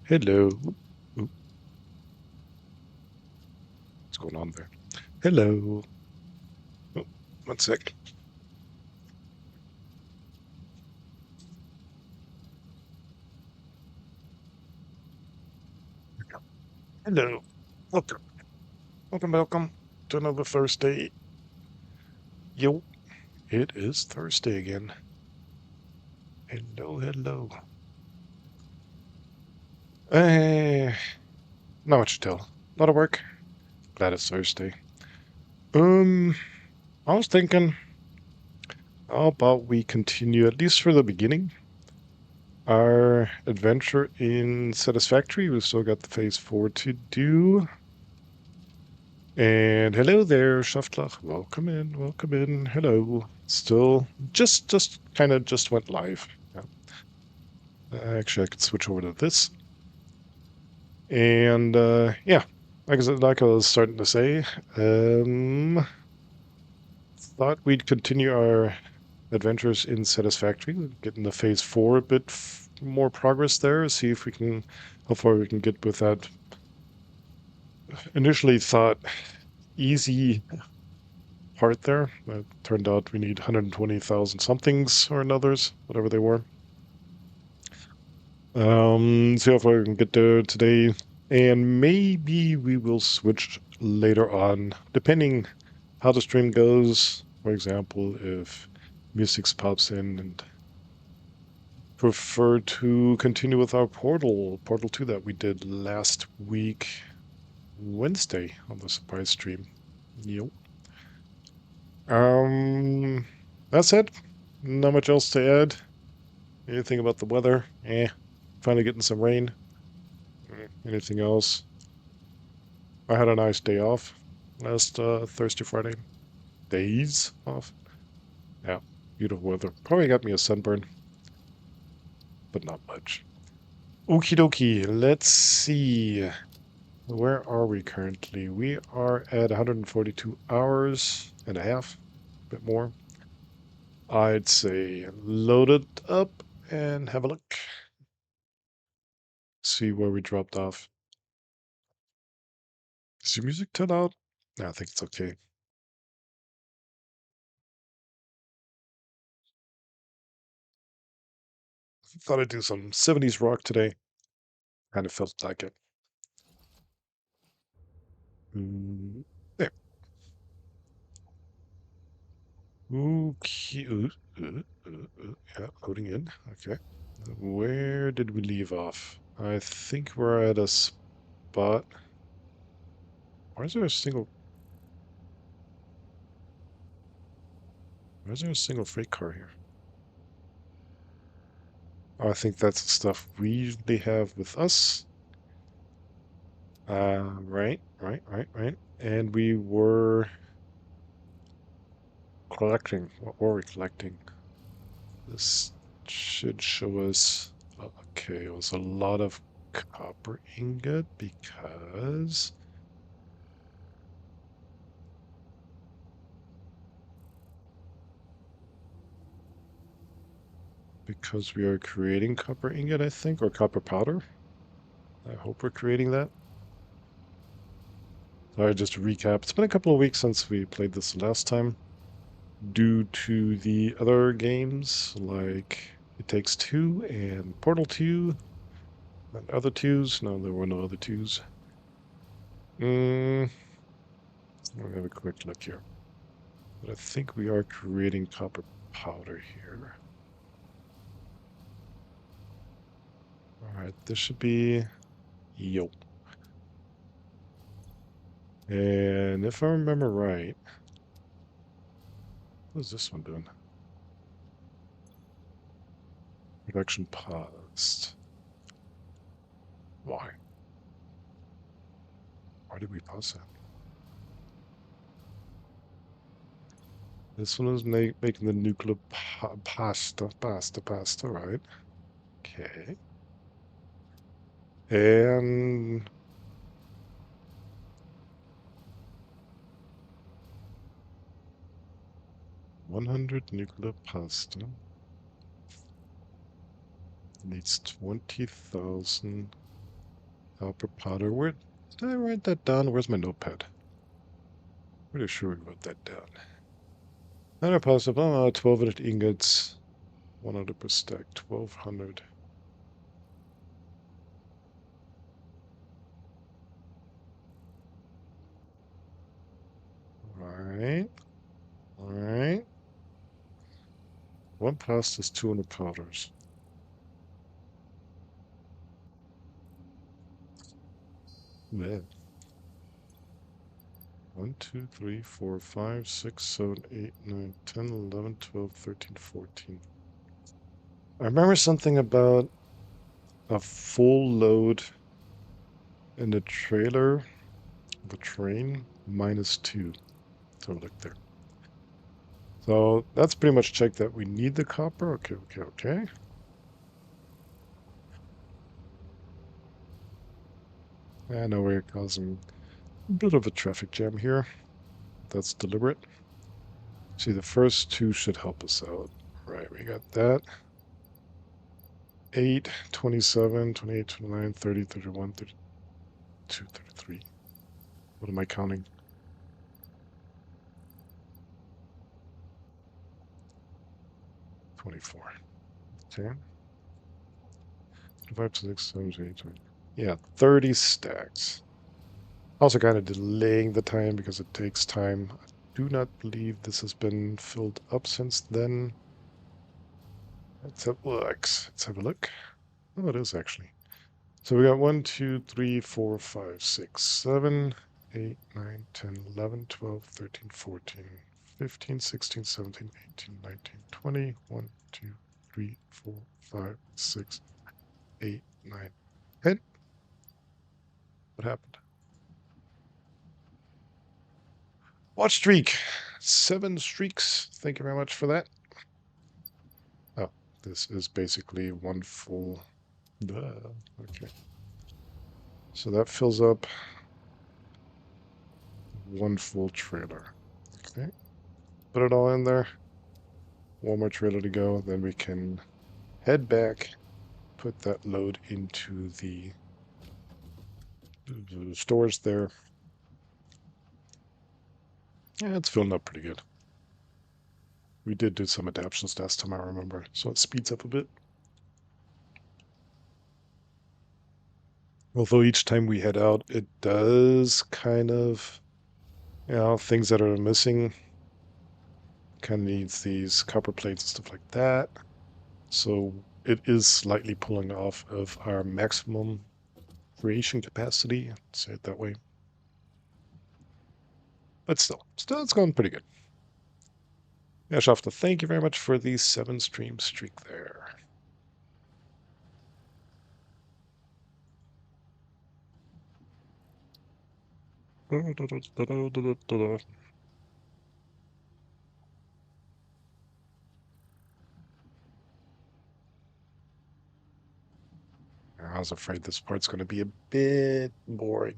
Hello. Oop, what's going on there? Hello. Oh, one sec. Hello. Welcome. Welcome to another Thursday. Yo, it is Thursday again. Hello. Eh, not much to tell. A lot of work. Glad it's Thursday. Um, I was thinking, how about we continue, at least for the beginning, our adventure in Satisfactory. We've still got the phase 4 to do. And hello there, Schaftlach. Welcome in, welcome in. Hello. Still, just kind of just went live. Yeah. Actually, I could switch over to this. And yeah, like I was starting to say, thought we'd continue our adventures in Satisfactory, get into phase 4 a bit more progress there, see if we can, how far we can get with that. Initially thought easy part there. It turned out we need 120,000 somethings or anothers, whatever they were. See how far we can get there today. And maybe we will switch later on, depending how the stream goes. For example, if music pops in and prefer to continue with our Portal 2 that we did last week, Wednesday on the surprise stream. Yep. Um, that's it. Not much else to add. Anything about the weather? Finally getting some rain. Anything else? I had a nice day off last Thursday, Friday. Days off. Yeah, beautiful weather. Probably got me a sunburn, but not much. Okie dokie. Let's see. Where are we currently? We are at 142 hours and a half, a bit more. I'd say load it up and have a look. See where we dropped off. Is your music turned out? No, I think it's okay. Thought I'd do some 70s rock today. Kind of felt like it. There. Okay. Yeah, loading in. Okay. Where did we leave off? I think we're at a spot. Why is there a single? Why is there a single freight car here? Oh, I think that's the stuff we usually have with us. Right. And we were collecting. What were we collecting? This should show us. Okay, it was a lot of copper ingot because we are creating copper ingot, I think, or copper powder. I hope we're creating that. Sorry, just to recap. It's been a couple of weeks since we played this last time. Due to the other games like It Takes Two and Portal 2 and other twos. No, there were no other twos. Let me have a quick look here. But I think we are creating copper powder here. Alright, this should be yo. And if I remember right, what is this one doing? Production paused. Why? Why did we pause that? This one is making the nuclear pasta, right? Okay. And 100 nuclear pasta needs 20,000. Copper powder. Where did I write that down? Where's my notepad? Pretty sure we wrote that down. Not possible. 1200 ingots. 100 per stack. 1200. Alright. Alright. One past is 200 powders. Yeah. 1, 2, 3, 4, 5, 6, 7, 8, 9, 10, 11, 12, 13, 14. I remember something about a full load in the trailer, the train, -2. So look there. So that's pretty much checked that we need the copper. Okay. I know we're causing a bit of a traffic jam here. That's deliberate. See, the first two should help us out. Right, we got that. 8, 27, 28, 29, 30, 31, 32, 33. What am I counting? 24. Okay. 5, 6, 7, 8, 20. Yeah, 30 stacks. Also kind of delaying the time because it takes time. I do not believe this has been filled up since then. Let's have a look. Let's have a look. Oh, it is actually. So we got 1, 2, 3, 4, 5, 6, 7, 8, 9, 10, 11, 12, 13, 14, 15, 16, 17, 18, 19, 20. 1, 2, 3, 4, 5, 6, 8, 9, 10. What happened? Watch streak. 7 streaks. Thank you very much for that. Oh, this is basically one full. Duh. Okay. So that fills up one full trailer. Okay. Put it all in there. One more trailer to go. Then we can head back, put that load into the stores there. Yeah, it's filling up pretty good. We did do some adaptations last time, I remember, so it speeds up a bit. Although each time we head out, it does kind of, things that are missing. Kind of needs these copper plates and stuff like that. So it is slightly pulling off of our maximum creation capacity, say it that way. But still it's going pretty good. Yeah, Shafta, thank you very much for the 7 stream streak there. I was afraid this part's going to be a bit boring.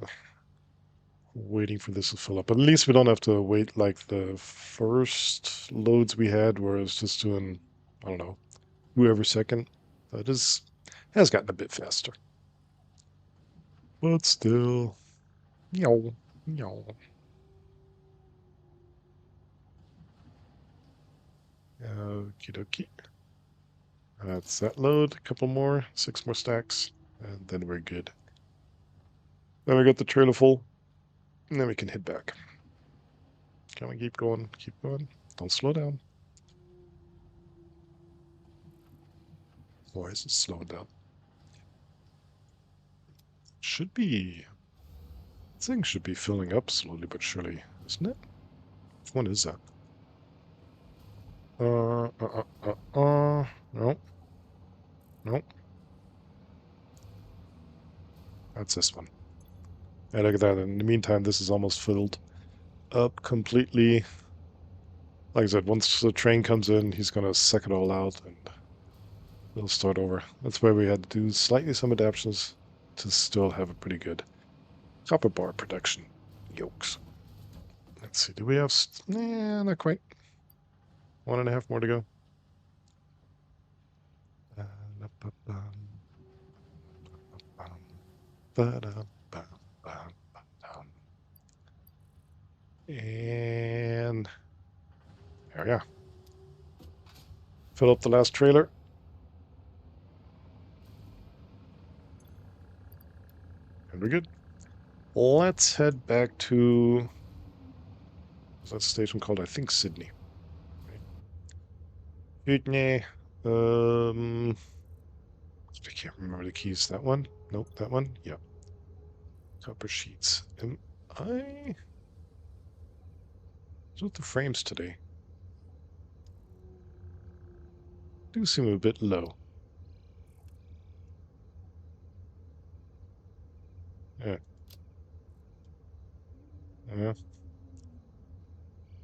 Waiting for this to fill up. But at least we don't have to wait like the first loads we had where it's just doing, I don't know, 2 every second. It has gotten a bit faster. But still, meow, meow. Okie dokie. That's that load. A couple more, 6 more stacks, and then we're good. Then we got the trailer full, and then we can head back. Can we keep going? Keep going. Don't slow down. Why is it slowing down? Should be. This thing should be filling up slowly but surely, isn't it? Which one is that? No, no. That's this one. And look at that. In the meantime, this is almost filled up completely. Like I said, once the train comes in, he's gonna suck it all out and we'll start over. That's why we had to do slightly some adaptations to still have a pretty good copper bar production. Yolks. Let's see. Do we have? Nah, not quite. 1.5 more to go. Ba-dum, ba-dum, ba-dum. And there we are. Fill up the last trailer. And we're good. Let's head back to, what's that station called? I think Sydney. Right? Sydney. I can't remember the keys. That one? Nope, that one? Yep. Copper sheets. Am I? What's with the frames today? Do seem a bit low. Yeah. Yeah.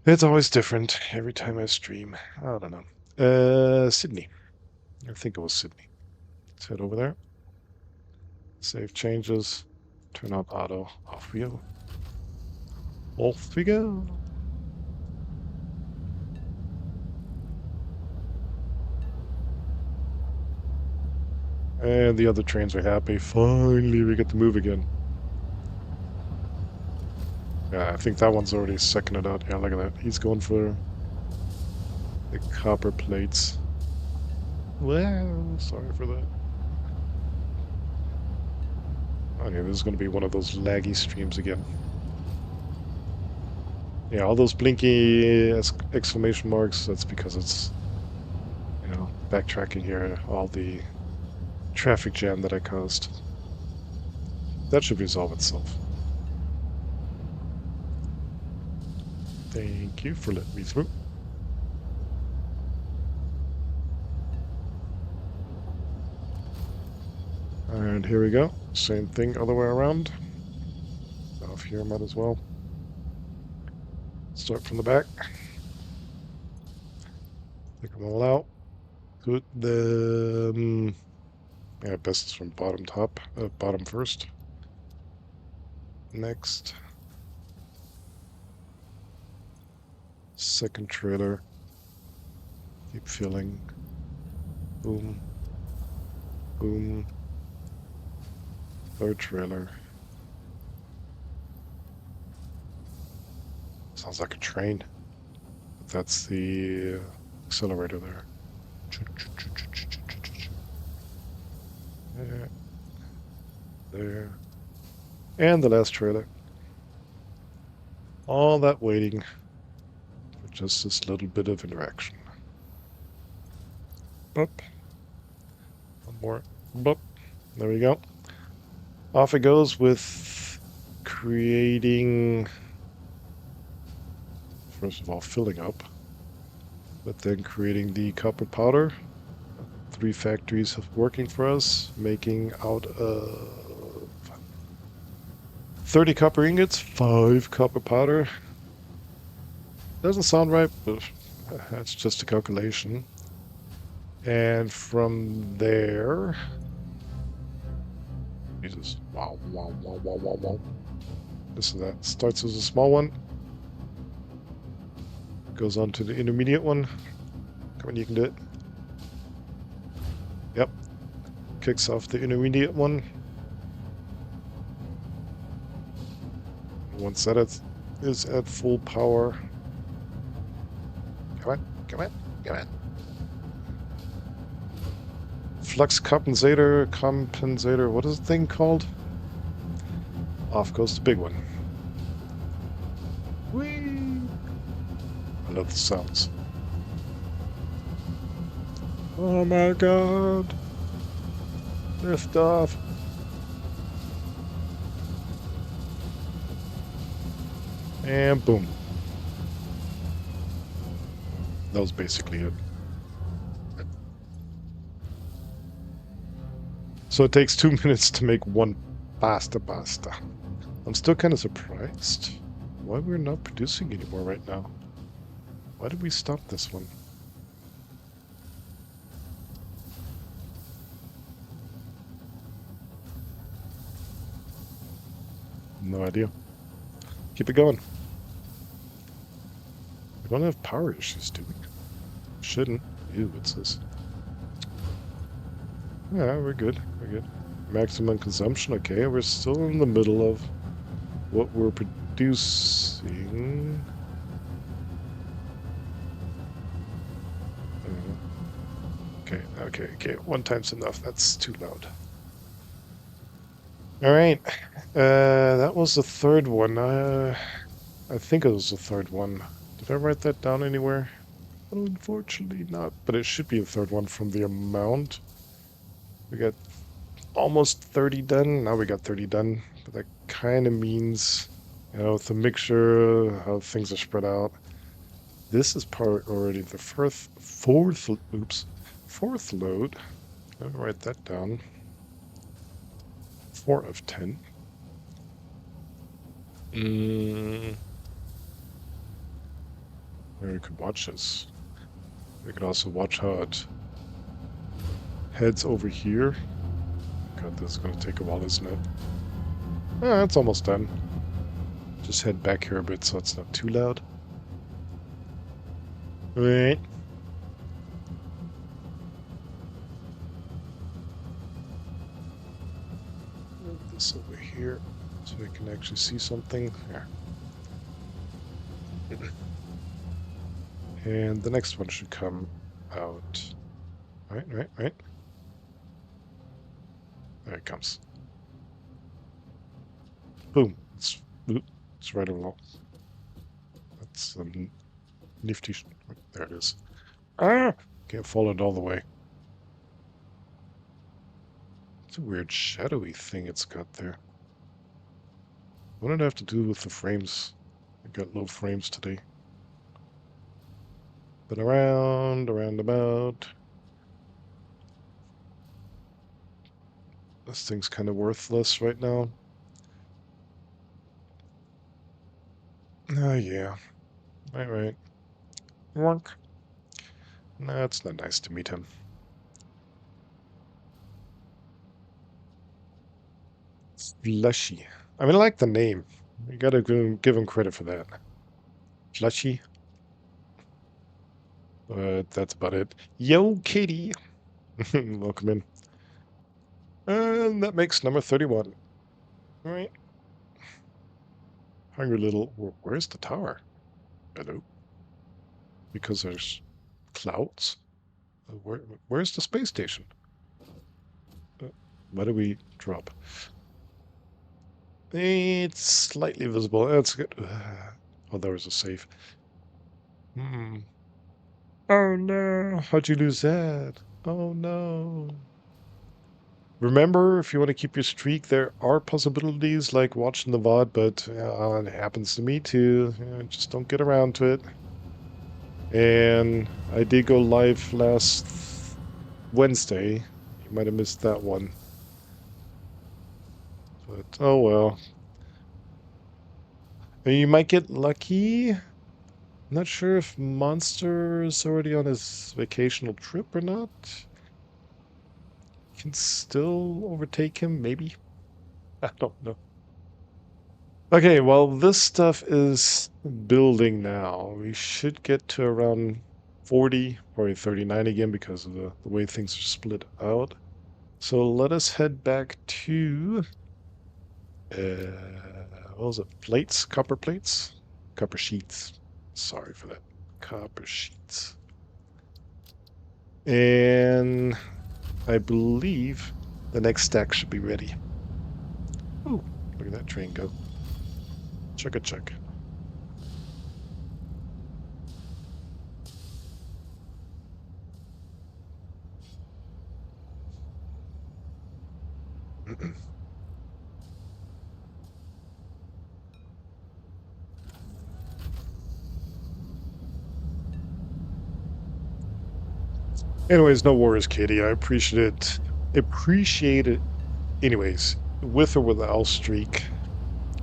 It's always different every time I stream. I don't know. Sydney. I think it was Sydney. Let's head over there. Save changes. Turn on auto. Off we go. Off we go. And the other trains are happy. Finally, we get to move again. Yeah, I think that one's already seconded out. Yeah, look at that. He's going for the copper plates. Well, sorry for that. Okay, this is going to be one of those laggy streams again. Yeah, all those blinky exclamation marks, that's because it's, backtracking here, all the traffic jam that I caused. That should resolve itself. Thank you for letting me through. And here we go. Same thing other way around. Off here, might as well. Start from the back. Take them all out. Put the yeah, best is from bottom first. Next. Second trailer. Keep filling. Boom. Boom. Third trailer. Sounds like a train. That's the accelerator there. There. There. And the last trailer. All that waiting for just this little bit of interaction. Boop. One more. Boop. There we go. Off it goes with creating, first of all, filling up, but then creating the copper powder. 3 factories working for us, making out of 30 copper ingots, 5 copper powder. Doesn't sound right, but that's just a calculation. And from there, Jesus, wow, wow, wow, wow, wow, wow. This is that. Starts as a small one, goes on to the intermediate one. Come on, you can do it. Yep. Kicks off the intermediate one. Once that is at full power. Come on, come on, come on. Flux compensator, what is the thing called? Off goes the big one. Whee! I love the sounds. Oh my god! Lift off! And boom. That was basically it. So it takes 2 minutes to make one pasta. I'm still kind of surprised why we're not producing anymore right now. Why did we stop this one? No idea. Keep it going. We don't have power issues, do we? Shouldn't. Ew, what's this? Yeah, we're good. We're good. maximum consumption. Okay, we're still in the middle of what we're producing. Okay. One time's enough. That's too loud. All right. That was the third one. I think it was the third one. Did I write that down anywhere? Unfortunately not, but it should be the third one from the amount. We got almost 30 done. Now we got 30 done, but that kind of means, with the mixture, how things are spread out. This is part already the fourth load. Let me write that down. 4 of 10. We could watch this. We could also watch how it heads over here. God, this is going to take a while, isn't it? It's almost done. Just head back here a bit so it's not too loud. All right. Move this over here so we can actually see something. There. And the next one should come out. Right. There it comes. Boom. It's right along. That's a nifty. There it is. Can't follow it all the way. It's a weird shadowy thing it's got there. What did it have to do with the frames? I got low frames today. But around about. This thing's kind of worthless right now. Oh, yeah. Right. Wonk. Nah, it's not nice to meet him. Fleshy. I mean, I like the name. You gotta give him credit for that. Fleshy. But that's about it. Yo, Katie! Welcome in. And that makes number 31. All right. Hungry little... Where's the tower? Hello? Because there's clouds? Where's the space station? Why do we drop? It's slightly visible. That's good. Oh, there was a save. Oh no. How'd you lose that? Oh no. Remember, if you want to keep your streak, there are possibilities like watching the VOD, but it happens to me too. Just don't get around to it. And I did go live last Wednesday. You might have missed that one. But, oh well. And you might get lucky. I'm not sure if Monster is already on his vacational trip or not. Can still overtake him, maybe? I don't know. Okay, well, this stuff is building now. We should get to around 40, probably 39 again because of the way things are split out. So let us head back to, what was it? Plates? Copper plates? Copper sheets. Sorry for that. Copper sheets. And I believe the next stack should be ready. Ooh, look at that train go. Check. Anyways, no worries, Katie. I appreciate it. Anyways, with or without streak,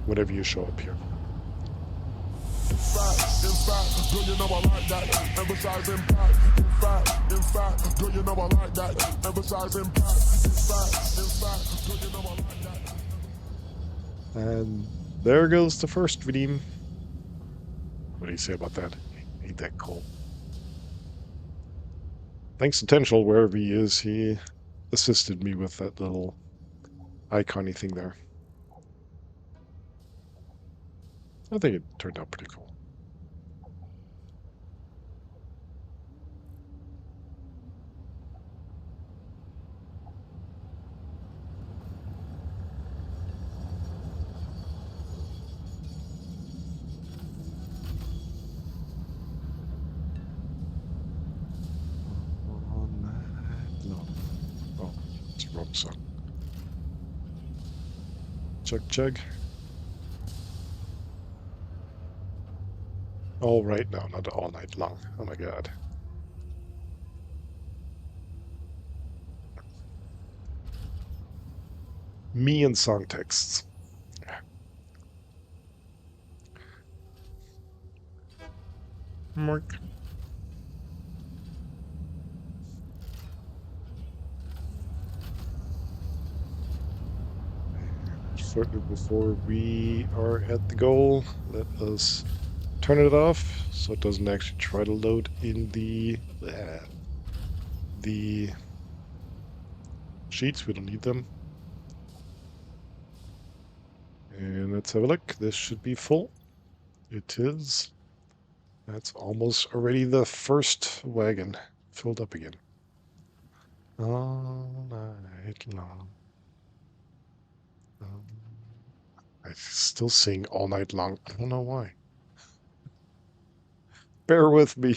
whenever you show up here. And there goes the first redeem. What do you say about that? Ain't that cool? Thanks to Tensional, wherever he is, he assisted me with that little icon-y thing there. I think it turned out pretty cool. All night long. Oh, it's the wrong song. Chug chug. All right, no, not all night long. Oh my god. Me and song texts. Mark. Shortly before we are at the goal, let us turn it off so it doesn't actually try to load in the sheets. We don't need them. And let's have a look. This should be full. It is. That's almost already the first wagon filled up again. All night long. Um, I'm still sing all night long. I don't know why. Bear with me.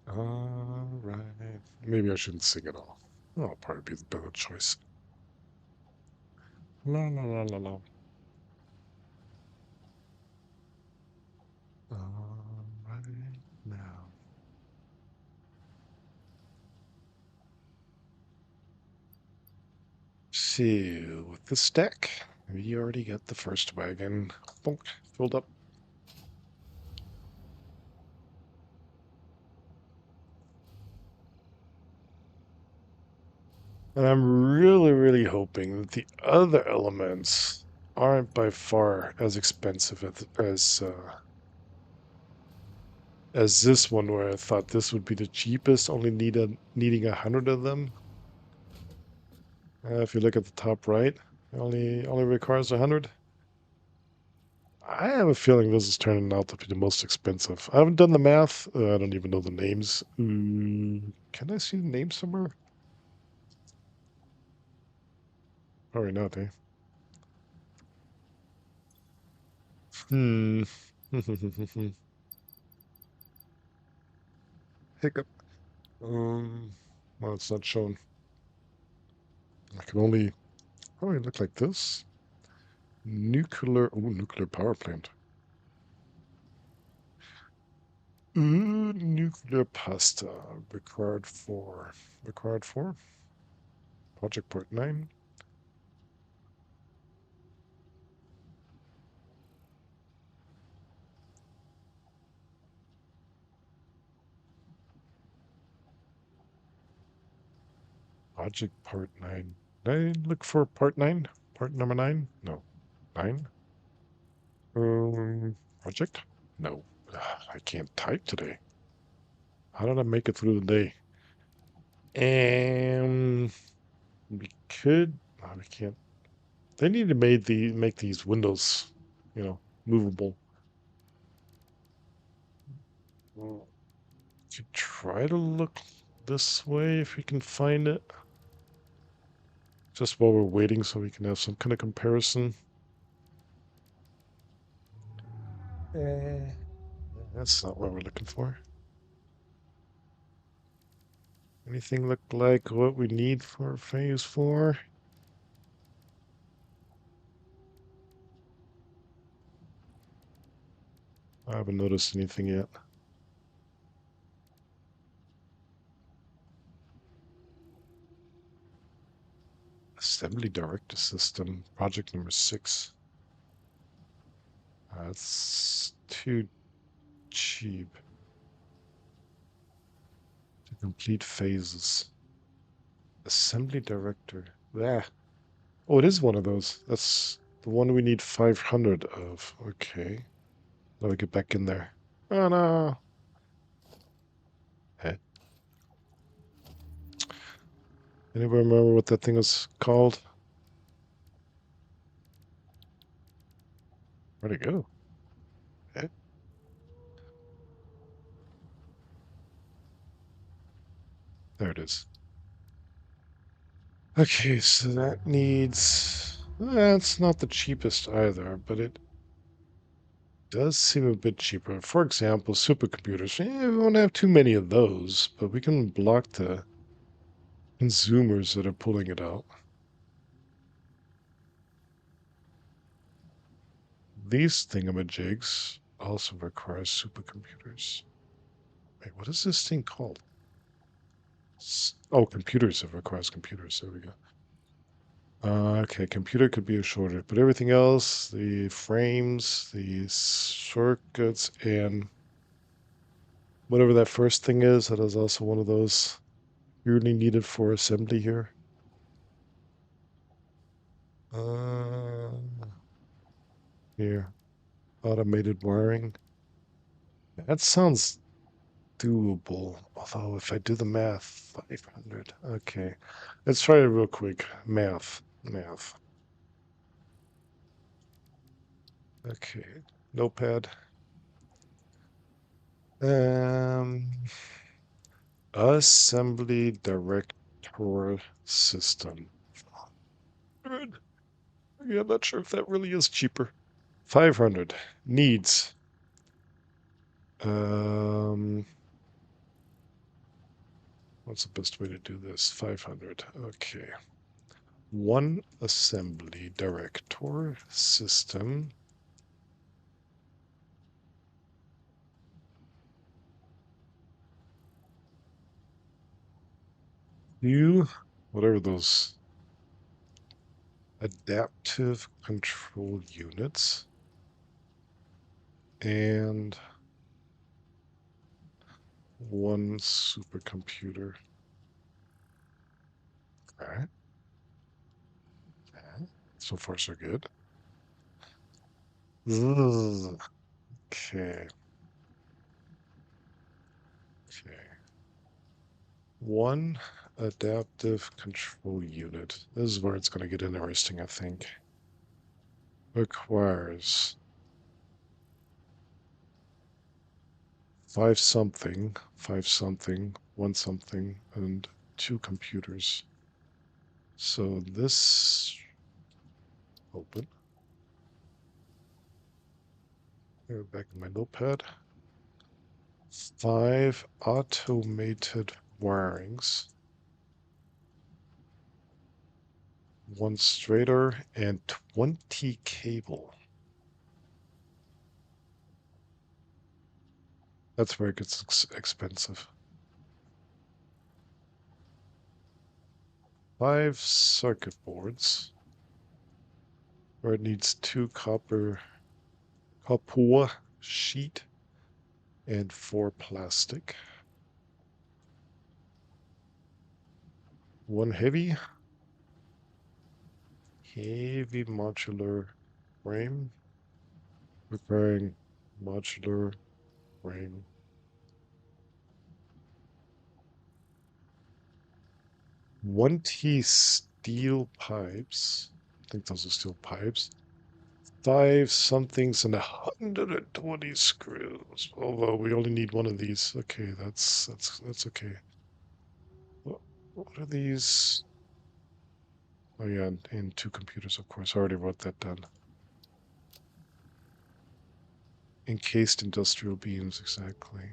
All right. Maybe I shouldn't sing at all. That'll probably be the better choice. La la la la la. All right now. So, with the stack, we already got the first wagon bonk, filled up. And I'm really, really hoping that the other elements aren't by far as expensive as this one, where I thought this would be the cheapest, only needing 100 of them. If you look at the top right, only requires 100. I have a feeling this is turning out to be the most expensive. I haven't done the math. I don't even know the names. Can I see the names somewhere? Probably not, eh? Hmm. Hiccup. Well, it's not shown. I can only probably look like this. Nuclear power plant. Nuclear pasta required for project part 9. Project part 9. Did I look for part 9? Part number 9? No. 9? Project? No. I can't type today. How did I make it through the day? And we could. Oh, we can't. They need to make these windows, movable. Well, could try to look this way if we can find it. Just while we're waiting, so we can have some kind of comparison. Eh, that's not what we're looking for. Anything look like what we need for phase 4? I haven't noticed anything yet. Assembly Director System, project number 6. That's too cheap to complete phases. Assembly Director. Yeah. Oh, it is one of those. That's the one we need 500 of. Okay. Let me get back in there. Oh no. Eh. Anybody remember what that thing was called? Where'd it go? Eh, there it is. Okay, so that needs. That's not the cheapest either, but it does seem a bit cheaper. For example, supercomputers. We won't have too many of those, but we can block the consumers that are pulling it out. These thingamajigs also require supercomputers. Wait, what is this thing called? Oh, computers. It requires computers. There we go. Okay, computer could be a shortage, but everything else, the frames, the circuits, and whatever that first thing is, that is also one of those really needed for assembly here. Uh, Here, automated wiring. That sounds doable. Although if I do the math, 500. Okay, let's try it real quick. Math. Okay, notepad. Um, assembly director system. Good. Yeah, I'm not sure if that really is cheaper. 500 needs. Um, what's the best way to do this? 500. Okay. One assembly director system. You, whatever those adaptive control units, and one supercomputer. All right. So far, so good. Ugh. Okay. Okay. One adaptive control unit. This is where it's going to get interesting, I think. Requires five something, one something, and two computers. So this open. Back in my notepad. 5 automated wirings, one straighter, and 20 cable. That's where it gets expensive. 5 circuit boards, where it needs 2 copper sheet and 4 plastic. One heavy modular frame, requiring modular frame. 1T steel pipes. I think those are steel pipes. 5 somethings and 120 screws. Although we only need one of these. Okay, that's okay. What are these? Oh yeah, and 2 computers, of course. I already wrote that down. Encased industrial beams, exactly.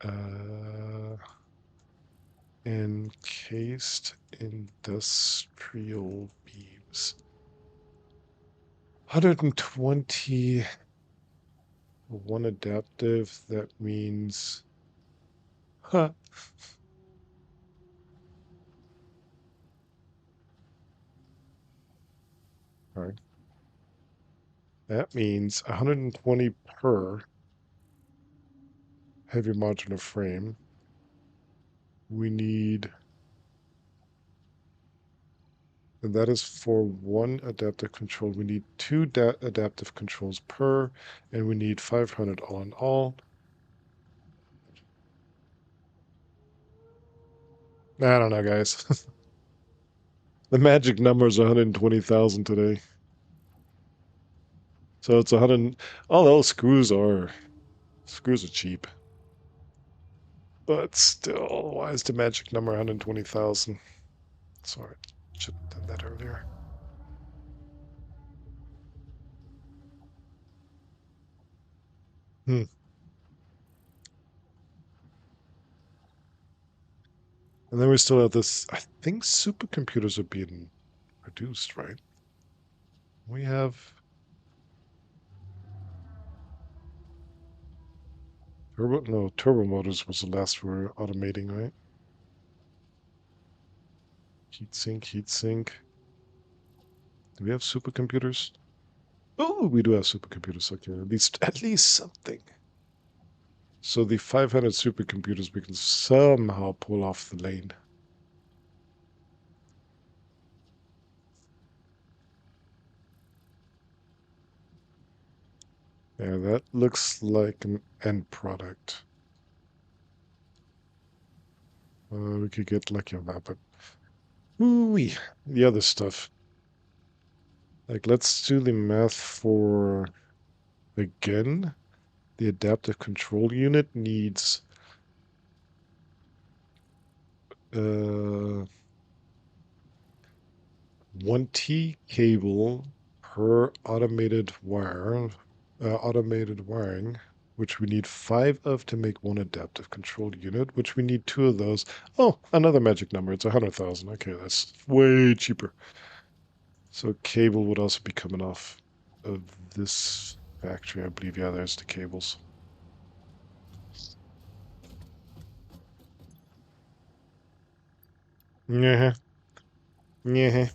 Uh, Encased industrial beams. 120, one adaptive, that means, huh, all right. That means 120 per heavy modular frame. We need, and that is for one adaptive control. We need 2 adaptive controls per, and we need 500 all in all. I don't know, guys. The magic number is 120,000 today. So it's 100. Although screws are cheap, but still, why is the magic number 120,000? Sorry, should have done that earlier. Hmm. And then we still have this. I think supercomputers are being produced, right? We have turbo motors was the last we were automating, right? Heat sink. Do we have supercomputers? Oh, we do have supercomputers. Okay, at least something. So the 500 supercomputers we can somehow pull off the lane. Yeah, that looks like an end product. We could get lucky on that, but ooh, the other stuff. Like, let's do the math for again. The adaptive control unit needs 1 T cable per automated wiring, which we need 5 of to make 1 adaptive control unit, which we need 2 of those. Oh, another magic number. It's 100,000. Okay, that's way cheaper. So cable would also be coming off of this factory, I believe. Yeah, there's the cables. Yeah, yeah, yeah.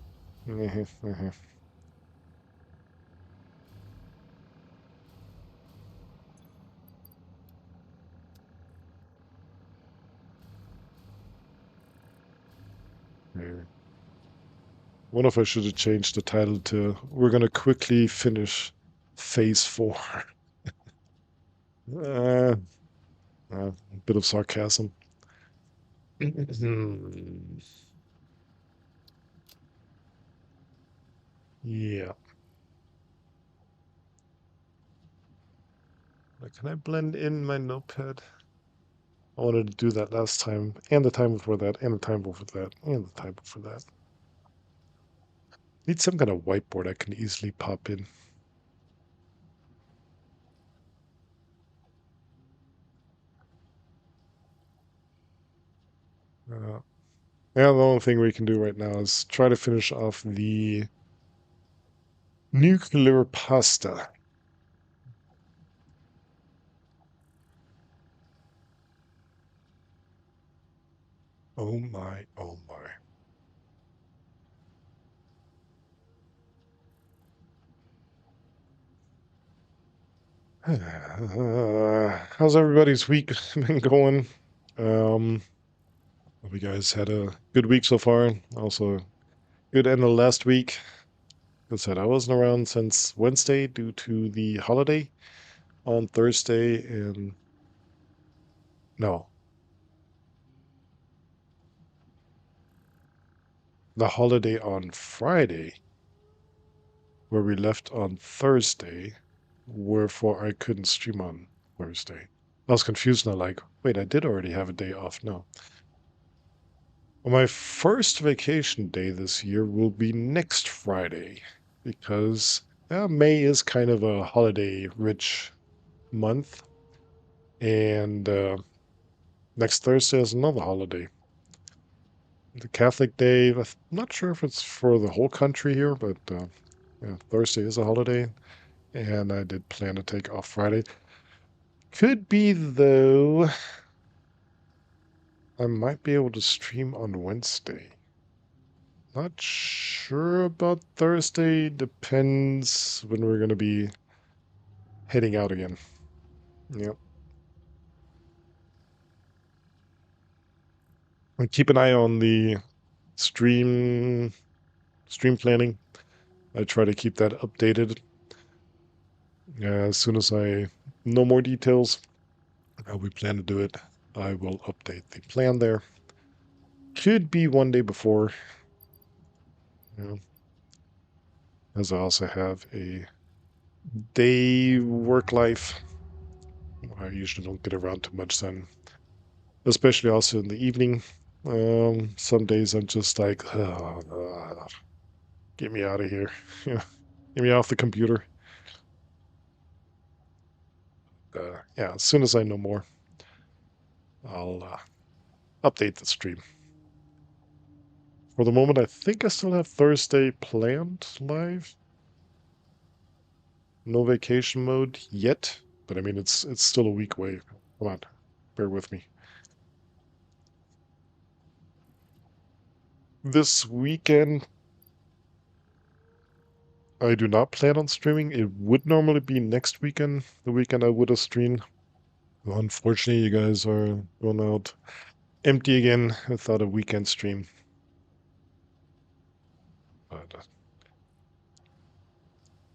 What if I should have changed the title to "We're gonna quickly finish Phase 4"? A bit of sarcasm. Yeah. Can I blend in my notepad? I wanted to do that last time, and the time before that, and the time before that, and the time before that. Need some kind of whiteboard I can easily pop in. Uh, yeah, the only thing we can do right now is try to finish off the nuclear pasta. Oh my, oh my. How's everybody's week been going? Um, Hope you guys had a good week so far. Also, good end of last week. As I said, I wasn't around since Wednesday due to the holiday on Thursday, and no, the holiday on Friday, where we left on Thursday, wherefore I couldn't stream on Thursday. I was confused now, like, wait, I did already have a day off. No. Well, my first vacation day this year will be next Friday because May is kind of a holiday rich month, and next Thursday is another holiday. The Catholic Day, I'm not sure if it's for the whole country here, but yeah, Thursday is a holiday, and I did plan to take off Friday. Could be, though, I might be able to stream on Wednesday. Not sure about Thursday. Depends when we're going to be heading out again. Yep. And keep an eye on the stream stream planning. I try to keep that updated. As soon as I know more details, how we plan to do it, I will update the plan there. Could be one day before, you know, as I also have a day work life. I usually don't get around to much then, especially also in the evening. Some days I'm just like, get me out of here. Yeah, get me off the computer. Yeah, as soon as I know more, I'll update the stream. For the moment, I think I still have Thursday planned live. No vacation mode yet, but I mean it's still a week away. Come on, bear with me. This weekend, I do not plan on streaming. It would normally be next weekend, the weekend I would have streamed. Well, unfortunately, you guys are going out empty again without a weekend stream. But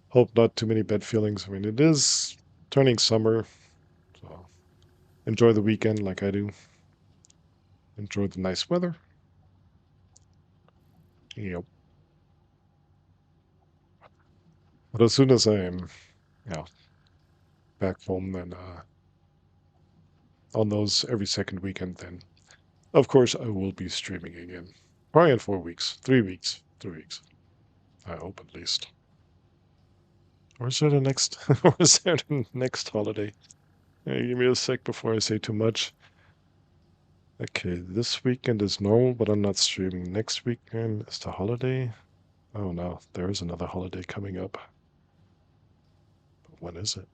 hope not too many bad feelings. I mean, it is turning summer, so enjoy the weekend like I do. Enjoy the nice weather. Yep. But as soon as I'm, back home, then on those every second weekend, then of course I will be streaming again. Probably in 4 weeks, 3 weeks, 3 weeks. I hope at least. Or is there the next? Or is there the next holiday? Hey, give me a sec before I say too much. Okay, this weekend is normal, but I'm not streaming. Next weekend is the holiday. Oh no, there is another holiday coming up. But when is it?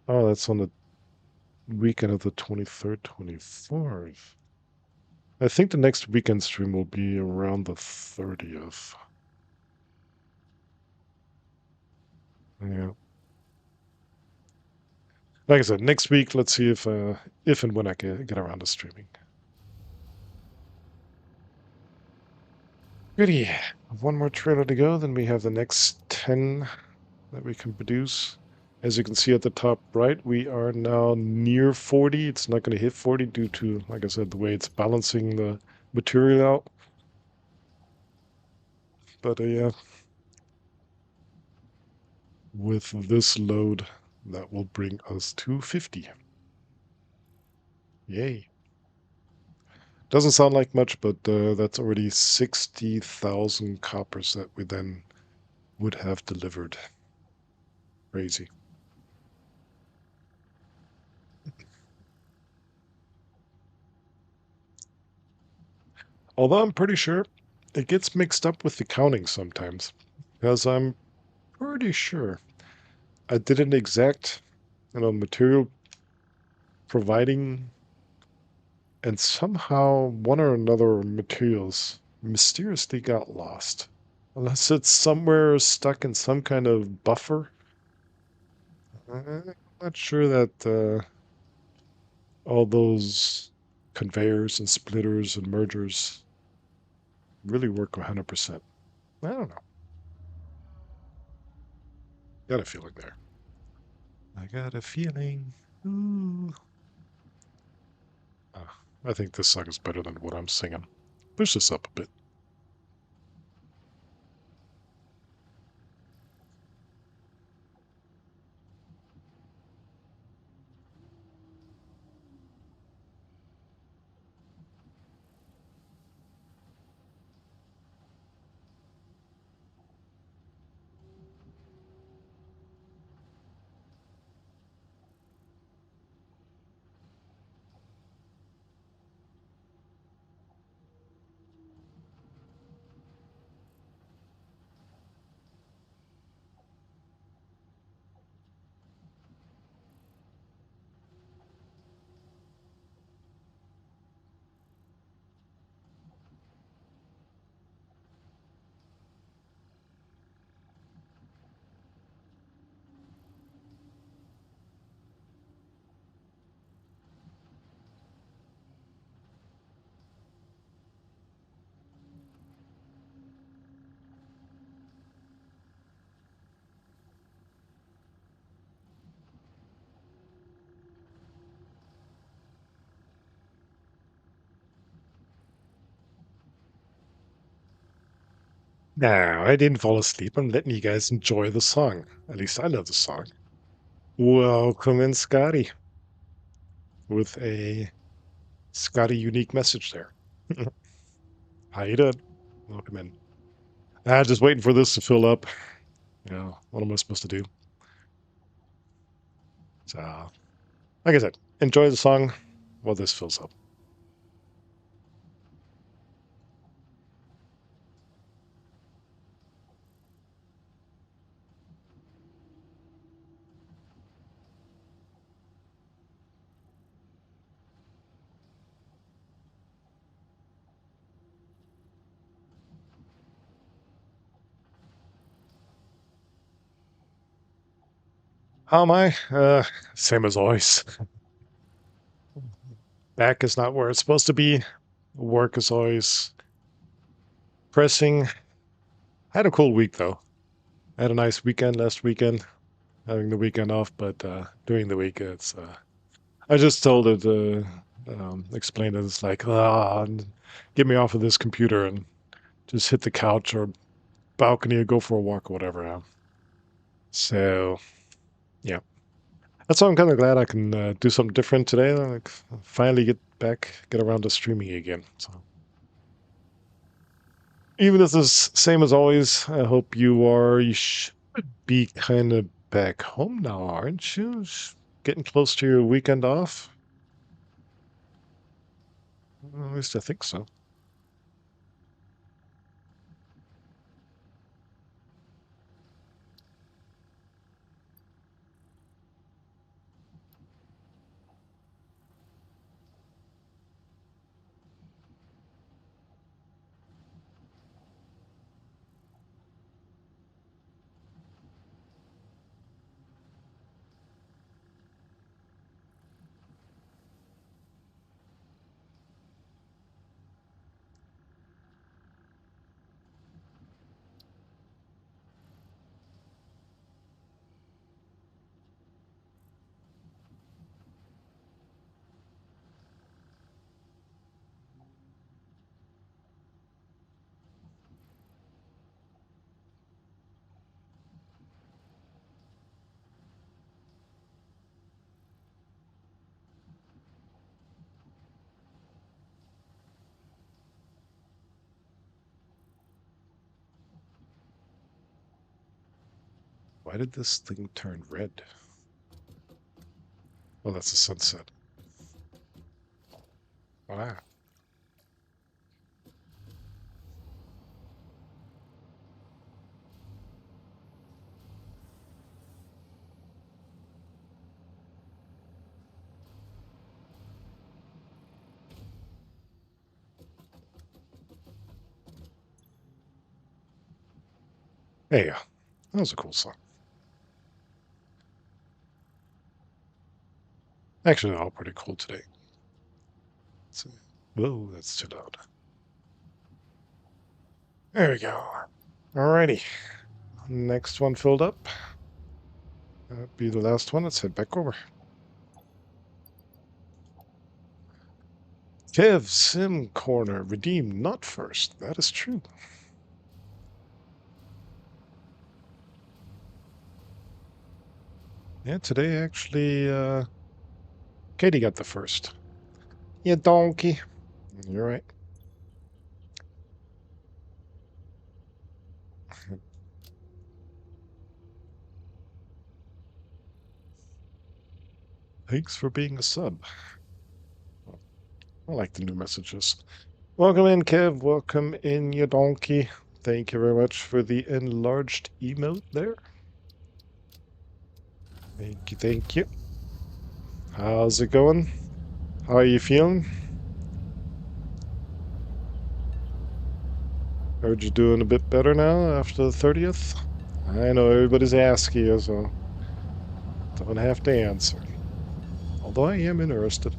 Oh, that's on the weekend of the 23rd, 24th. I think the next weekend stream will be around the 30th. Yeah. Like I said, next week, let's see if and when I get around to streaming. Goody. One more trailer to go, then we have the next 10 that we can produce. As you can see at the top right, we are now near 40. It's not going to hit 40 due to, like I said, the way it's balancing the material out. But yeah, with this load, that will bring us to 50. Yay. Doesn't sound like much, but that's already 60,000 coppers that we then would have delivered. Crazy. Although I'm pretty sure it gets mixed up with the counting sometimes, because I'm pretty sure I did an exact, material providing, and somehow one or another materials mysteriously got lost. Unless it's somewhere stuck in some kind of buffer. I'm not sure that all those conveyors and splitters and mergers really work 100%. I don't know. Got a feeling there. I got a feeling. Ooh. I think this song is better than what I'm singing. Push this up a bit. No, I didn't fall asleep. I'm letting you guys enjoy the song. At least I love the song. Welcome in, Scotty, with a Scotty unique message there. How you doing? Welcome in. Just waiting for this to fill up. What am I supposed to do? So, like I said, enjoy the song while this fills up. How am I? Same as always. Back is not where it's supposed to be. Work is always pressing. I had a cool week though. I had a nice weekend last weekend, having the weekend off, but during the week it's I just told it explained it, it's like get me off of this computer and just hit the couch or balcony or go for a walk or whatever. So yeah. That's why I'm kind of glad I can do something different today. Like finally get around to streaming again. So even if it's same as always, I hope you should be kind of back home now, aren't you? Getting close to your weekend off? Well, at least I think so. Why did this thing turn red? Oh, that's a sunset. Wow. Hey, that was a cool song. Actually, they're all pretty cool today. So, whoa, that's too loud. There we go. Alrighty. Next one filled up. That'll be the last one. Let's head back over. Kev Sim Corner. Redeem not first. That is true. Yeah, today actually, Katie got the first. You donkey. You're right. Thanks for being a sub. I like the new messages. Welcome in, Kev. Welcome in, you donkey. Thank you very much for the enlarged emote there. Thank you, thank you. How's it going? How are you feeling? Heard you doing a bit better now after the 30th? I know everybody's asking you, so don't have to answer. Although I am interested.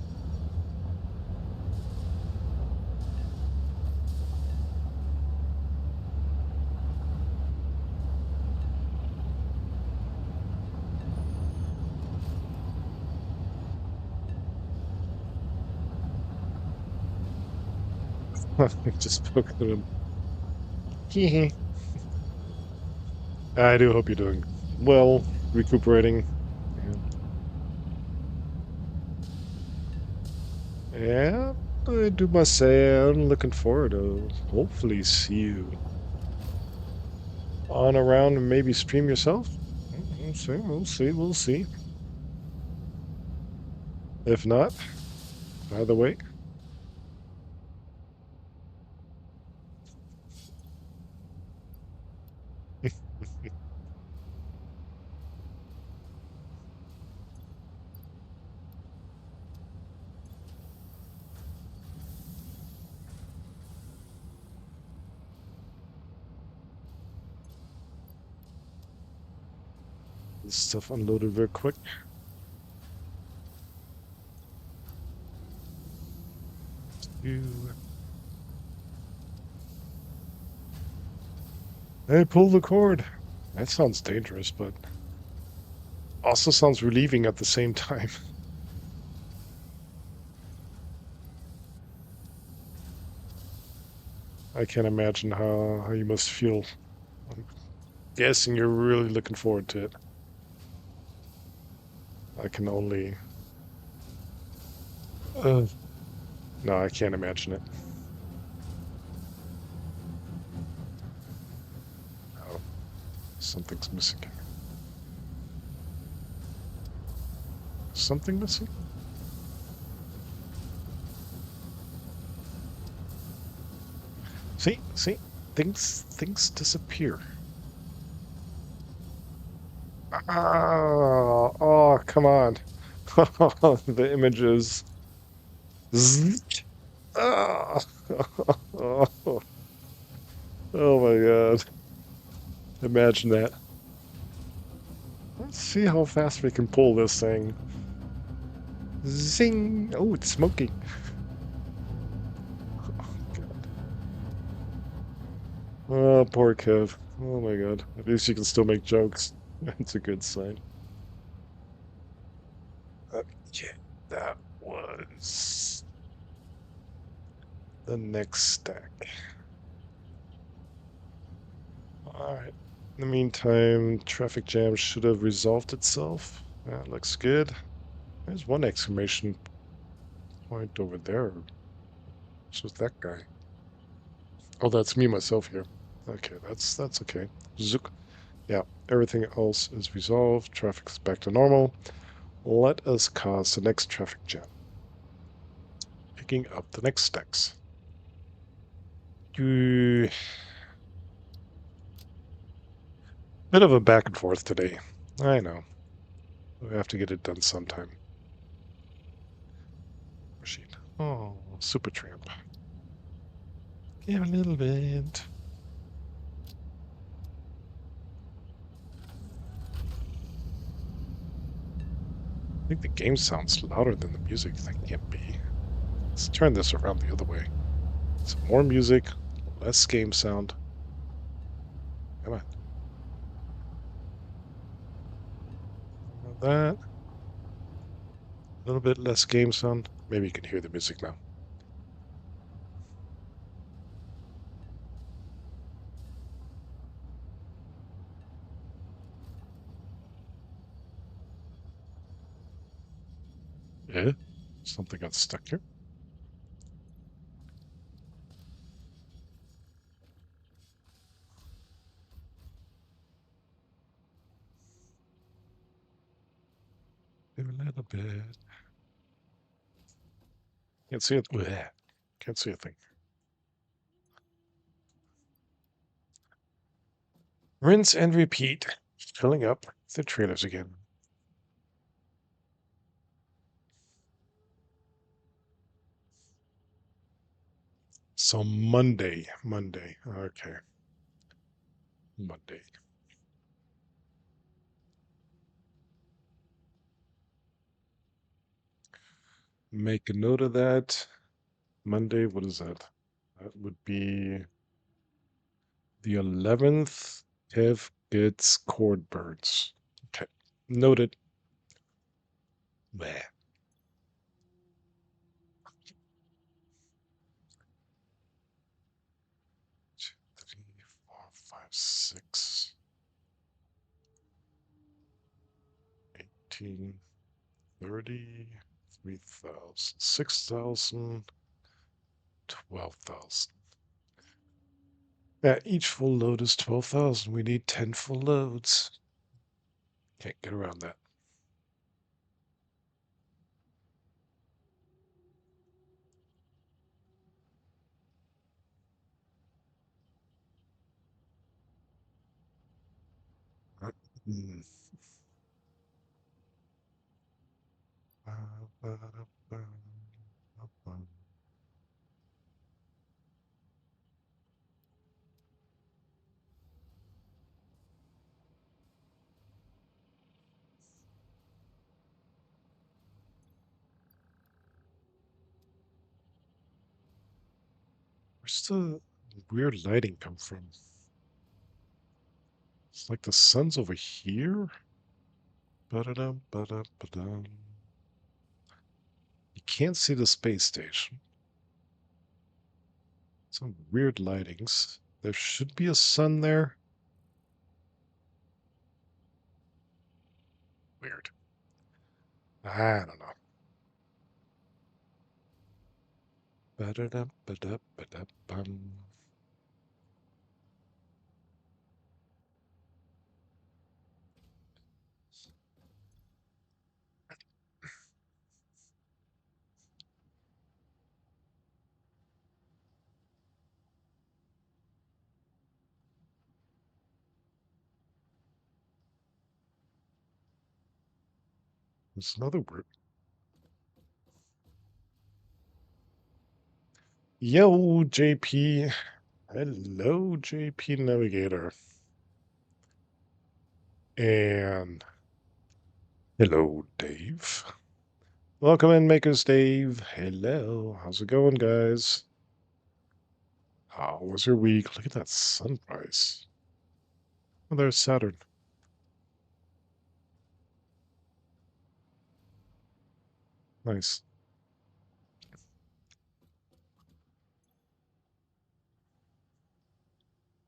I just spoke to him. Hee I do hope you're doing well, recuperating. And yeah, I do must say I'm looking forward to hopefully see you on around and maybe stream yourself. We'll see, we'll see, we'll see. If not, either way, this stuff unloaded real quick. You, hey, pull the cord. That sounds dangerous, but also sounds relieving at the same time. I can't imagine how you must feel. I'm guessing you're really looking forward to it. I can only. Uh, no, I can't imagine it. Oh, something's missing. Something missing? See, things disappear. Oh, come on. The images. Zzzt. Ah. Oh, oh my God. Imagine that. Let's see how fast we can pull this thing. Zing! Oh, it's smoking. God. Oh, poor Kev. Oh my God. At least you can still make jokes. That's a good sign. Okay, that was the next stack. Alright. In the meantime, traffic jam should have resolved itself. That looks good. There's one exclamation point over there. What's with that guy? Oh, that's me myself here. Okay, that's okay. Zook. Yeah, everything else is resolved. Traffic's back to normal. Let us cause the next traffic jam. Picking up the next stacks. Bit of a back and forth today. I know. We have to get it done sometime. Machine. Oh, super tramp. Give a little bit. I think the game sounds louder than the music. That can't be. Let's turn this around the other way. Some more music, less game sound. Come on. That. A little bit less game sound. Maybe you can hear the music now. Yeah. Something got stuck here. Maybe a little bit. Can't see it. Bleh. Can't see a thing. Rinse and repeat. Filling up the trailers again. So Monday. Okay, Monday. Make a note of that. Monday, what is that? That would be the 11th. Kev gets cord birds. Okay, noted. Bleh. 2, 3, 4, 5, 6. 15, 30, 3,000, 6,000, 12,000. Yeah, each full load is 12,000. We need 10 full loads. Can't get around that. Hmm. Where's the weird lighting come from? It's like the sun's over here. Ba-da-dum, ba-da, ba-dum. You can't see the space station. Some weird lightings. There should be a sun there. Weird. I don't know. Ba-da-dum, ba-da, ba-da, bum. There's another word. Yo, JP. Hello, JP Navigator. And hello, Dave. Welcome in, Makers Dave. Hello. How's it going, guys? How was your week? Look at that sunrise. Oh, there's Saturn. Nice.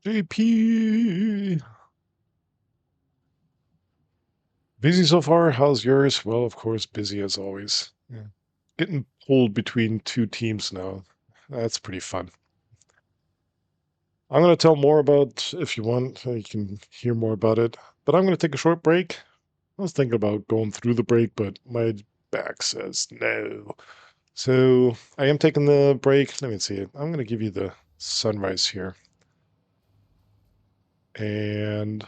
JP. Busy so far? How's yours? Well, of course, busy as always. Yeah. Getting pulled between two teams now. That's pretty fun. I'm going to tell more about, if you want, you can hear more about it. But I'm going to take a short break. I was thinking about going through the break, but my back says no. So I am taking the break. Let me see it. I'm going to give you the sunrise here. And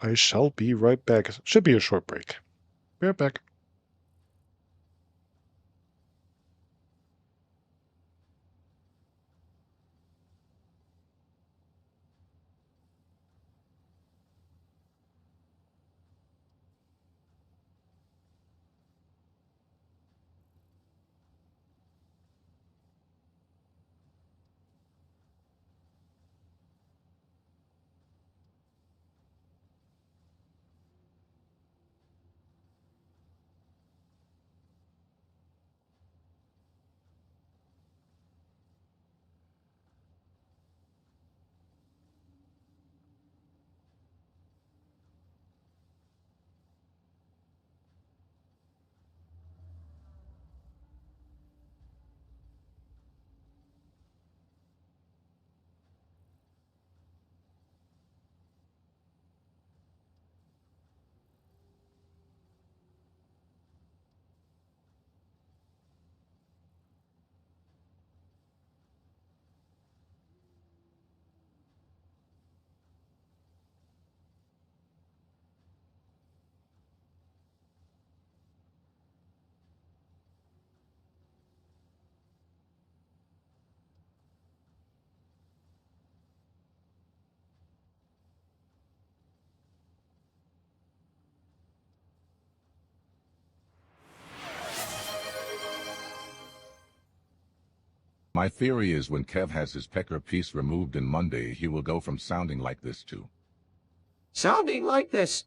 I shall be right back. Should be a short break. Be right back. My theory is when Kev has his pecker piece removed in Monday, he will go from sounding like this to sounding like this.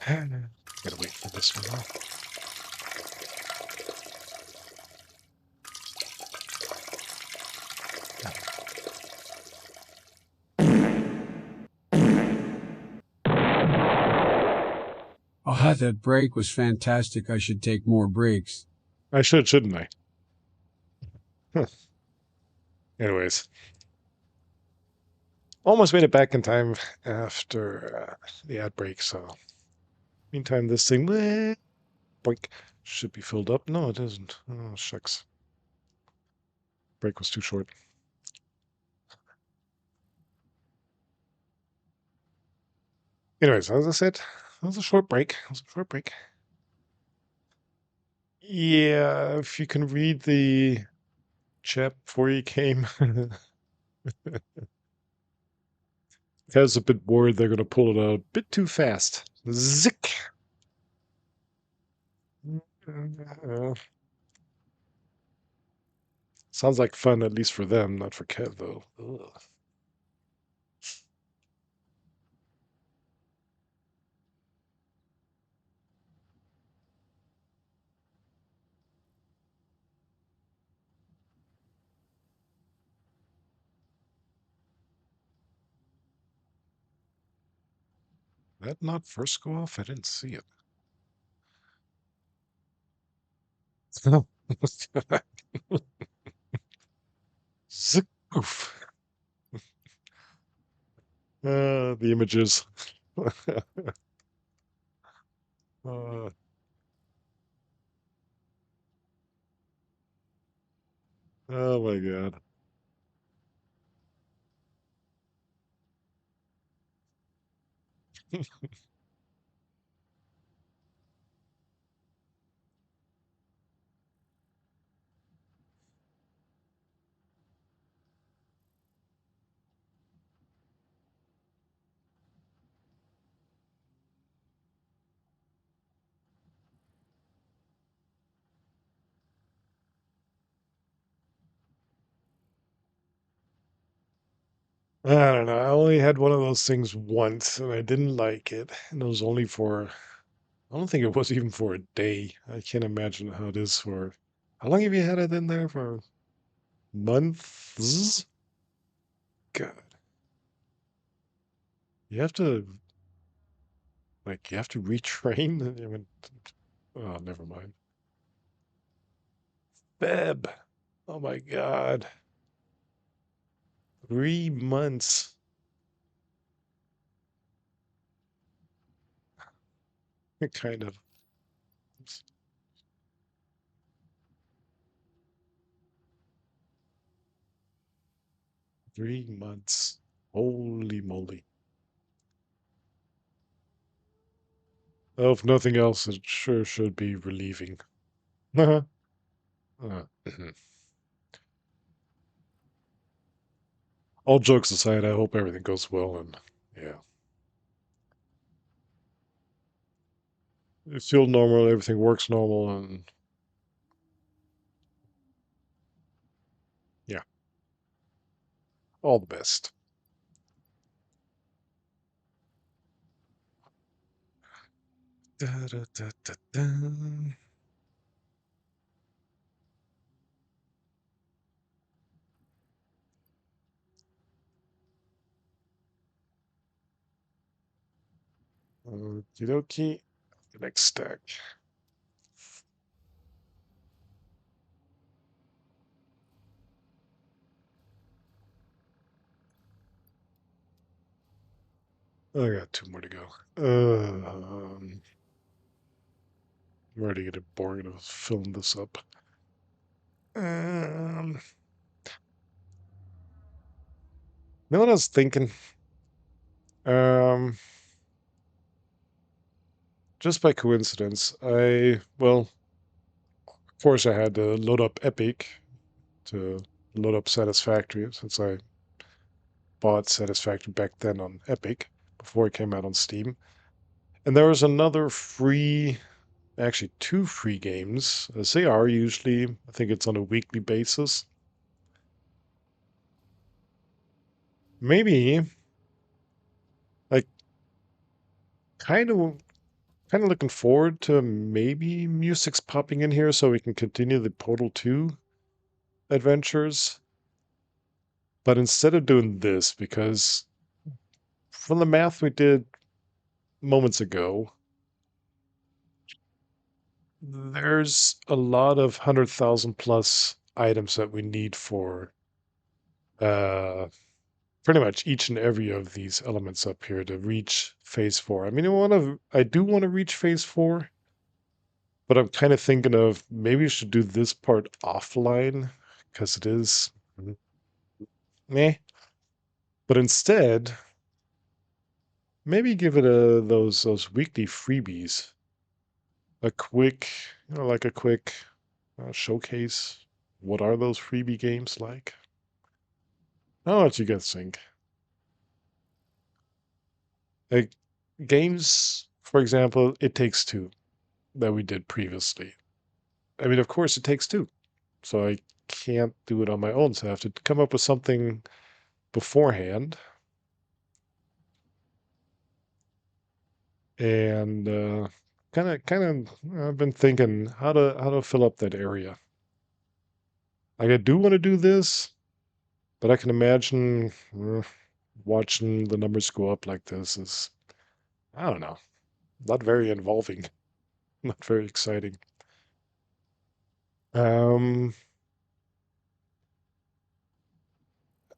Gotta wait for this one though. Oh, that break was fantastic. I should take more breaks. I should, shouldn't I? Anyways, almost made it back in time after the ad break. So, meantime, this thing, boink, should be filled up. No, it isn't. Oh, shucks. Break was too short. Anyways, as I said, it was a short break. It was a short break. Yeah, if you can read the chat before you came, I was a bit worried they're going to pull it out a bit too fast. Zick! Sounds like fun, at least for them, not for Kev, though. Ugh. That not first go off? I didn't see it. Zick! Oof. The images. uh, oh my god. I don't know. I only had one of those things once, and I didn't like it. And it was only for, I don't think it was even for a day. I can't imagine how it is for. How long have you had it in there for? Months? God. You have to, like, you have to retrain? I mean, oh, never mind. Feb. Oh my God. 3 months. Kind of. 3 months. Holy moly. Oh, if nothing else, it sure should be relieving. Mhm. All jokes aside, I hope everything goes well and yeah. You feel normal, everything works normal, and yeah, all the best. Da, da, da, da, da. Okie dokie. The next stack. I got two more to go. I'm already getting bored of filling this up. Um, you know what I was thinking? Um, just by coincidence, well, of course, I had to load up Epic to load up Satisfactory since I bought Satisfactory back then on Epic before it came out on Steam. And there was another free, actually two free games, as they are usually. I think it's on a weekly basis. Maybe, like, kind of. kind of looking forward to maybe music's popping in here so we can continue the Portal 2 adventures. But instead of doing this, because from the math we did moments ago, there's a lot of 100,000 plus items that we need for uh, pretty much each and every of these elements up here to reach phase 4. I mean, I do want to reach phase 4, but I'm kind of thinking of maybe we should do this part offline because it is meh. But instead, maybe give it those weekly freebies a quick, like a quick showcase. What are those freebie games like? I don't know what you guys think. Like games, for example, It Takes Two that we did previously. I mean, of course, it takes two, so I can't do it on my own. So I have to come up with something beforehand, and I've been thinking how to fill up that area. Like I do want to do this, but I can imagine watching the numbers go up like this is, I don't know, not very involving, not very exciting. Um,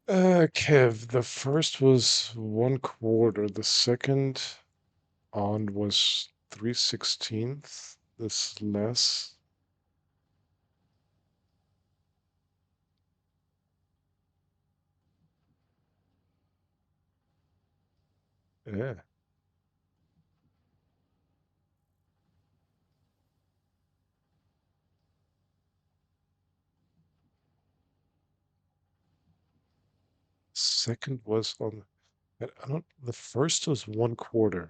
Kev, the first was 1/4, the second on was 3/16. This less. Yeah. Second was on, I don't, the first was 1/4.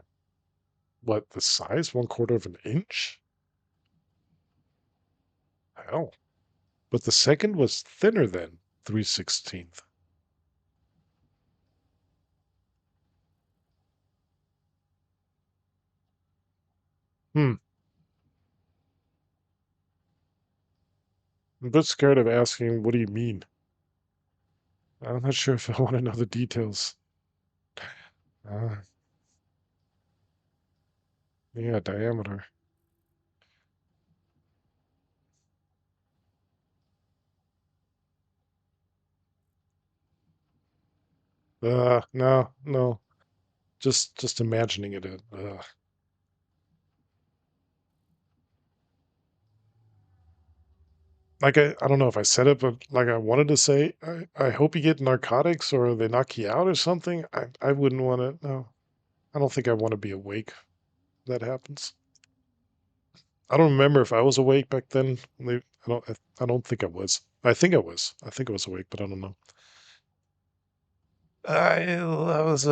What, the size? 1/4 of an inch? Hell. But the second was thinner than 3/16. Hmm. I'm a bit scared of asking, what do you mean? I'm not sure if I want to know the details. Uh, yeah, diameter. No, no. Just imagining it. Like I don't know if I said it, but like I wanted to say, I hope you get narcotics or they knock you out or something. I wouldn't want to. No, I don't think I want to be awake. When that happens. I don't remember if I was awake back then. I don't think I was. I think I was. I think I was awake, but I don't know. I was.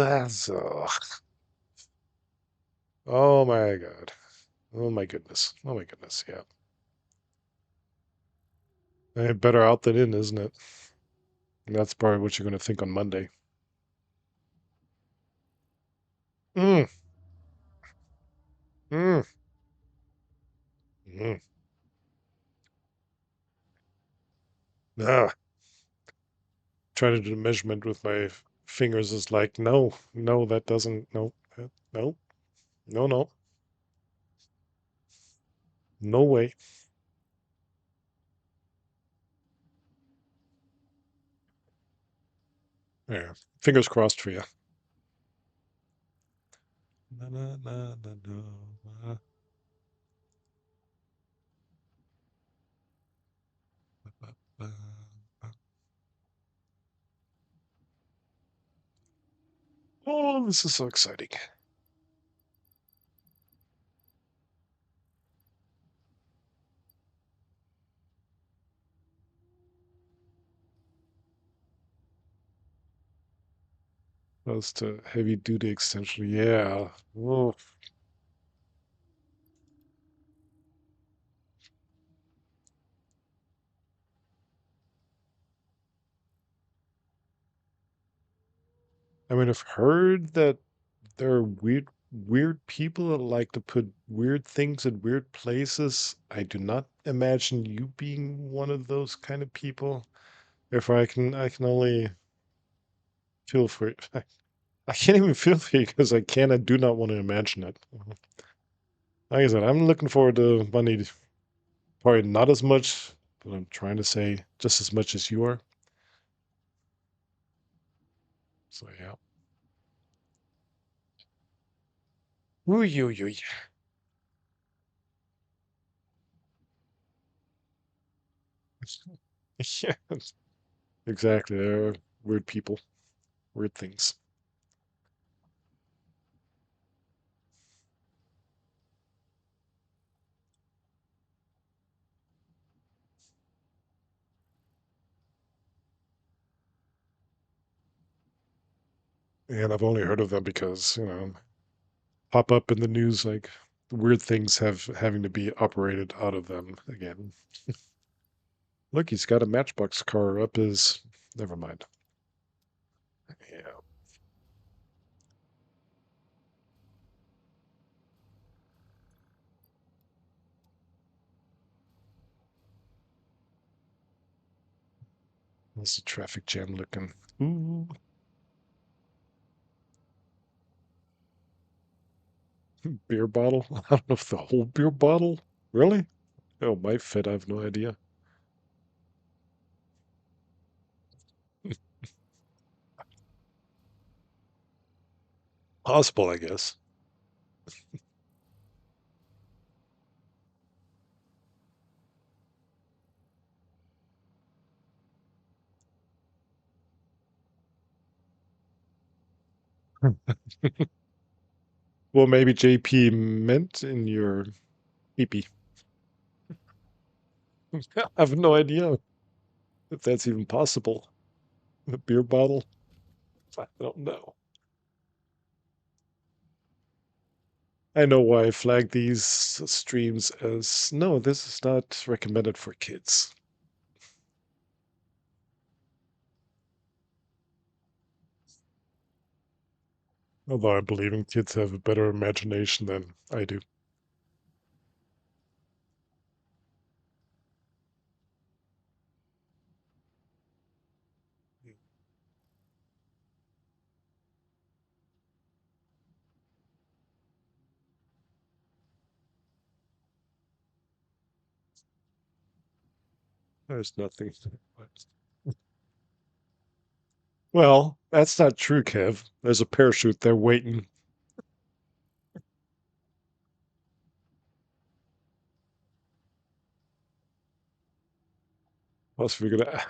Oh my god. Oh my goodness. Oh my goodness. Yeah. Better out than in, isn't it? That's probably what you're going to think on Monday. Mm, mm, mm. Ah, trying to do the measurement with my fingers is like, no, no, that doesn't, no, no, no, no, no way. Yeah, fingers crossed for you. Na, na, na, na, na, ba, ba, ba. Oh, this is so exciting. Close to heavy duty extension. Yeah. Oh, I mean, I've heard that there are weird people that like to put weird things in weird places. I do not imagine you being one of those kind of people. Therefore, I can only feel for it. I can't even feel for you because I can and do not want to imagine it. Like I said, I'm looking forward to money. Probably not as much, but I'm trying to say just as much as you are. So yeah. Ooh, you. Yeah, exactly. They're weird people, weird things. And I've only heard of them because, pop up in the news like weird things having to be operated out of them again. Look, he's got a Matchbox car up his. Never mind. Yeah, there's a traffic jam looking. Ooh, beer bottle. I don't know if the whole beer bottle. Really? Oh, might fit. I have no idea. Possible, I guess. Well, maybe JP meant in your peepee. I have no idea if that's even possible. A beer bottle? I don't know. I know why I flagged these streams as no, this is not recommended for kids. Although I'm believing kids have a better imagination than I do. There's nothing. Well, that's not true, Kev. There's a parachute there waiting. Plus, we're gonna,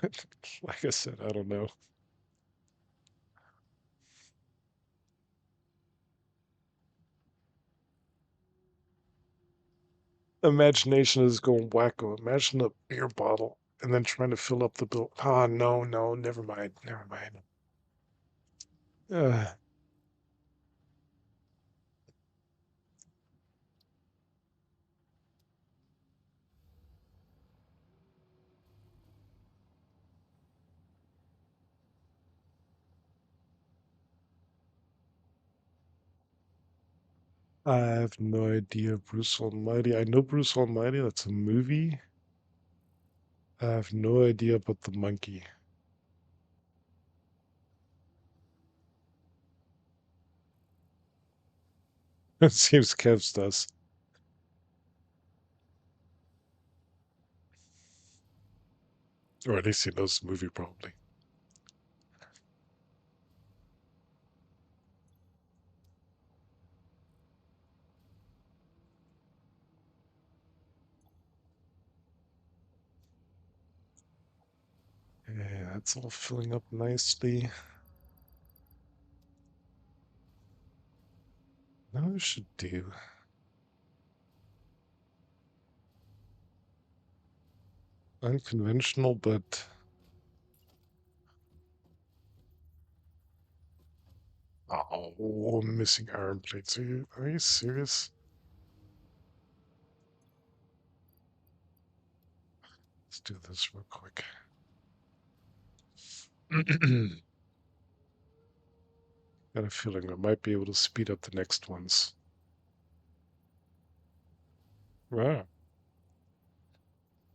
like I said, I don't know. Imagination is going wacko. Imagine a beer bottle and then trying to fill up the bill. Ah, no, no, never mind, never mind. Uh, I have no idea. Bruce Almighty. I know Bruce Almighty. That's a movie. I have no idea about the monkey. It seems Kev's does, or at least he knows the movie probably. Yeah, that's all filling up nicely. Now I should do unconventional, but oh, missing iron plates. Are you serious? Let's do this real quick. Got a feeling I might be able to speed up the next ones. Wow.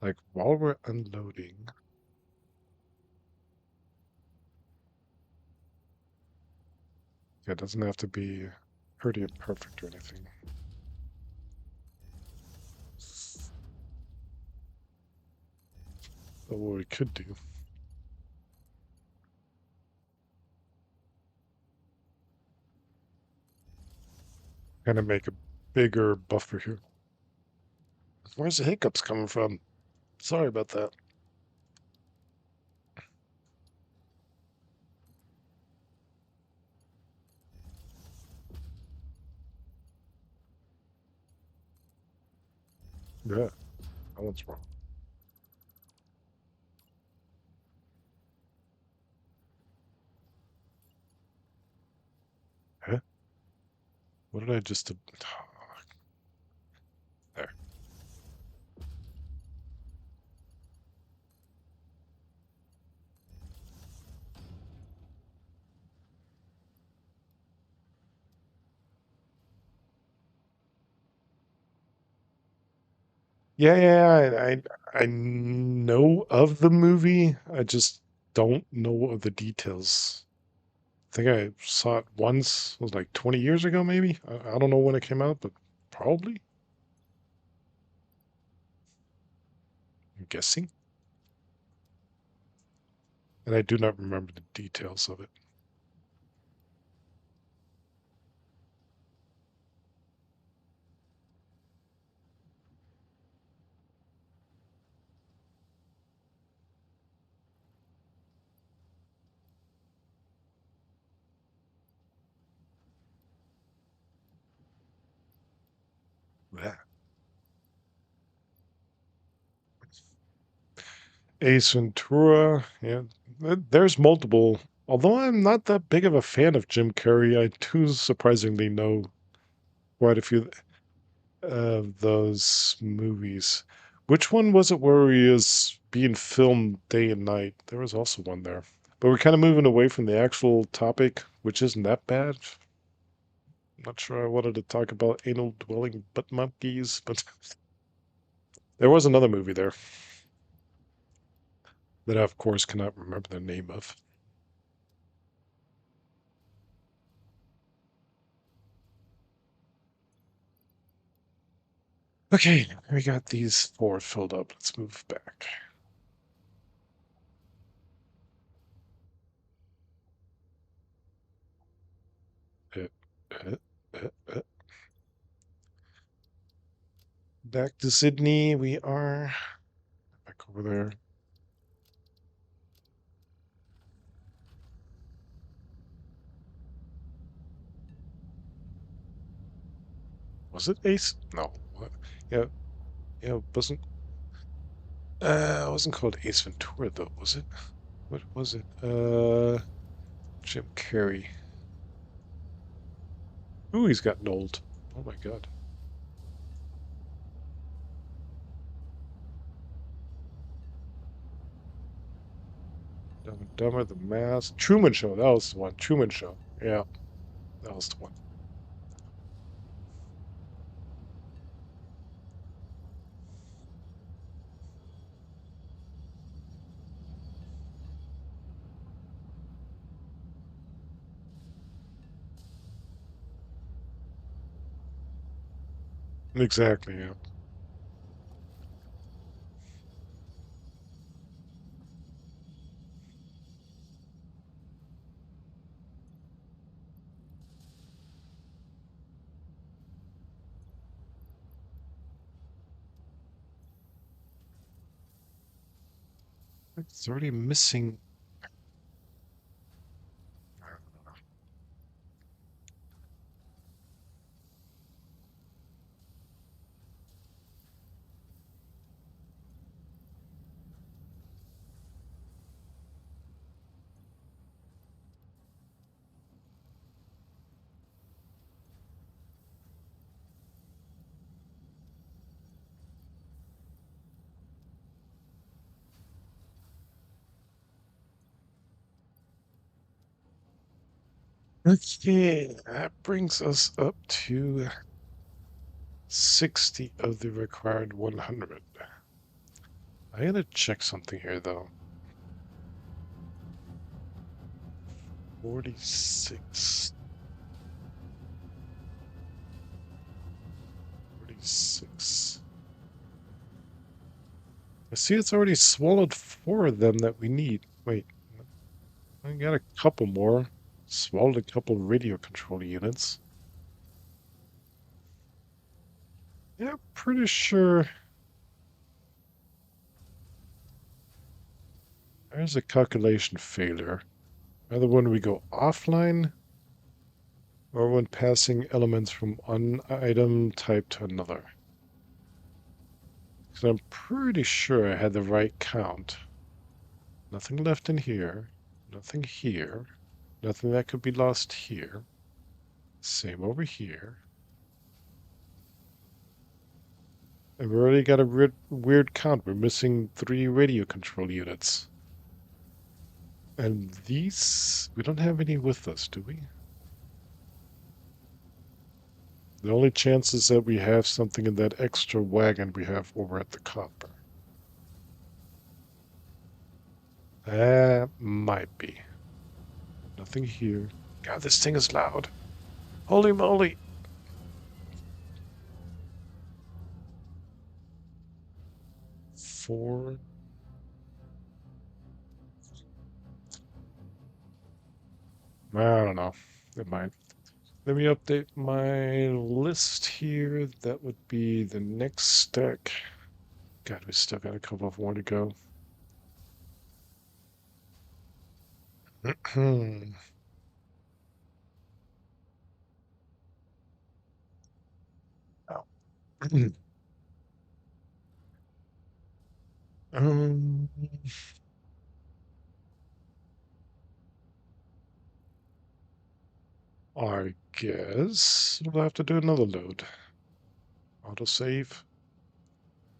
Like while we're unloading. Yeah, it doesn't have to be pretty and perfect or anything. But what we could do. Kind of make a bigger buffer here. Where's the hiccups coming from? Sorry about that. Yeah, that one's wrong. Huh? What did I just do? There. I know of the movie. I just don't know of the details. I think I saw it once. It was like 20 years ago, maybe. I don't know when it came out, but probably. I'm guessing. And I do not remember the details of it. Yeah. Ace Ventura. Yeah. There's multiple. Although I'm not that big of a fan of Jim Carrey, I do surprisingly know quite a few of those movies. Which one was it where he is being filmed day and night? There was also one there. But we're kind of moving away from the actual topic, which isn't that bad. I'm not sure I wanted to talk about anal dwelling butt monkeys, but there was another movie there that I, of course, cannot remember the name of. Okay, we got these four filled up. Let's move back. Uh, uh, uh. Back to Sydney. We are back over there. Was it Ace? No. What? Yeah, yeah. It wasn't called Ace Ventura though, was it? What was it? Jim Carrey. Ooh, he's gotten old. Oh my God. Dumb and Dumber, The Mask, Truman Show. That was the one. Truman Show. Yeah, that was the one. Exactly. Yeah. It's already missing. Okay, that brings us up to 60 of the required 100. I gotta check something here, though. 46. 46. I see it's already swallowed 4 of them that we need. Wait, I got a couple more. Swallowed a couple radio control units. Yeah, pretty sure there's a calculation failure. Either when we go offline or when passing elements from one item type to another. So I'm pretty sure I had the right count. Nothing left in here. Nothing here. Nothing that could be lost here. Same over here. And we already got a weird count. We're missing 3 radio control units. And these, we don't have any with us, do we? The only chance is that we have something in that extra wagon we have over at the copper. That might be. Nothing here. God, this thing is loud. Holy moly. Four. I don't know. It might. Let me update my list here. That would be the next stack. God, we still got a couple of more to go. Oh. um, I guess we'll have to do another load. Autosave.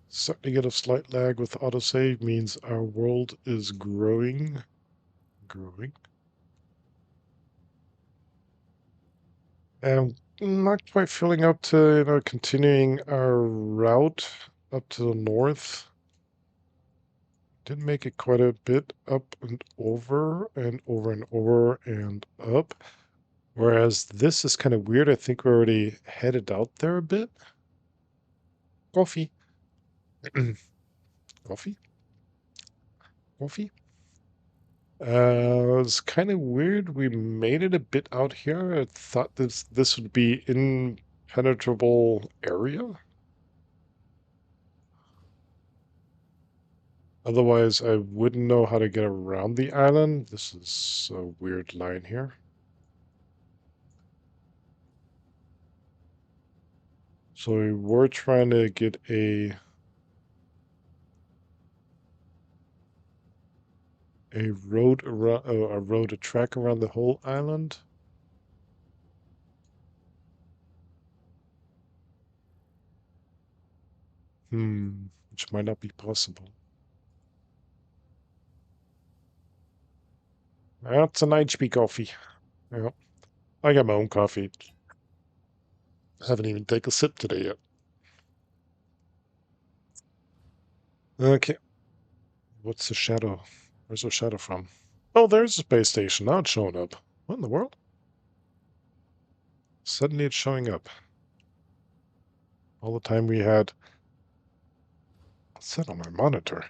Starting to get a slight lag with autosave means our world is growing. Growing. And not quite filling up to, continuing our route up to the north. Did make it quite a bit up and over and over and over and up. Whereas this is kind of weird. I think we're already headed out there a bit. Coffee. Coffee? Coffee? It's kind of weird. We made it a bit out here. I thought this would be impenetrable area. Otherwise, I wouldn't know how to get around the island. This is a weird line here. So we were trying to get a road around, a track around the whole island. Which might not be possible. That's an HP coffee. Yeah, I got my own coffee. I haven't even taken a sip today yet. Okay, what's the shadow? Where's the shadow from? Oh, there's the space station. Now it's showing up. What in the world? Suddenly it's showing up. All the time we had. What's that on my monitor?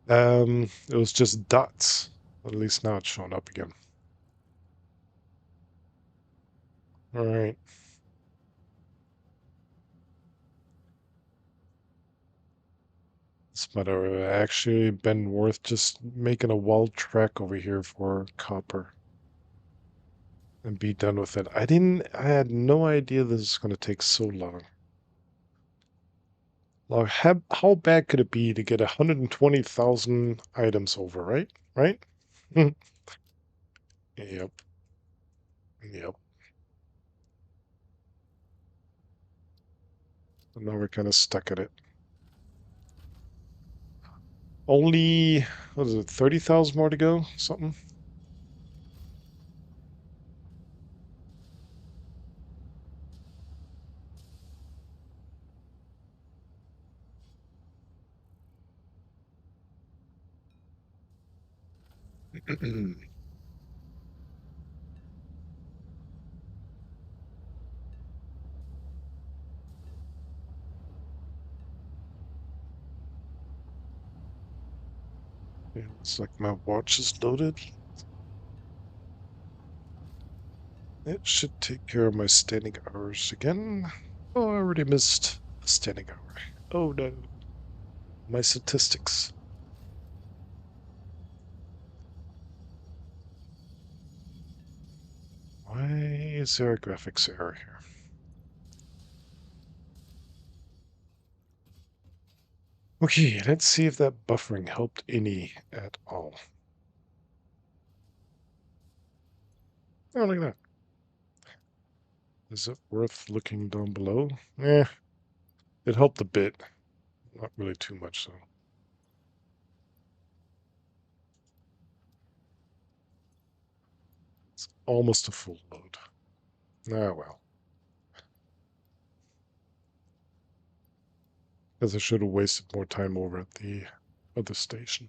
It was just dots. At least now it's showing up again. All right. This might have actually been worth just making a wall track over here for copper and be done with it. I had no idea this is going to take so long. Like, how bad could it be to get 120,000 items over, right? Right? Yep. Yep. And now we're kind of stuck at it. Only, what is it, 30,000 more to go? Something? Yeah, looks like my watch is loaded. It should take care of my standing hours again. Oh, I already missed a standing hour. Oh no. My statistics. Why is there a graphics error here? Okay, let's see if that buffering helped any at all. Oh, look at that. Is it worth looking down below? Eh, it helped a bit. Not really too much, though. It's almost a full load. Ah, well. Because I should have wasted more time over at the other station.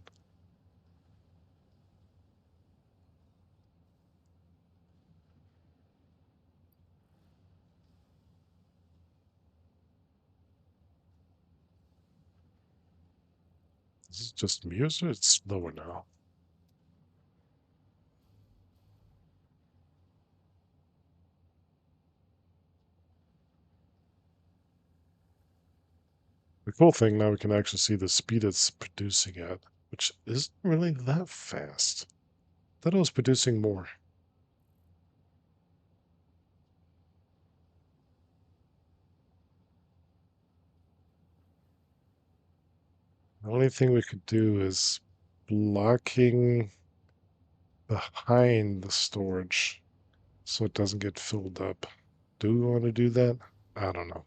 This is just music. It's slower now. The cool thing now we can actually see the speed it's producing at, which isn't really that fast. Thought it was producing more. The only thing we could do is blocking behind the storage so it doesn't get filled up. Do we want to do that? I don't know.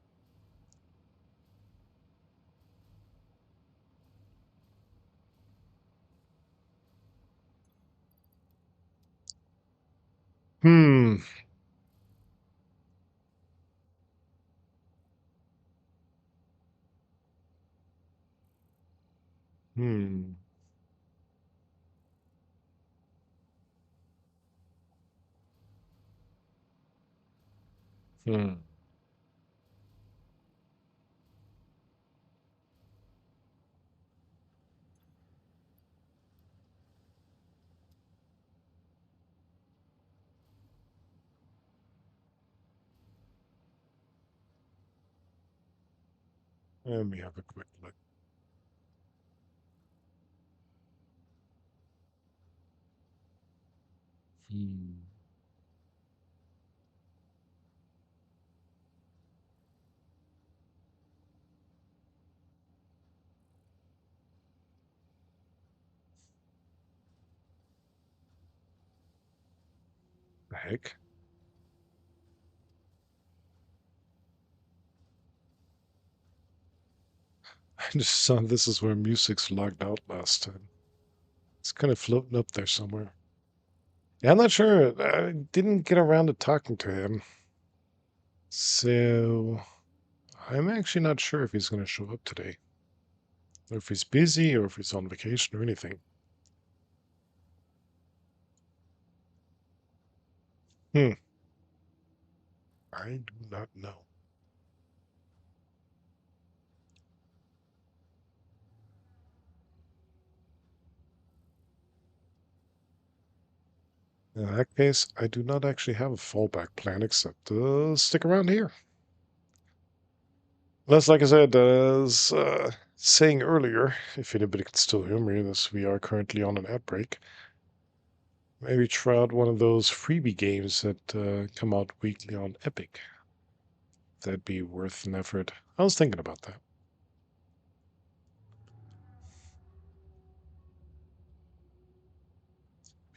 Hmm. Hmm. Hmm. Let me have a quick look. Hmm. The heck? I just saw this is where music's logged out last time. It's kind of floating up there somewhere. Yeah, I'm not sure. I didn't get around to talking to him. So I'm actually not sure if he's going to show up today. Or if he's busy or if he's on vacation or anything. Hmm. I do not know. In that case, I do not actually have a fallback plan except to stick around here. Unless, like I said, as saying earlier, if anybody can still hear me, this we are currently on an ad break. Maybe try out one of those freebie games that come out weekly on Epic. That'd be worth an effort. I was thinking about that.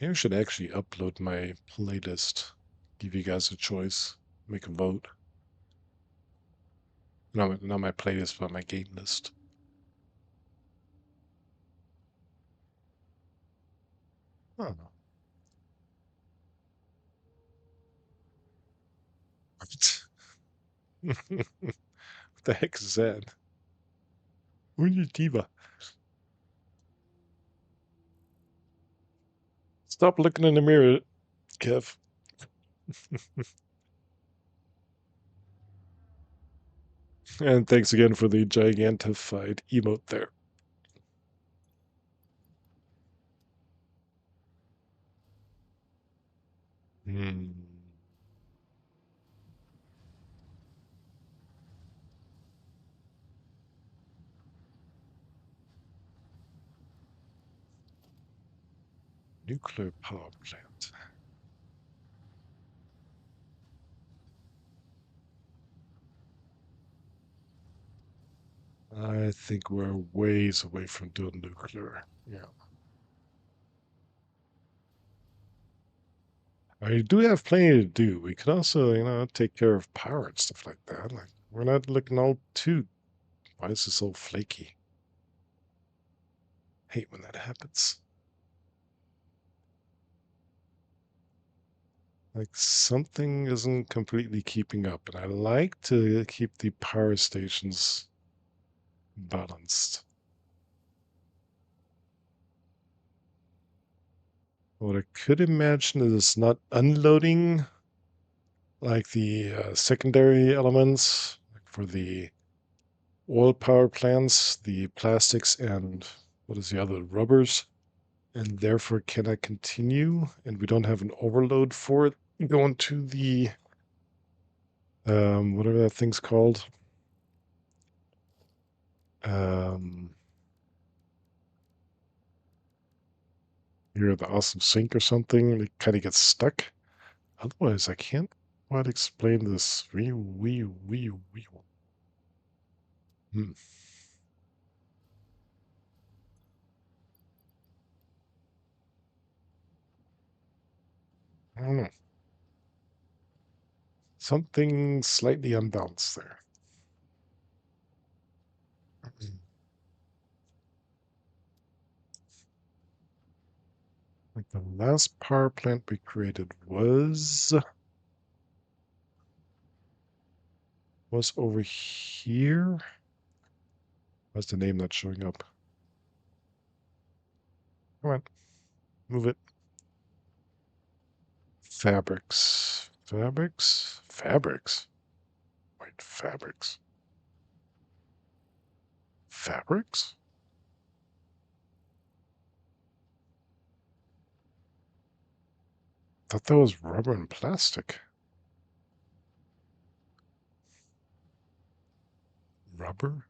Maybe I should actually upload my playlist. Give you guys a choice. Make a vote. No, not my playlist, but my game list. I don't know. What the heck is that? Unity. Stop looking in the mirror, Kev. And thanks again for the gigantified emote there. Hmm. Nuclear power plant. I think we're ways away from doing nuclear. Yeah. I do have plenty to do. We could also, take care of power and stuff like that. Like, we're not looking all too. Why is this so flaky? Hate when that happens. Like something isn't completely keeping up, and I like to keep the power stations balanced. What I could imagine is not unloading like the secondary elements like for the oil power plants, the plastics, and what is the other, rubbers, and therefore cannot continue, and we don't have an overload for it going to the whatever that thing's called. Um, Here, the awesome sink or something. It kind of gets stuck. Otherwise, I can't quite explain this. Hmm. I don't know. Something slightly unbalanced there. Like the last power plant we created was over here. What's the name that's showing up? Come on, move it. Fabrics. Fabrics? Fabrics. Wait, fabrics. Fabrics? Thought that was rubber and plastic. Rubber?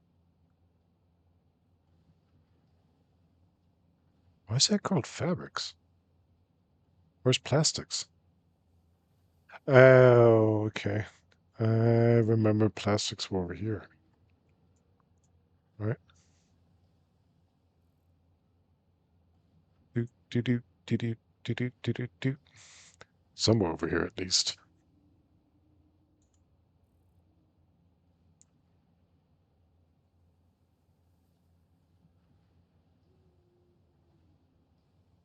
Why is that called fabrics? Where's plastics? Oh, okay. I remember plastics were over here. Right? Do, do, do, do, do, do, do, do, do, do. Somewhere over here, at least.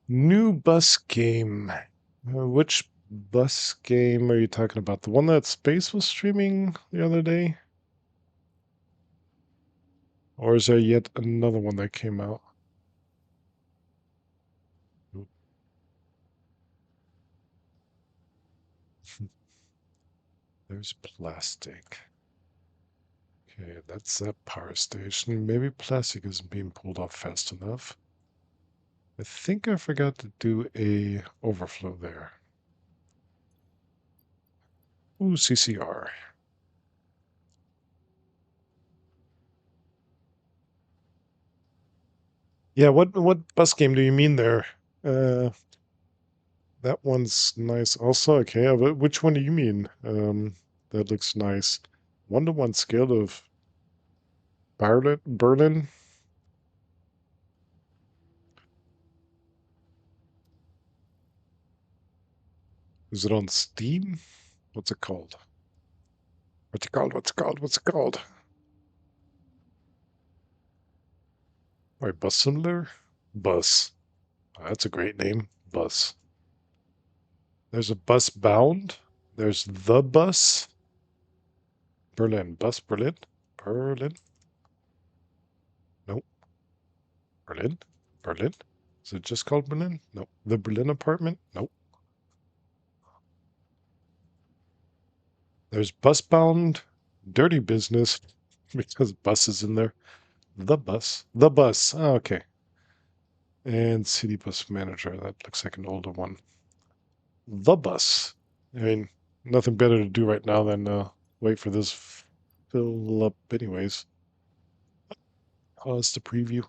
New bus game. Which bus game are you talking about? The one that Space was streaming the other day? Or is there yet another one that came out? Oop. There's plastic. Okay, that's that power station. Maybe plastic isn't being pulled off fast enough. I think I forgot to do a overflow there. Ooh, CCR. Yeah, what bus game do you mean there? Uh, that one's nice also. Okay, but which one do you mean? That looks nice. 1-to-1 scale of Berlin? Is it on Steam? What's it called? What's it called? What's it called? What's it called? Wait, Bus Simulator? Bus. Oh, that's a great name. Bus. There's a bus bound. There's the bus. Berlin. Bus Berlin? Berlin? Nope. Berlin? Berlin? Is it just called Berlin? Nope. The Berlin apartment? Nope. There's bus-bound dirty business because bus is in there. The bus. The bus. Oh, okay. And city bus manager. That looks like an older one. The bus. I mean, nothing better to do right now than wait for this fill up anyways. Pause the preview.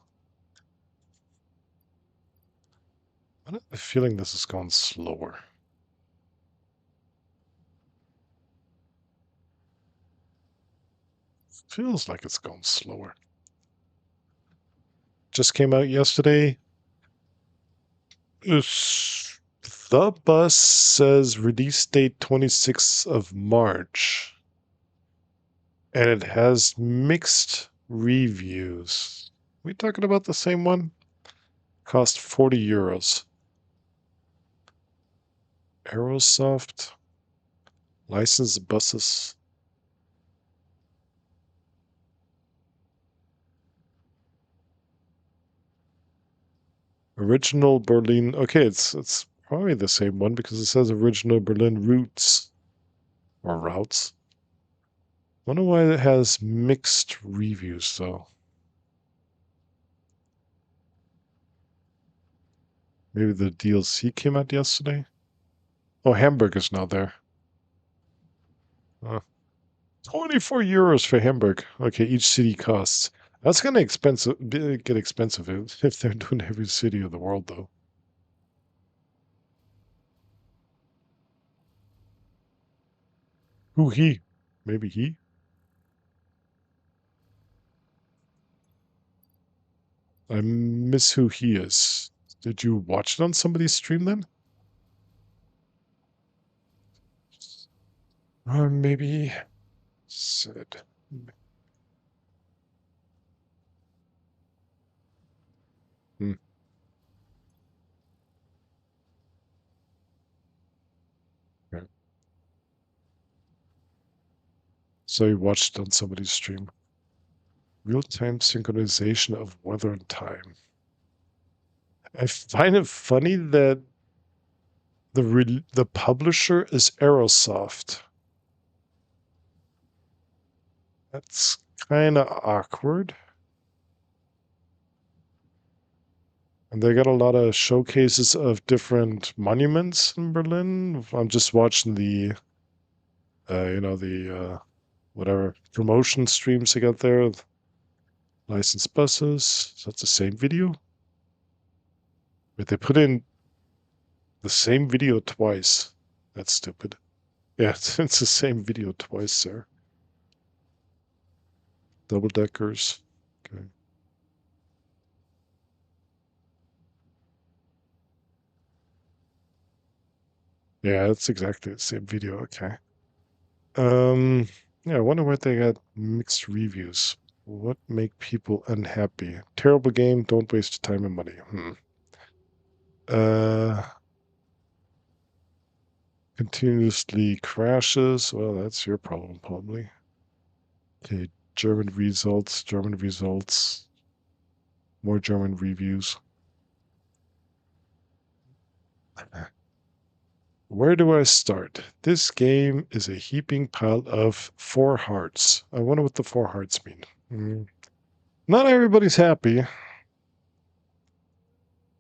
I have a feeling this is going slower. Feels like it's going slower. Just came out yesterday. The bus says release date 26th of March. And it has mixed reviews. We talking about the same one? Cost 40 euros. Aerosoft. Licensed buses. Original Berlin. Okay, it's probably the same one because it says original Berlin routes or routes. Wonder why it has mixed reviews though. Maybe the DLC came out yesterday. Oh, Hamburg is now there. 24 euros for Hamburg. Okay, each city costs. That's gonna get expensive if they're doing every city of the world though. Who he? Maybe he? I miss who he is. Did you watch it on somebody's stream then? Or maybe Sid. Hmm. Okay. So you watched it on somebody's stream. Real-time synchronization of weather and time. I find it funny that the publisher is Aerosoft. That's kind of awkward. And they got a lot of showcases of different monuments in Berlin. I'm just watching the, whatever promotion streams they got there. Licensed buses. So that's the same video. But they put in the same video twice. That's stupid. Yeah, it's the same video twice, sir. Double deckers. Okay. Yeah, it's exactly the same video. Okay. Yeah, I wonder why they got mixed reviews. What make people unhappy? Terrible game, don't waste time and money. Uh, continuously crashes. Well, that's your problem, probably. Okay, German results, German results. More German reviews. Where do I start? This game is a heaping pile of 4 hearts. I wonder what the 4 hearts mean. Not everybody's happy.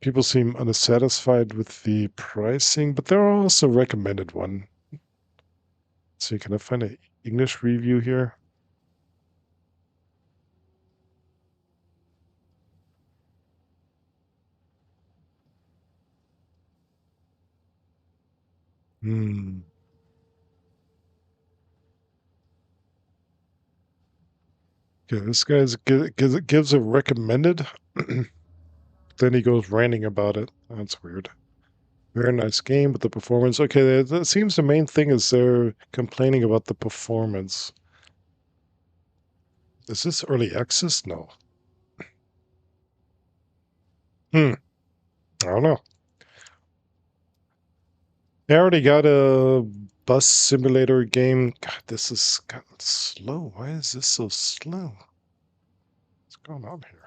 People seem unsatisfied with the pricing, but there are also recommended one. So can I find an English review here? Hmm. Okay, this guy's gives a recommended. Then he goes ranting about it. That's weird. Very nice game, but the performance. Okay, that seems the main thing is they're complaining about the performance. Is this early access? No. I don't know. I already got a bus simulator game. God, this is gotten slow. Why is this so slow? What's going on here?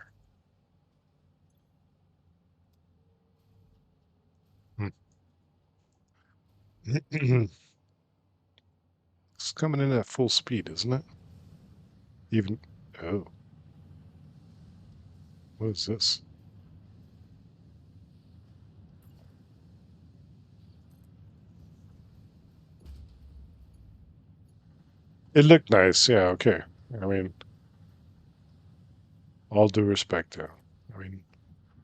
It's coming in at full speed, isn't it? Even... Oh. What is this? It looked nice, yeah, okay. I mean, all due respect, though. I mean,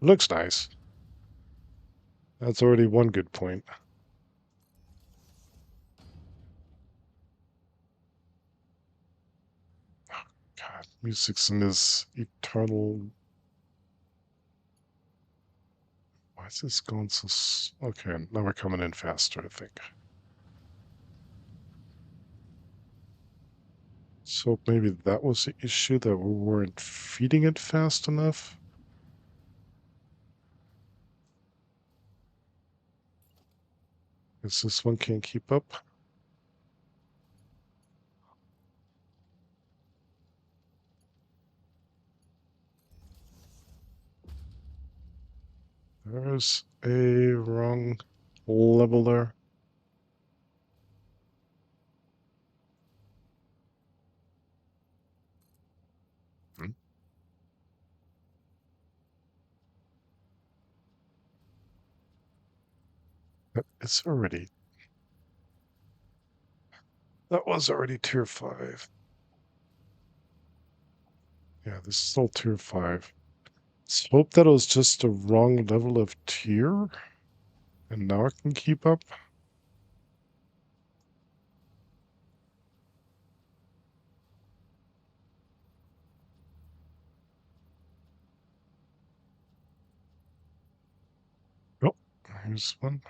it looks nice. That's already one good point. God, music's in this eternal... Why is this going so... Okay, now we're coming in faster, I think. So maybe that was the issue, that we weren't feeding it fast enough? Because this one can't keep up? There's a wrong level there. Hmm. It's already... That was already tier 5. Yeah, this is still tier 5. Let's hope that it was just the wrong level of tier. And now I can keep up. Oh, here's one.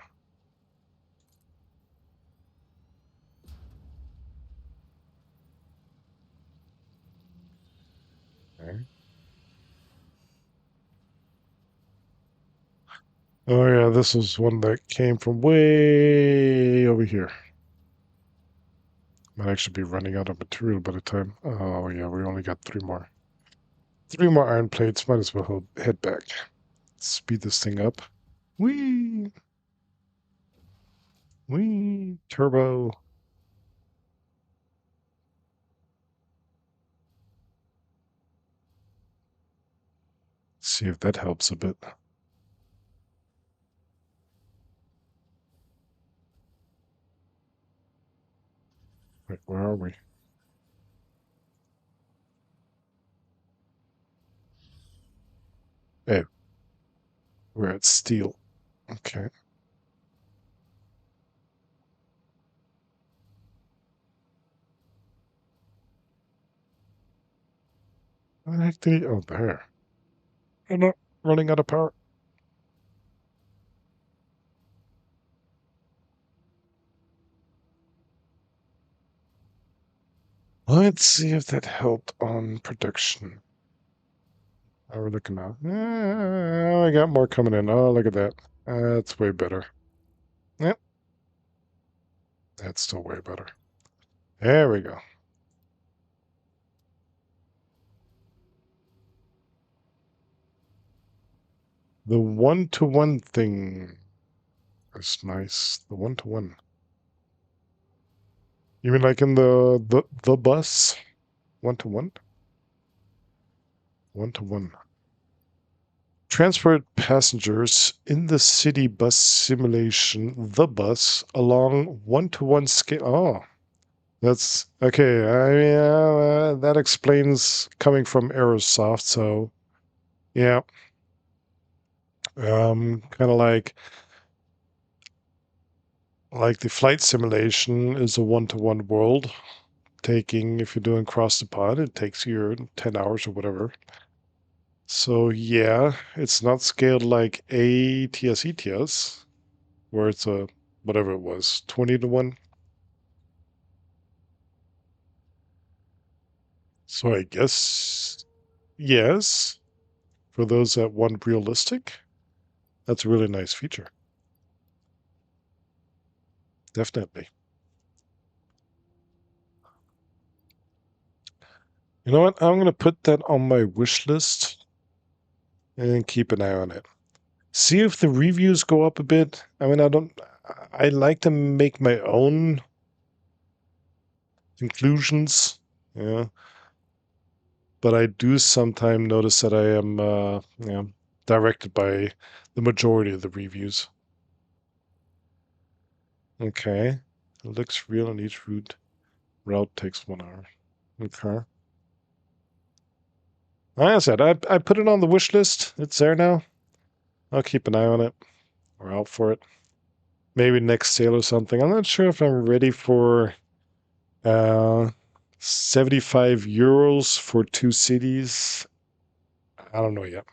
Okay. Oh yeah, this is one that came from way over here. Might actually be running out of material by the time. Oh yeah, we only got 3 more. 3 more iron plates. Might as well head back. Speed this thing up. Whee! Whee! Turbo. See if that helps a bit. Wait, where are we? Oh, we're at steel. Okay. What the heck did he... Oh, there. I'm not running out of power. Let's see if that helped on production. How are we looking now? I got more coming in. Oh, look at that. That's way better. Yep. That's still way better. There we go. The one-to-one thing is nice. The one-to-one. You mean like in the bus? One-to-one? One-to-one. Transport passengers in the city bus simulation, the bus, along one-to-one scale. Oh, that's okay. That explains coming from Aerosoft. So, yeah, kind of like the flight simulation is a one-to-one world. Taking, if you're doing cross the pod, it takes you 10 hours or whatever. So yeah, it's not scaled like ATS ETS, where it's a whatever it was, 20 to 1. So I guess yes, for those that want realistic, that's a really nice feature. Definitely. You know what? I'm gonna put that on my wish list and keep an eye on it. See if the reviews go up a bit. I mean, I like to make my own conclusions. Yeah. But I do sometimes notice that I am directed by the majority of the reviews. Okay. It looks real on each route takes 1 hour. Okay. Like I said, I put it on the wish list. It's there now. I'll keep an eye on it or out for it. Maybe next sale or something. I'm not sure if I'm ready for 75 euros for 2 cities. I don't know yet.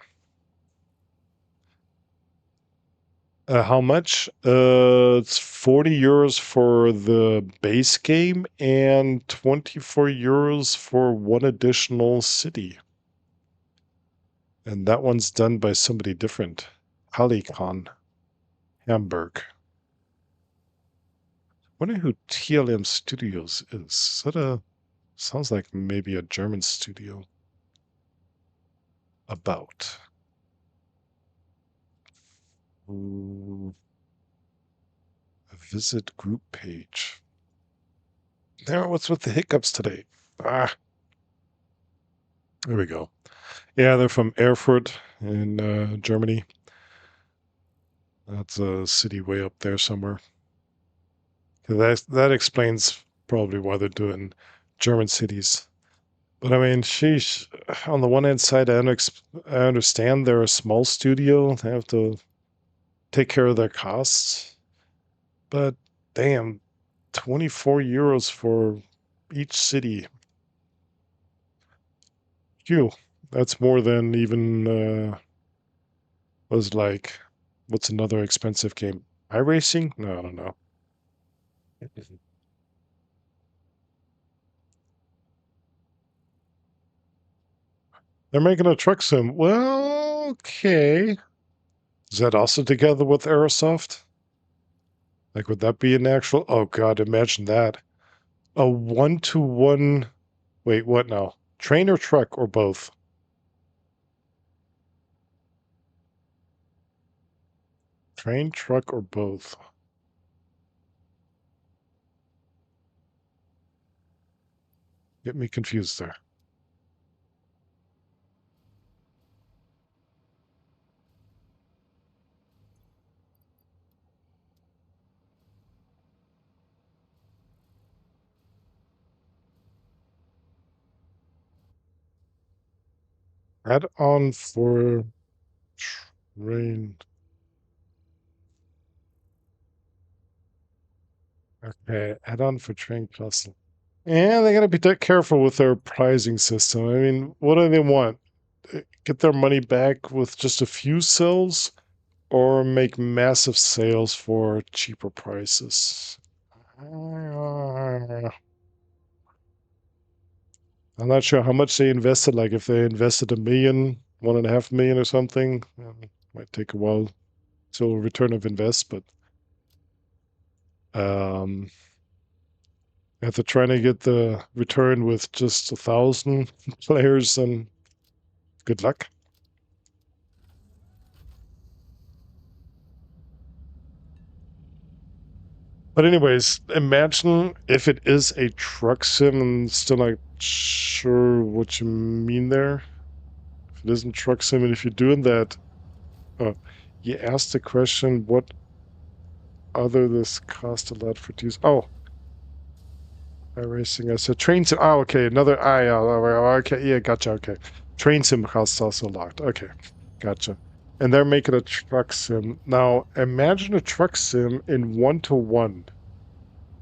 How much? It's 40 euros for the base game and 24 euros for one additional city. And that one's done by somebody different. Halicon, Hamburg. Wonder who TLM Studios is. Is that sounds like maybe a German studio. About. Ooh, a visit group page. Now, what's with the hiccups today? Ah, there we go. Yeah, they're from Erfurt in Germany. That's a city way up there somewhere. That explains probably why they're doing German cities. But I mean, sheesh. On the one hand side, I understand they're a small studio. They have to take care of their costs. But damn, 24 euros for each city. Phew, that's more than even was like, what's another expensive game? iRacing? No, I don't know. They're making a truck sim. Well, okay. Is that also together with Aerosoft? Like, would that be an actual? Oh God, imagine that. A 1-to-1. Wait, what now? Train or truck or both? Train, truck, or both? Get me confused there. Add on for train. Okay, add on for train plus. Yeah, they gotta be careful with their pricing system. I mean, what do they want? Get their money back with just a few cells, or make massive sales for cheaper prices? I'm not sure how much they invested. Like if they invested 1 million, 1.5 million or something, might take a while till return of invest. But um, if they're trying to get the return with just 1,000 players, then good luck. But anyways, imagine if it is a truck sim and still not sure what you mean there. If it isn't truck sim, and if you're doing that, oh, you asked the question, what other this cost a lot for use? Oh, iRacing. I said train sim. Oh, okay, another okay, yeah, gotcha. Okay, train sim costs also a lot. Okay, gotcha. And they're making a truck sim now. Imagine a truck sim in 1-to-1,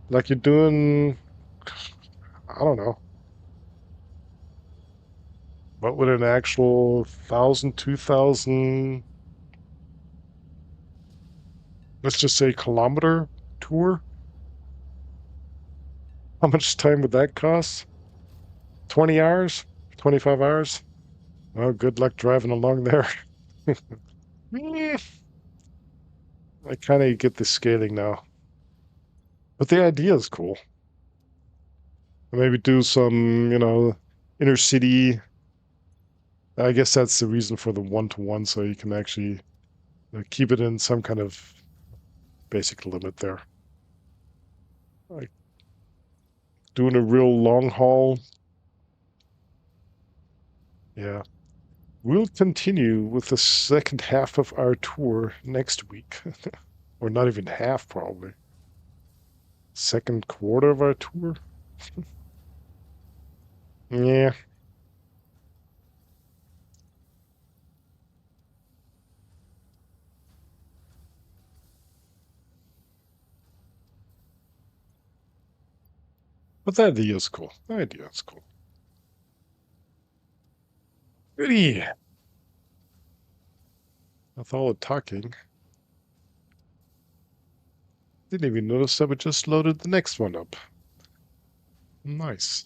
like you're doing. I don't know. What would an actual 1,000, 2,000, let's just say kilometer tour? How much time would that cost? 20 hours? 25 hours? Well, good luck driving along there. Eh, I kind of get the scaling now. But the idea is cool. Maybe do some, inner city. I guess that's the reason for the 1-to-1, so you can actually keep it in some kind of basic limit there. Like doing a real long haul. Yeah. We'll continue with the second half of our tour next week. Or not even half, probably. Second quarter of our tour? Yeah. But the idea is cool. The idea is cool. Goody. With all the talking, didn't even notice that we just loaded the next one up. Nice.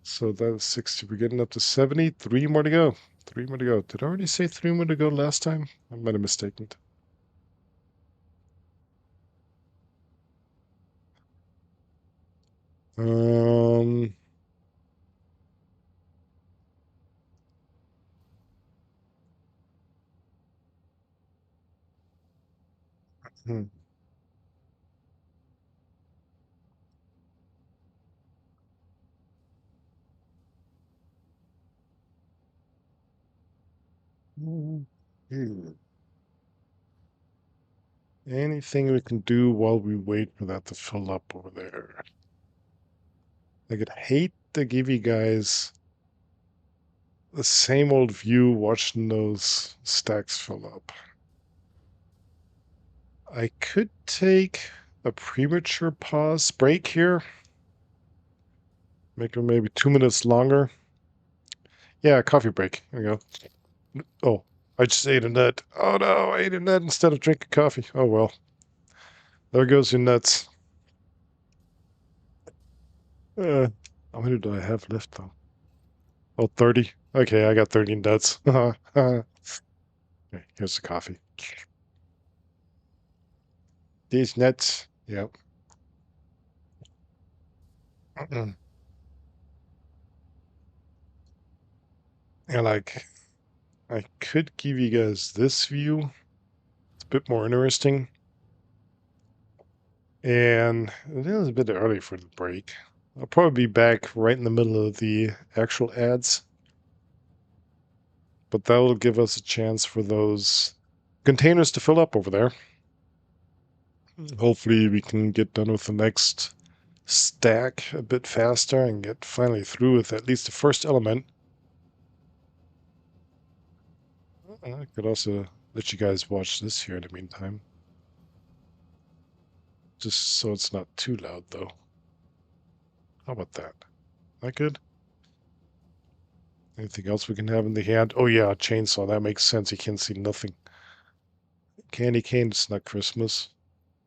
So that's 60. We're getting up to 70. 3 more to go. 3 more to go. Did I already say 3 more to go last time? I might have mistaken. Um, hmm. Hmm. Anything we can do while we wait for that to fill up over there? I could hate to give you guys the same old view watching those stacks fill up. I could take a premature pause break here. Make it maybe 2 minutes longer. Yeah, coffee break. There we go. Oh, I just ate a nut. Oh no, I ate a nut instead of drinking coffee. Oh well. There goes your nuts. How many do I have left though? Oh, 30. Okay, I got 30 nuts. Okay, here's the coffee. These nuts. Yep. And like, I could give you guys this view. It's a bit more interesting. And it is a bit early for the break. I'll probably be back right in the middle of the actual ads. But that will give us a chance for those containers to fill up over there. Hopefully we can get done with the next stack a bit faster and get finally through with at least the first element. I could also let you guys watch this here in the meantime. Just so it's not too loud though. How about that? That good? Anything else we can have in the hand? Oh yeah, a chainsaw. That makes sense. You can't see nothing. Candy cane, it's not Christmas.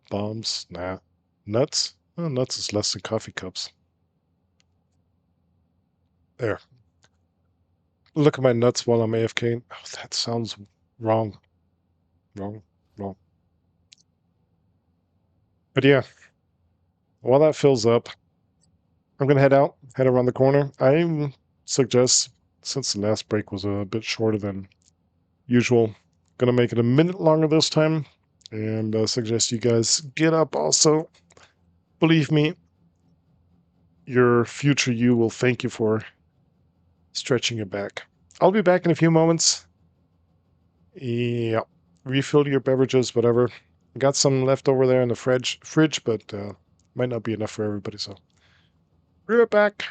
Bombs? Nah. Nuts? Oh, nuts is less than coffee cups. There. Look at my nuts while I'm AFK. Oh, that sounds wrong. Wrong. Wrong. But yeah, while that fills up, I'm gonna head out, head around the corner. I suggest, since the last break was a bit shorter than usual, gonna make it a minute longer this time, and suggest you guys get up also. Believe me, your future you will thank you for stretching your back. I'll be back in a few moments. Yeah, refill your beverages, whatever. Got some left over there in the fridge, but might not be enough for everybody, so be right back.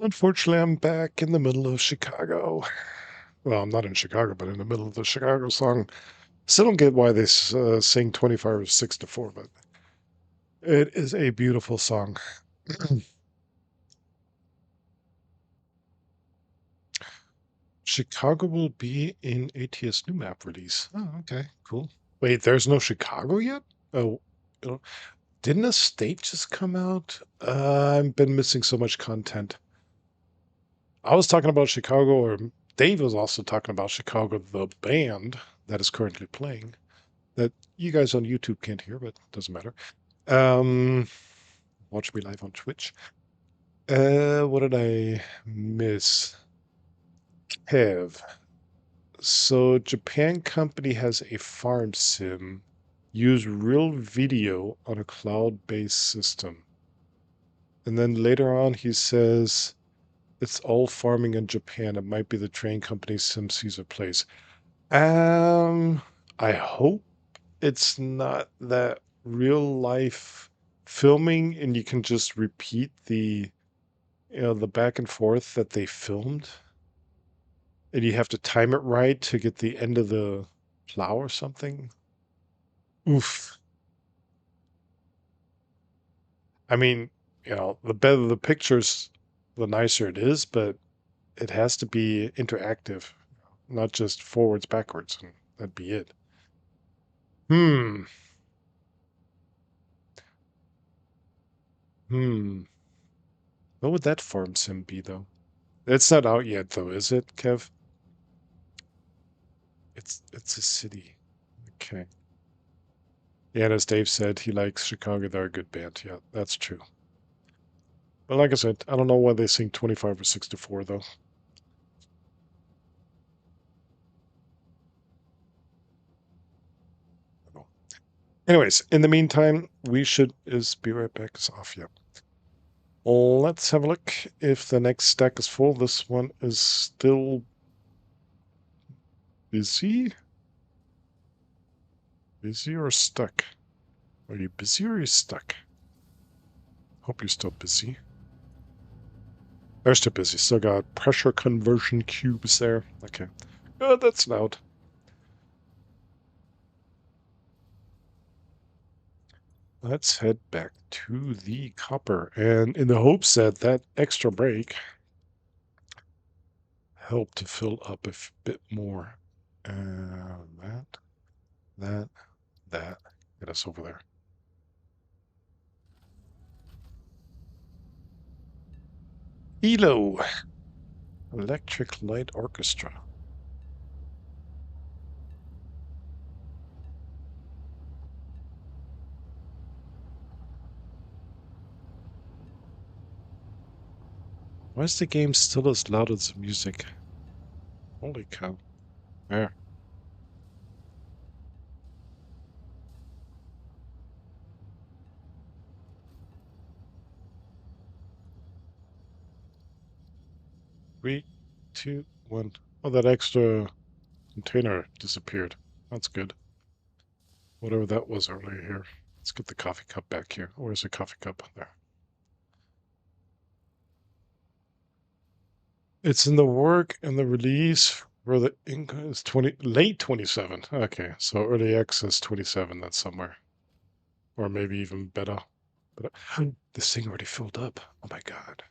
Unfortunately, I'm back in the middle of Chicago. Well, I'm not in Chicago, but in the middle of the Chicago song. Still don't get why they sing 25 or 6 to 4, but it is a beautiful song. Chicago will be in ATS new map release. Oh, okay, cool. Wait, there's no Chicago yet? Oh, didn't a state just come out? I've been missing so much content. I was talking about Chicago, or Dave was also talking about Chicago, the band that is currently playing, that you guys on YouTube can't hear, but doesn't matter. Um, watch me live on Twitch. What did I miss? Kev. So Japan company has a farm sim. Use real video on a cloud-based system. And then later on he says it's all farming in Japan. It might be the train company sim Caesar plays. I hope it's not that real life filming and you can just repeat the back and forth that they filmed, and you have to time it right to get the end of the plow or something. Oof. I mean, the better the pictures, the nicer it is, but it has to be interactive, not just forwards, backwards, and that'd be it. Hmm. Hmm. What would that farm sim be, though? It's not out yet, though, is it, Kev? It's a city. Okay. Yeah, and as Dave said, he likes Chicago. They're a good band. Yeah, that's true. But like I said, I don't know why they sing 25 or 64, though. Anyways, in the meantime, we should is be right back. It's off. Yep. Let's have a look if the next stack is full. This one is still busy. Busy or stuck? Are you busy or are you stuck? Hope you're still busy. They're still busy. Still got pressure conversion cubes there. Okay. Oh, that's loud. Let's head back to the copper, and in the hopes that that extra break help to fill up a bit more. That, that, that. Get us over there. ELO, Electric Light Orchestra. Why is the game still as loud as the music? Holy cow. There. 3, 2, 1. Oh, that extra container disappeared. That's good. Whatever that was earlier here. Let's get the coffee cup back here. Where's the coffee cup? There. It's in the work and the release where the ink is late 27. Okay, so early access 27. That's somewhere, or maybe even better. But this thing already filled up. Oh my god.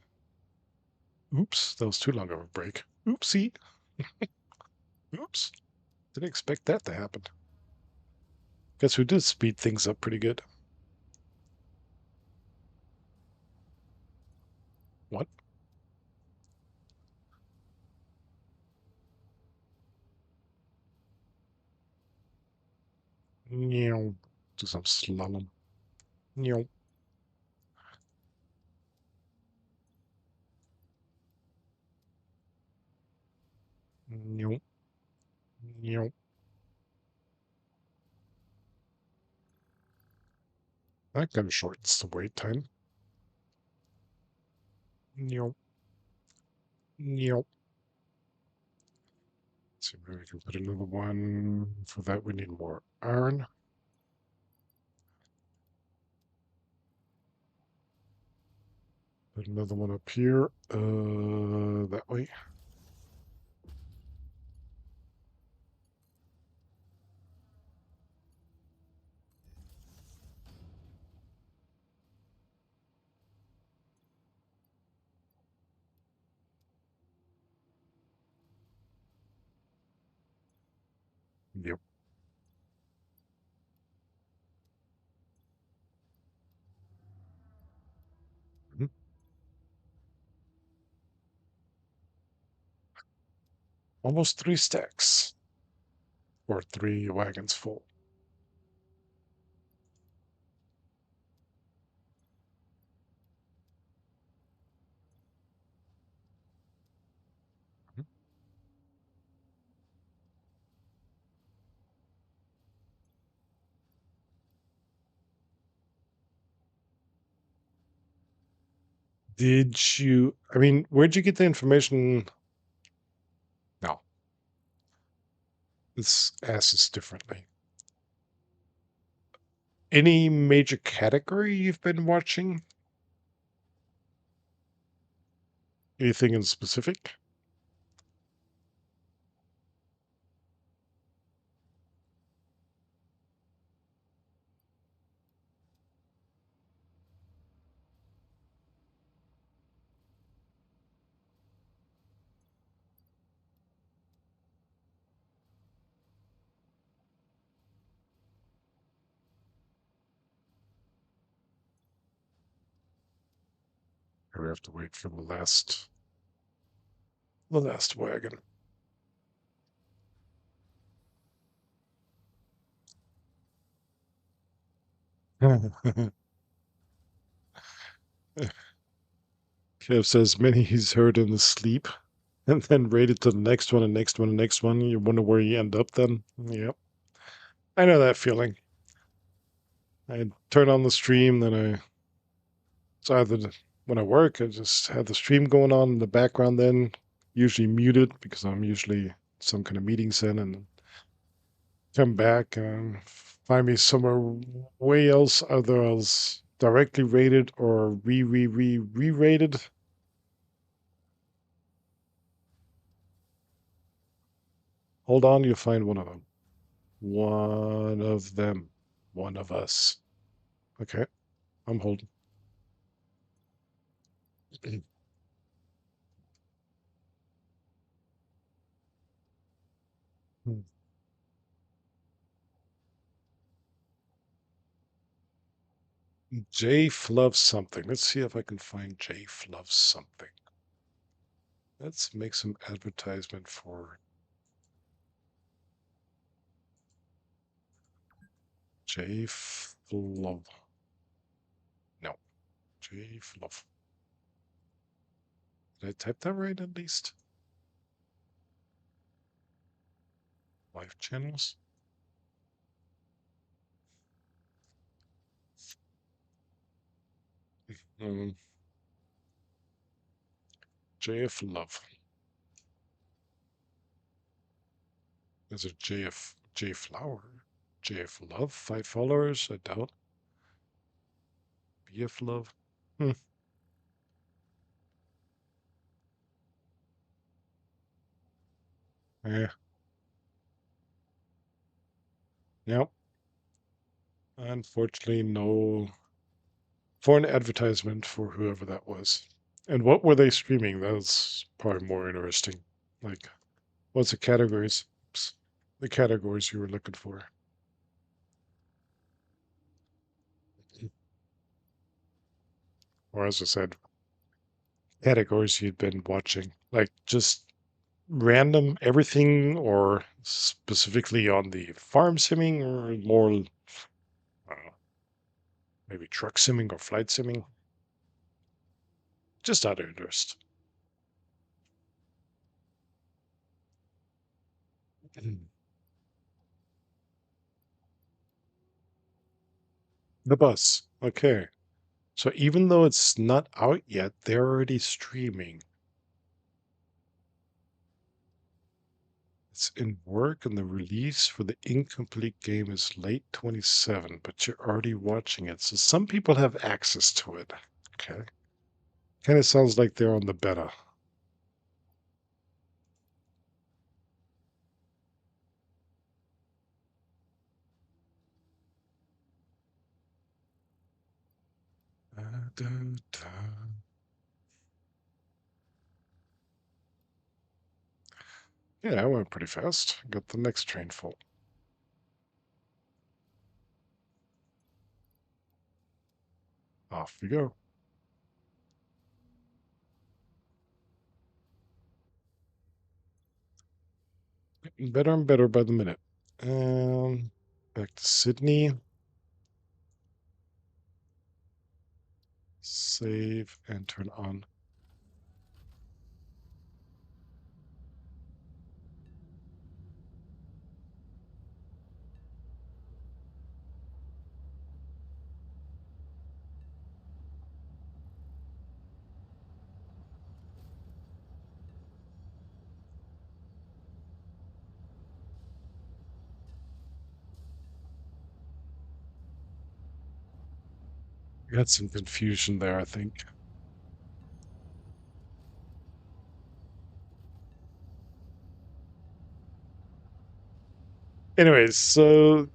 Oops, that was too long of a break. Oopsie. Oops. Didn't expect that to happen. Guess we did speed things up pretty good. What? Meow. Do some slalom. Meow. Meow. Meow. That kind of shortens the wait time. Meow. Meow. Let's see, maybe we can put another one. For that, we need more iron. Another one up here. That way. Yep. Mhm. Almost 3 stacks. Or 3 wagons full. Mhm. Did you, I mean, where'd you get the information? No, this asks differently. Any major category you've been watching? Anything in specific? Or we have to wait for the last wagon. Kev says many he's heard in his sleep, and then rated to the next one and next one and next one. You wonder where you end up then. Yep. I know that feeling. I turn on the stream, then it's either when I work, I just have the stream going on in the background then, usually muted because I'm usually some kind of meetings in, and come back and find me somewhere way else, either I was directly rated or re-rated. Hold on, you'll find one of them. One of them. One of us. Okay, I'm holding. J loves something. Let's see if I can find J loves something. Let's make some advertisement for J love. No, J love. Did I type that right at least? Live channels. Um, JF Love. Is it JF J Flower? JF Love? 5 followers? I doubt. BF Love? Hmm. Yeah. Yep. Unfortunately, no foreign advertisement for whoever that was. And what were they streaming? That's probably more interesting. Like, what's the categories? Oops. The categories you were looking for. Or as I said, categories you'd been watching. Like just random everything or specifically on the farm simming or more maybe truck simming or flight simming? Just out of interest. The bus. Okay. So even though it's not out yet, they're already streaming. It's in work and the release for the incomplete game is late 27, but you're already watching it. So some people have access to it. Okay. Kind of sounds like they're on the beta. Yeah, I went pretty fast. Got the next train full. Off we go. Getting better and better by the minute. Back to Sydney. Save and turn on. Got some confusion there, I think. Anyways, so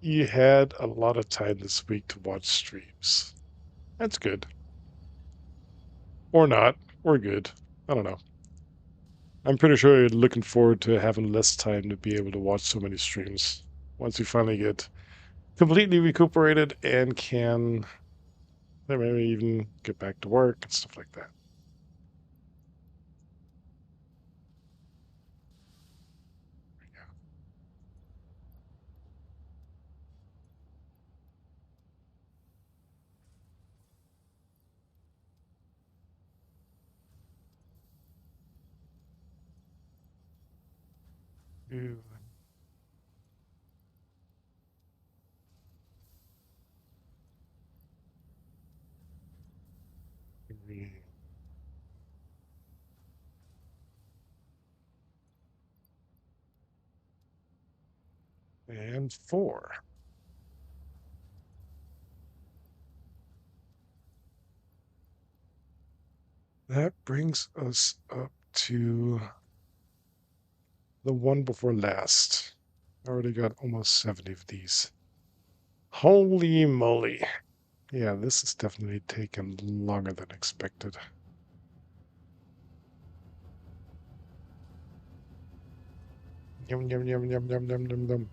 you had a lot of time this week to watch streams. That's good. Or not. Or good. I don't know. I'm pretty sure you're looking forward to having less time to be able to watch so many streams once you finally get completely recuperated and can maybe even get back to work and stuff like that. Two, three, and four. That brings us up to the one before last. I already got almost 70 of these. Holy moly. Yeah, this is definitely taken longer than expected. Yum, yum, yum, yum, yum, yum, yum, yum.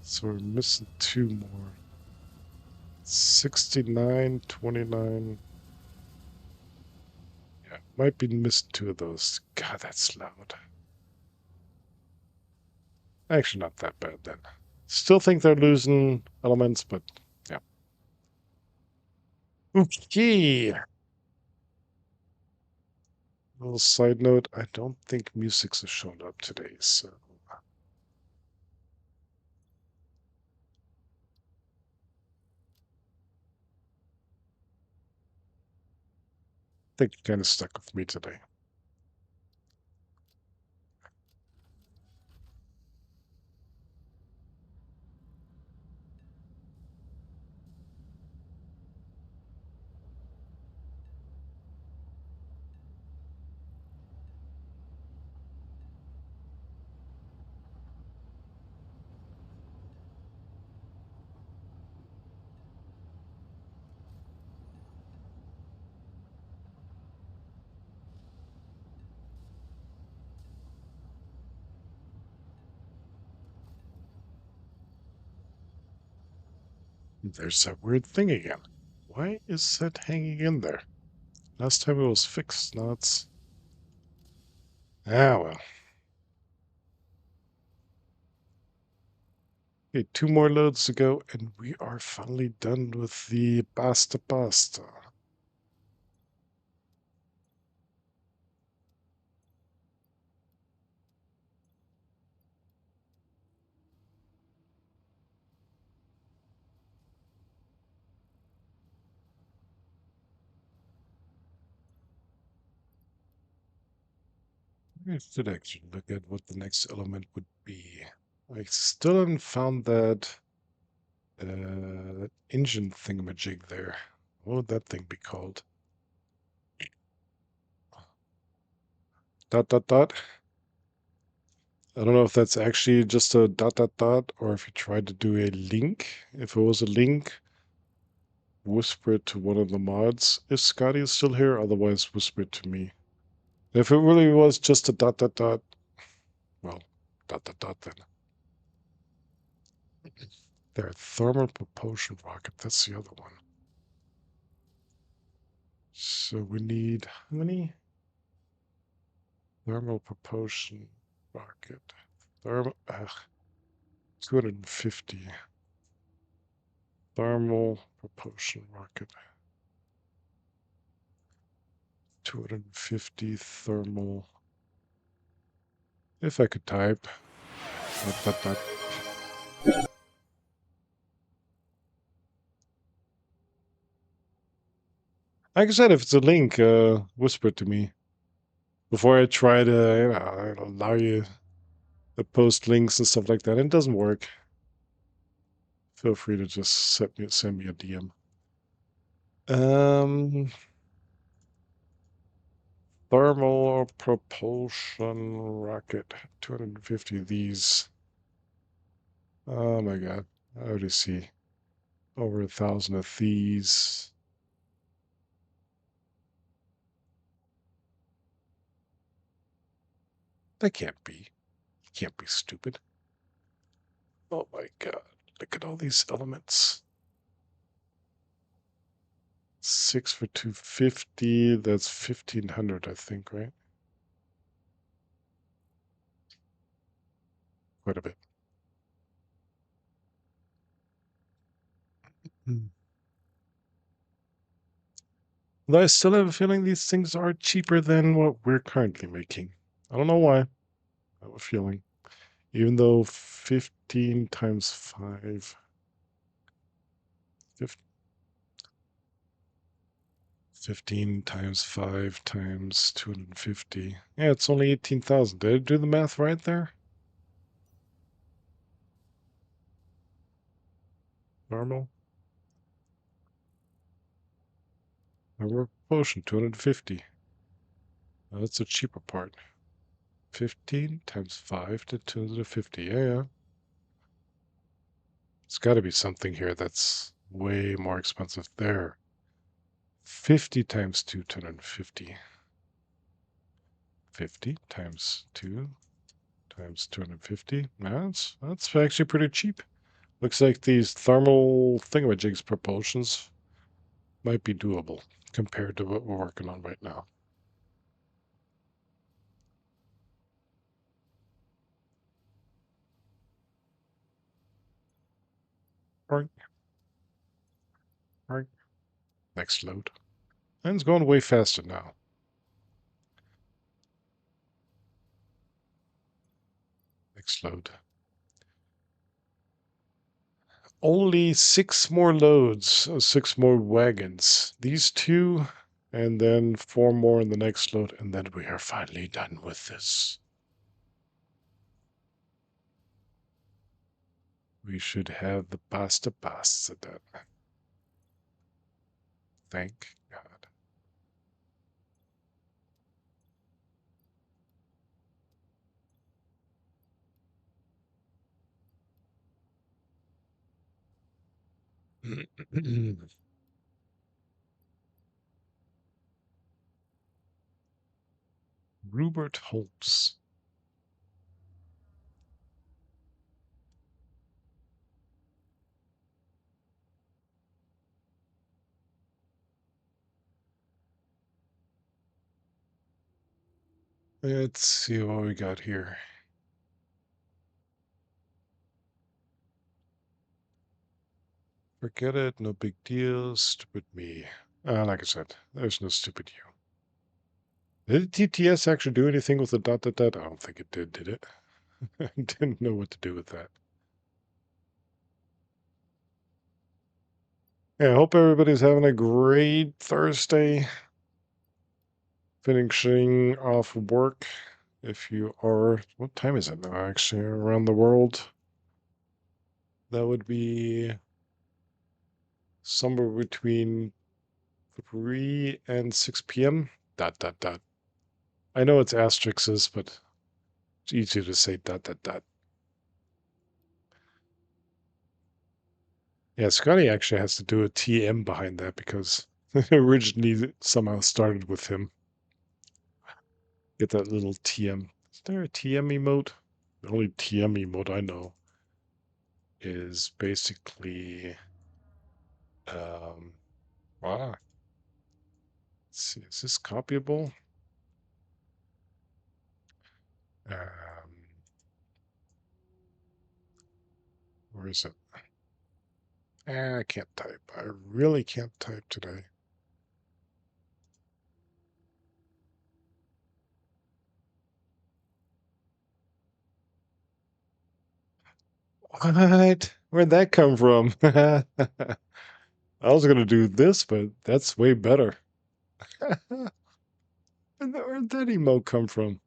So we're missing two more. 69, 29. Yeah, might be missing two of those. God, that's loud. Actually, not that bad then. Still think they're losing elements, but yeah. Okay. Little side note, I don't think musics have shown up today, so I think it kind of stuck with me today. There's that weird thing again. Why is that hanging in there? Last time it was fixed, now it's... Ah, well. Okay, two more loads to go, and we are finally done with the pasta pasta. I should actually look at what the next element would be. I still haven't found that That engine thingamajig there. What would that thing be called? Dot dot dot. I don't know if that's actually just a dot dot dot or if you tried to do a link. If it was a link, whisper it to one of the mods if Scotty is still here, otherwise whisper it to me. If it really was just a dot dot dot, well, dot dot dot then. There, thermal propulsion rocket, that's the other one. So we need how many? Thermal propulsion rocket. Thermal 250. Thermal propulsion rocket. 250 thermal. If I could type. Dot, dot, dot. Like I said, if it's a link, whisper it to me. Before I try to allow you to post links and stuff like that. It doesn't work. Feel free to just send me a DM. Thermal propulsion rocket. 250 of these. Oh my god. I already see over 1,000 of these. That can't be. You can't be stupid. Oh my god. Look at all these elements. 6 for 250. That's 1,500, I think, right? Quite a bit. Though I still have a feeling these things are cheaper than what we're currently making. I don't know why. I have a feeling. Even though 15 times 5. 15 times 5 times 250. Yeah, it's only 18,000. Did I do the math right there? Normal? Normal potion, 250. Now that's the cheaper part. 15 times 5 to 250. Yeah. It's got to be something here that's way more expensive there. 50 times 2, 250. 50 times 2 times 250. That's actually pretty cheap. Looks like these thermal thingamajigs propulsions might be doable compared to what we're working on right now. Right. Right. Next load. And it's going way faster now. Next load. Only 6 more loads, 6 more wagons. These 2, and then 4 more in the next load, and then we are finally done with this. We should have the pasta done. Thank God. Rupert Holtz. Let's see what we got here. Forget it, no big deal, stupid me. Like I said, there's no stupid you. Did TTS actually do anything with the dot dot dot? I don't think it did it? I didn't know what to do with that. Yeah, I hope everybody's having a great Thursday. Finishing off work. If you are, what time is it now actually around the world? That would be somewhere between 3 and 6 p.m. Dot dot dot. I know it's asterisks, but it's easier to say dot dot dot. Yeah, Scotty actually has to do a TM behind that because originally somehow started with him. Get that little TM. Is there a TM emote? The only TM emote I know is basically wow. Let's see, is this copyable? Where is it? I can't type. I really can't type today. What? Where'd that come from? I was gonna do this, but that's way better. Where'd that emote come from?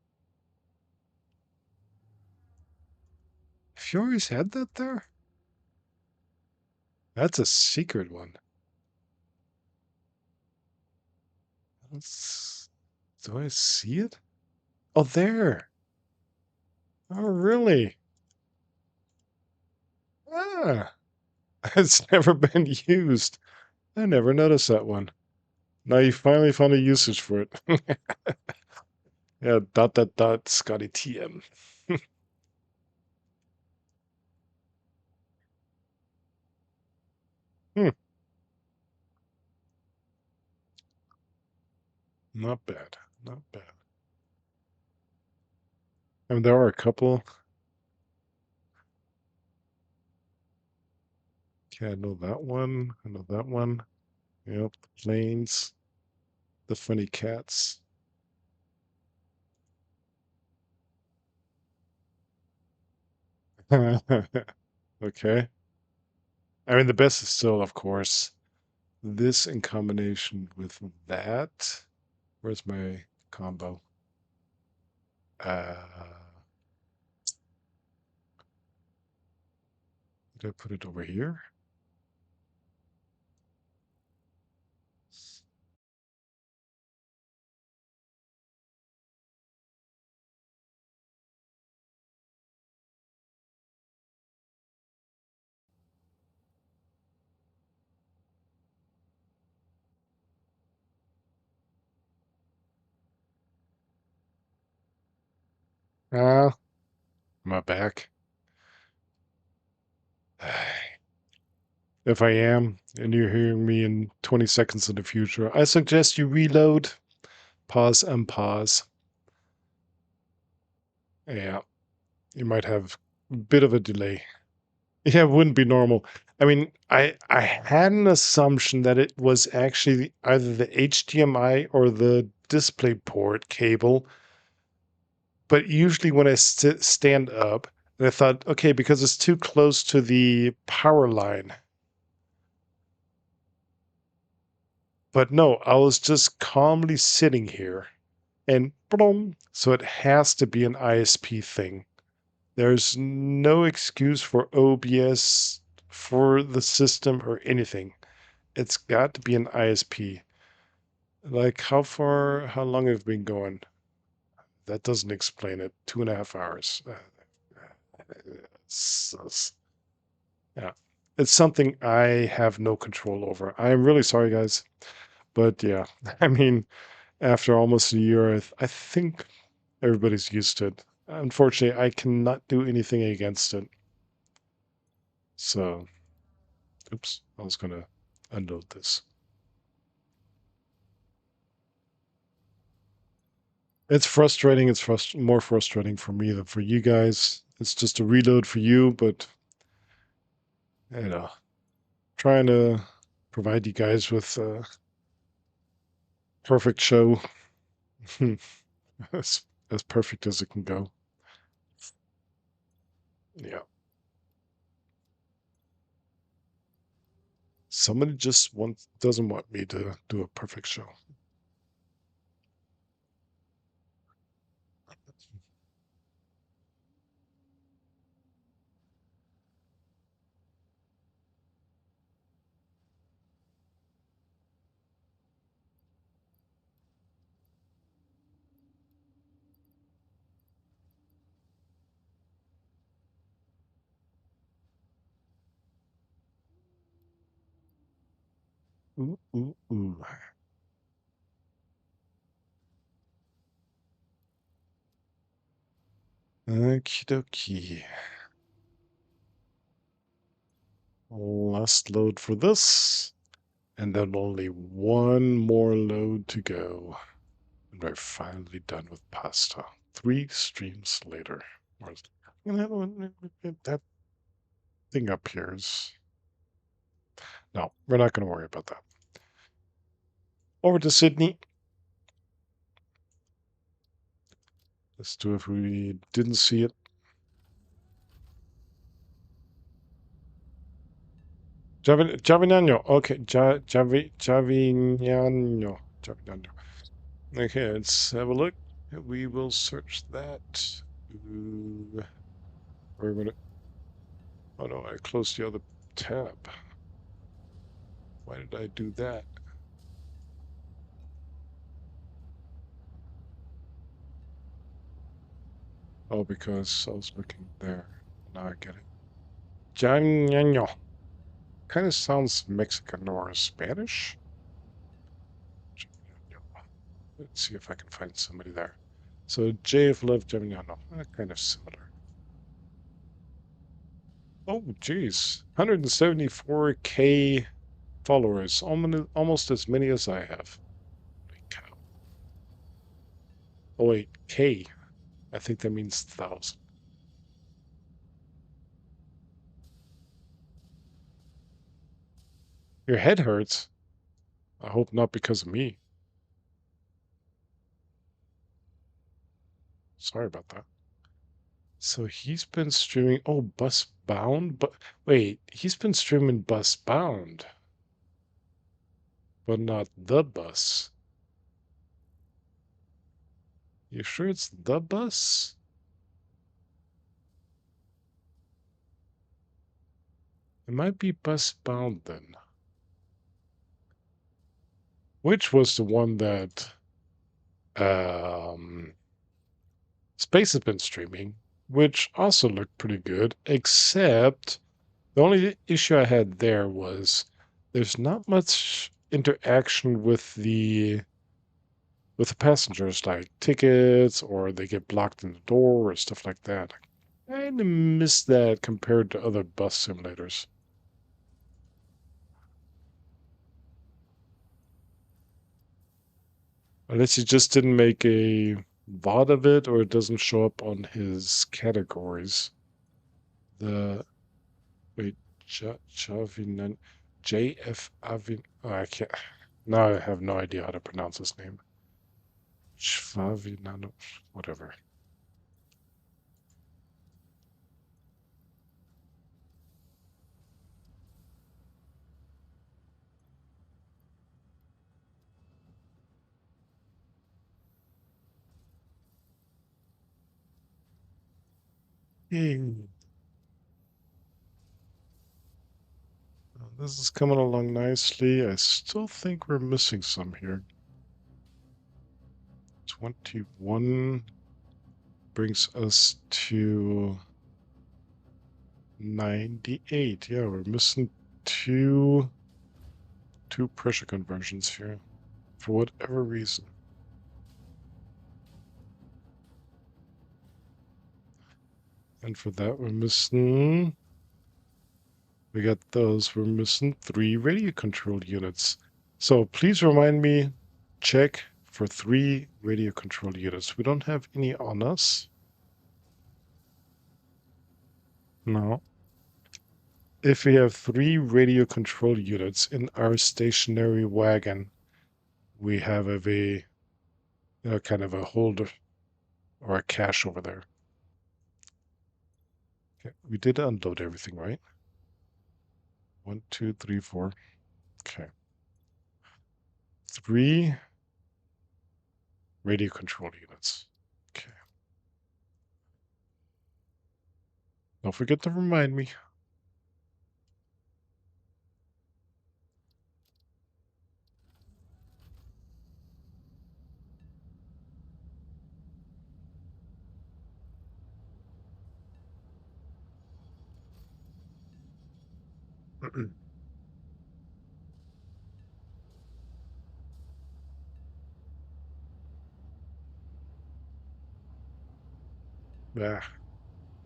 Fury's had that there? That's a secret one. Do I see it? Oh, there. Oh, really? Ah, it's never been used. I never noticed that one. Now you finally found a usage for it. Yeah, dot dot dot Scotty TM. Hmm, not bad. Not bad. I mean, there are a couple. Okay, I know that one. I know that one. Yep, the planes, the funny cats. Okay. I mean, the best is still, of course, this in combination with that. Where's my combo? Did I put it over here? Ah, my back. If I am, and you're hearing me in 20 seconds in the future, I suggest you reload, pause, and pause. Yeah, you might have a bit of a delay. Yeah, it wouldn't be normal. I mean, I had an assumption that it was actually either the HDMI or the DisplayPort cable, but usually when I stand up, and I thought, okay, because it's too close to the power line. But no, I was just calmly sitting here and boom, so it has to be an ISP thing. There's no excuse for OBS for the system or anything. It's got to be an ISP. Like how long have we been going? That doesn't explain it. 2.5 hours. Yeah. It's something I have no control over. I am really sorry, guys. But yeah, I mean, after almost a year, I think everybody's used to it. Unfortunately, I cannot do anything against it. So, oops, I was going to unload this. It's frustrating. It's more frustrating for me than for you guys. It's just a reload for you, but you know, trying to provide you guys with a perfect show, as as perfect as it can go. Yeah, somebody just doesn't want me to do a perfect show. Ooh, ooh, ooh. Okie dokie. Last load for this. And then only one more load to go. And we're finally done with pasta. 3 streams later. That thing up here is... No, we're not going to worry about that. Over to Sydney. Let's do it if we didn't see it. Javignano. Okay, Javignano. Javignano. Okay, let's have a look. We will search that. We're gonna... Oh no, I closed the other tab. Why did I do that? Oh, because I was looking there. Now I get it. Javignano. Kind of sounds Mexican or Spanish. Let's see if I can find somebody there. So JF Love Geminiano, kind of similar. Oh, geez, 174K followers, almost as many as I have. Holy cow. Oh wait, K. I think that means 1,000. Your head hurts. I hope not because of me. Sorry about that. So he's been streaming. Oh, Bus Bound? But wait, he's been streaming Bus Bound, but not the bus. You sure it's the bus? It might be Bus Bound then. Which was the one that Space has been streaming, which also looked pretty good, except the only issue I had there was there's not much interaction with the passengers, like tickets or they get blocked in the door or stuff like that. I kind of miss that compared to other bus simulators. Unless he just didn't make a VOD of it or it doesn't show up on his categories. The wait, Chavinan JF Avin. Oh, I can't. Now I have no idea how to pronounce his name. Chvavinano, whatever. Hey, this is coming along nicely. I still think we're missing some here. 21 brings us to 98. Yeah, we're missing two pressure conversions here for whatever reason. And for that, we're missing... We got those. We're missing 3 radio control units. So please remind me, check for 3 radio control units. We don't have any on us. No. If we have 3 radio control units in our stationary wagon, we have kind of a holder or a cache over there. Okay, we did unload everything, right? 1, 2, 3, 4. Okay. 3 radio control units. Okay. Don't forget to remind me. Ah,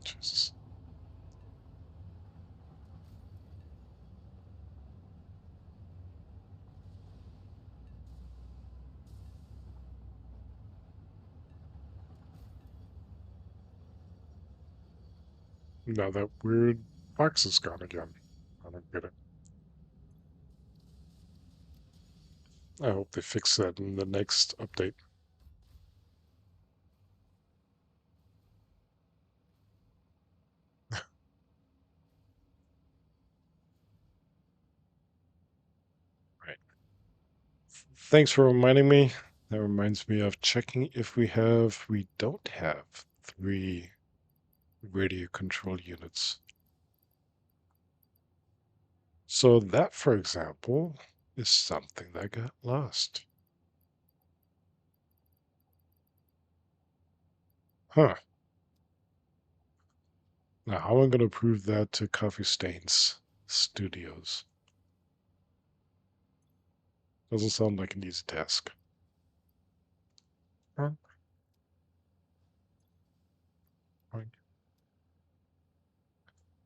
Jesus. Now that weird box is gone again. I don't get it. I hope they fix that in the next update. Right. Thanks for reminding me. That reminds me of checking if we don't have 3 radio control units. So that, for example, is something that got lost. Huh. Now, how am I going to prove that to Coffee Stains Studios? Doesn't sound like an easy task. Huh? Fine.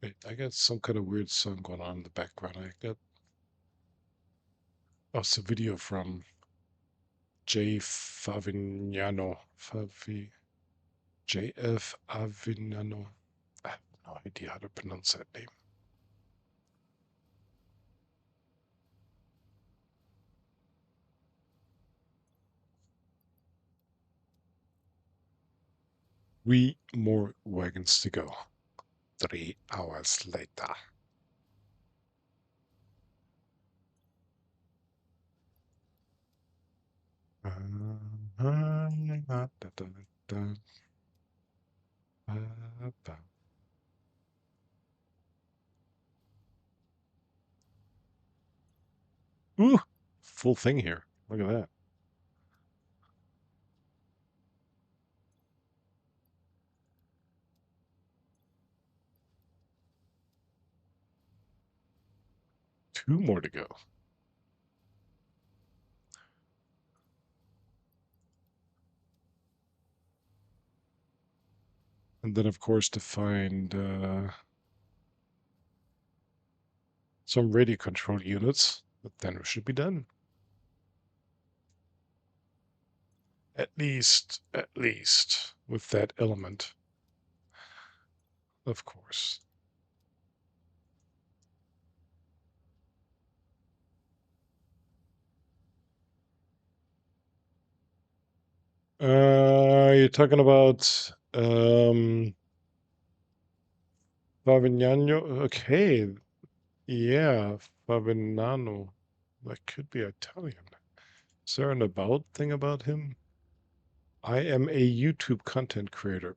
Wait, I got some kind of weird song going on in the background. I got. Oh, it's a video from J. Favignano. JF Avignano. I have no idea how to pronounce that name. More wagons to go. 3 hours later. Ooh, full thing here. Look at that. Two more to go. And then, of course, to find some radio control units, but then we should be done. At least with that element, of course. You're talking about Favignano? Okay, yeah, Favignano. That could be Italian. Is there an about thing about him? I am a YouTube content creator.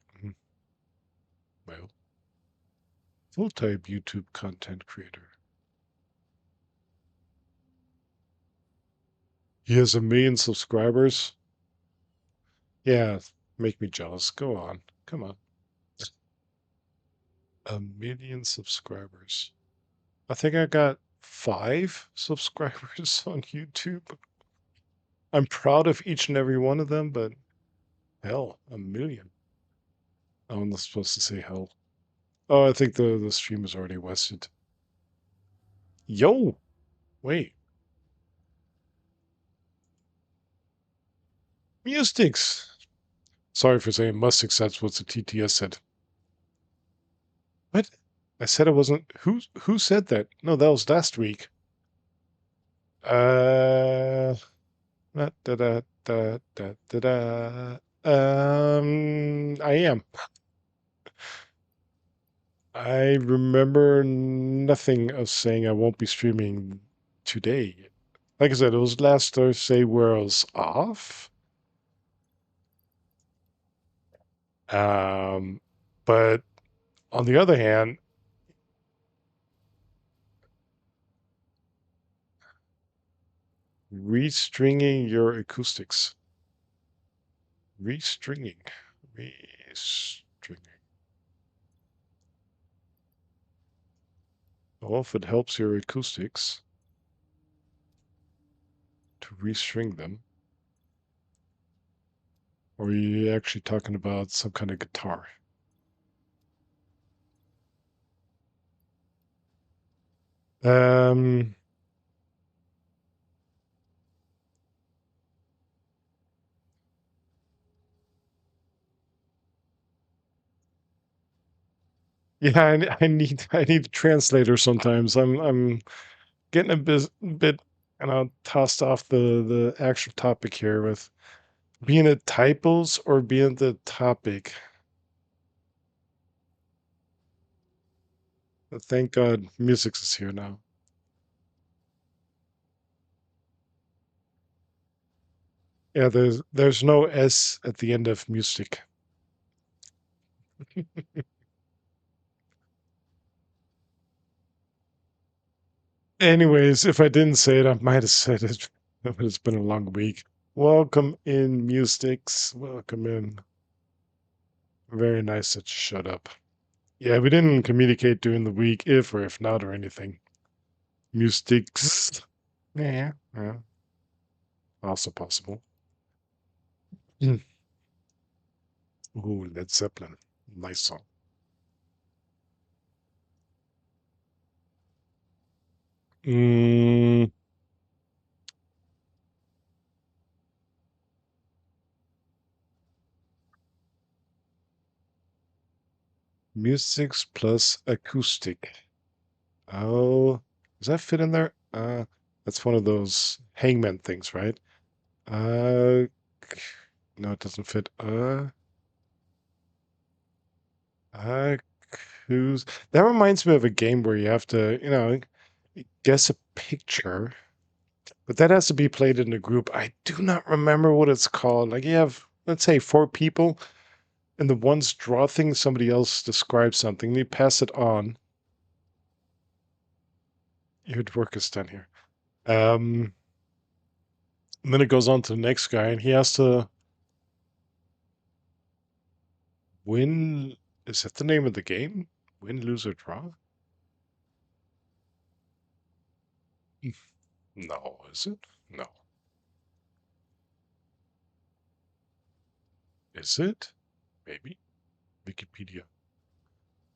Well, full-time YouTube content creator. He has 1 million subscribers. Yeah, make me jealous. Go on. Come on. 1 million subscribers. I think I got 5 subscribers on YouTube. I'm proud of each and every one of them, but hell, 1 million. Oh, I'm not supposed to say hell. Oh, I think the stream is already wested. Yo! Wait. Mustics! Sorry for saying mustics, that's what the TTS said. What? I said I wasn't. Who said that? No, that was last week. Da, da, da, da, da, da, da. I am. I remember nothing of saying I won't be streaming today. Like I said, it was last Thursday where I was off. Um, but on the other hand, restringing your acoustics. Restringing. Restringing. Well, if it helps your acoustics to restring them, or are you actually talking about some kind of guitar? Um, yeah, I need a translator sometimes. I'm getting a bit tossed off the actual topic here with being it typos or being the topic. But thank God music is here now. Yeah, there's no S at the end of music. Anyways, if I didn't say it, I might have said it, but it's been a long week. Welcome in, Mustics. Welcome in. Very nice that you showed up. Yeah, we didn't communicate during the week, if or if not, or anything. Mustics. Yeah, yeah, also possible. Mm. Ooh, Led Zeppelin. Nice song. Mm, Musics plus acoustic. Oh, does that fit in there? That's one of those hangman things, right? Uh, no, it doesn't fit. Who's that reminds me of a game where you have to, guess a picture, but that has to be played in a group. I do not remember what it's called. Like you have, let's say, four people, and the ones draw things, somebody else describes something, and you pass it on. Your work is done here. And then it goes on to the next guy, and he has to win. Is that the name of the game? Win, lose, or draw? No, is it? No. Is it? Maybe. Wikipedia.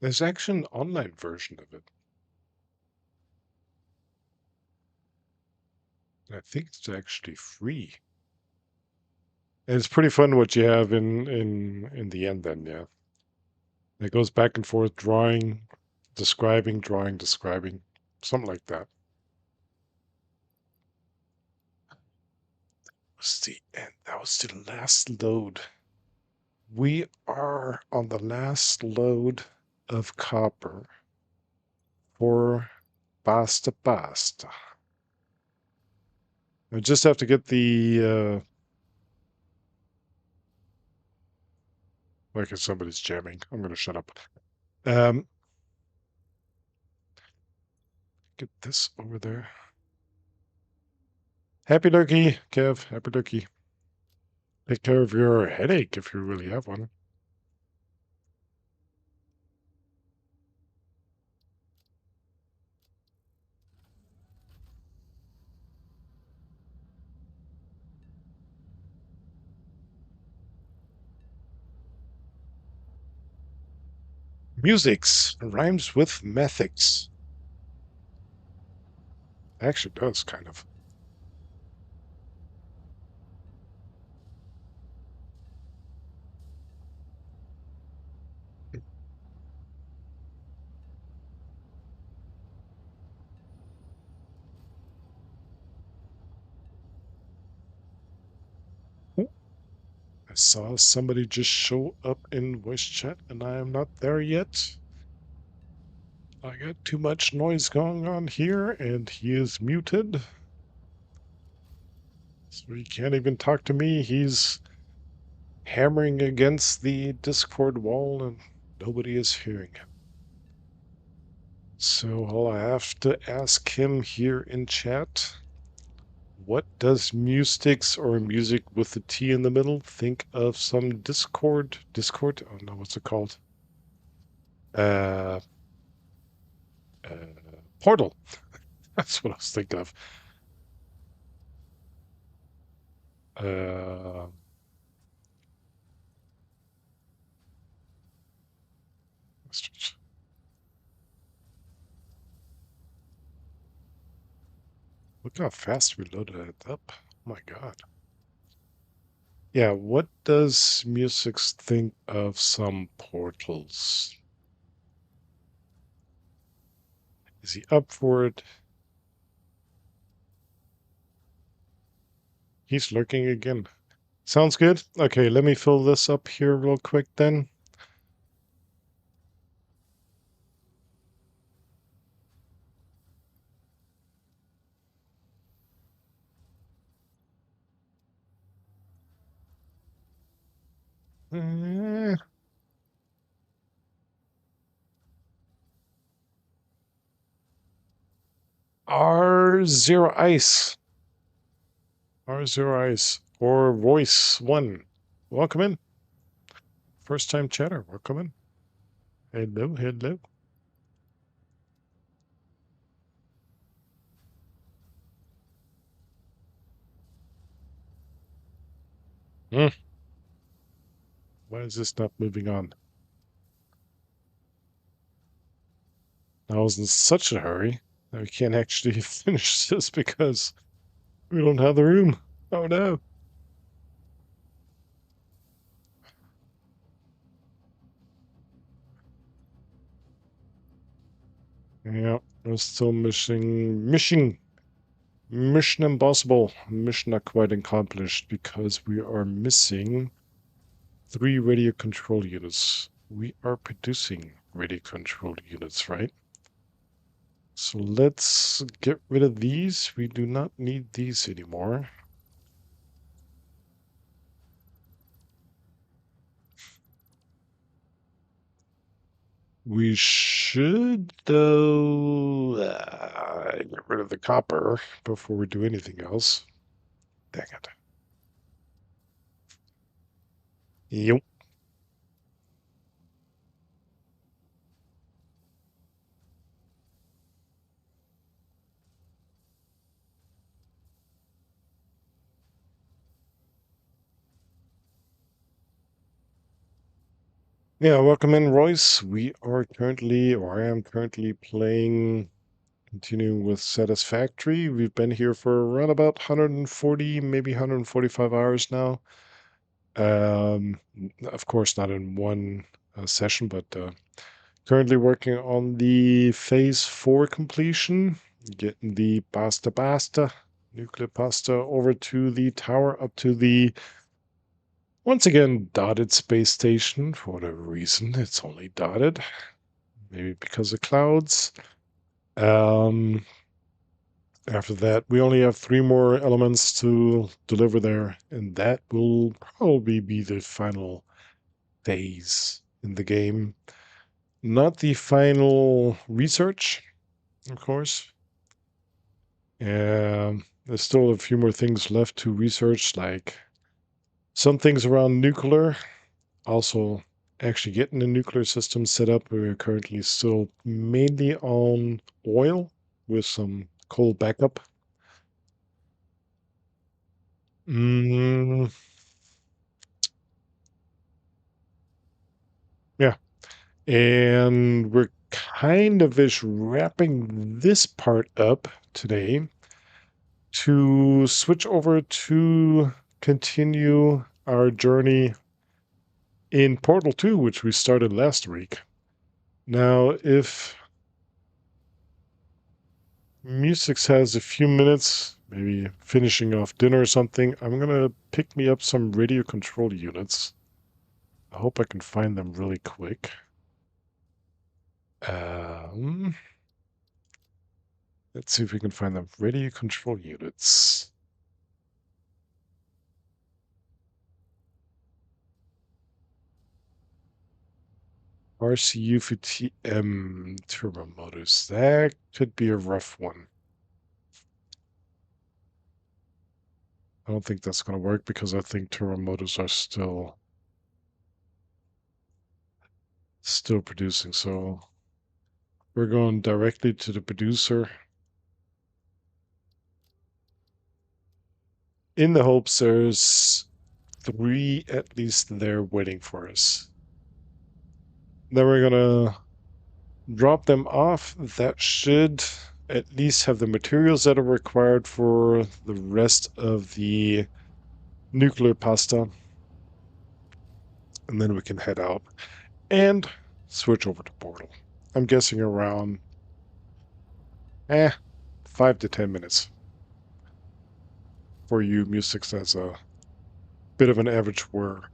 There's actually an online version of it. I think it's actually free. And it's pretty fun what you have in the end then, yeah. It goes back and forth, drawing, describing, drawing, describing. Something like that. That was the last load. We are on the last load of copper for Basta Basta. I just have to get like if somebody's jamming. I'm gonna shut up. Um get this over there. Happy turkey, Kev. Happy turkey. Take care of your headache if you really have one. Musics rhymes with methics. Actually does kind of. I saw somebody just show up in voice chat and I am not there yet. I got too much noise going on here and he is muted. So he can't even talk to me. He's hammering against the Discord wall and nobody is hearing him. So I'll have to ask him here in chat. What does Mustix or music with the T in the middle think of some Discord? Oh no, what's it called? Uh, uh Portal. That's what I was thinking of. Uh, Look how fast we loaded it up. Oh my god. Yeah, what does Musix think of some portals? Is he up for it? He's lurking again. Sounds good. Okay, let me fill this up here real quick then. Eh, R0 Ice. R0 Ice. Or Voice 1. Welcome in. First time chatter. Welcome in. Hello, hello. Hmm. Why is this not moving on? I was in such a hurry that we can't actually finish this because we don't have the room. Oh no. Yeah, we're still Mission Impossible. Mission not quite accomplished because we are missing 3 radio control units. We are producing radio control units, right? So let's get rid of these. We do not need these anymore. We should, though, get rid of the copper before we do anything else. Dang it. Yep. Yeah, welcome in, Royce. We are currently, or I am currently playing, continuing with Satisfactory. We've been here for around about 140, maybe 145 hours now. Of course, not in one session, but currently working on the phase 4 completion, getting the Basta nuclear pasta over to the tower, up to the once again dotted space station. For whatever reason, it's only dotted. Maybe because of clouds. Um, After that, we only have 3 more elements to deliver there, and that will probably be the final phase in the game. Not the final research, of course. There's still a few more things left to research, like some things around nuclear. Also, actually getting the nuclear system set up. We're currently still mainly on oil with some coal backup. Mm, yeah. And we're kind of ish wrapping this part up today to switch over to continue our journey in Portal 2, which we started last week. Now, if Musix has a few minutes, maybe finishing off dinner or something, I'm gonna pick me up some radio control units. I hope I can find them really quick. Um, let's see if we can find them. Radio control units. RCU for TM turbo motors. That could be a rough one. I don't think that's going to work because I think turbo motors are still producing. So we're going directly to the producer in the hopes there's 3 at least there waiting for us. Then we're going to drop them off. That should at least have the materials that are required for the rest of the nuclear pasta. And then we can head out and switch over to Portal. I'm guessing around 5 to 10 minutes for you musics as a bit of an average wearer.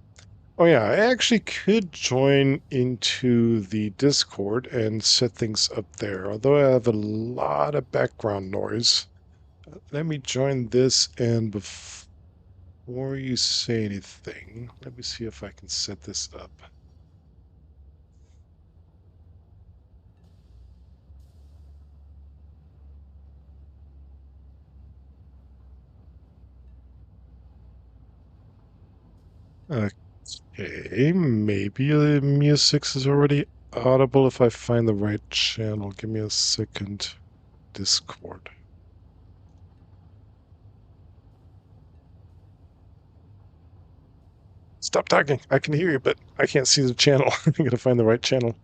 Oh yeah, I actually could join into the Discord and set things up there, although I have a lot of background noise. Let me join this, and before you say anything, let me see if I can set this up. Okay, maybe the music is already audible if I find the right channel. Give me a second. Discord. Stop talking. I can hear you, but I can't see the channel. I gotta find the right channel.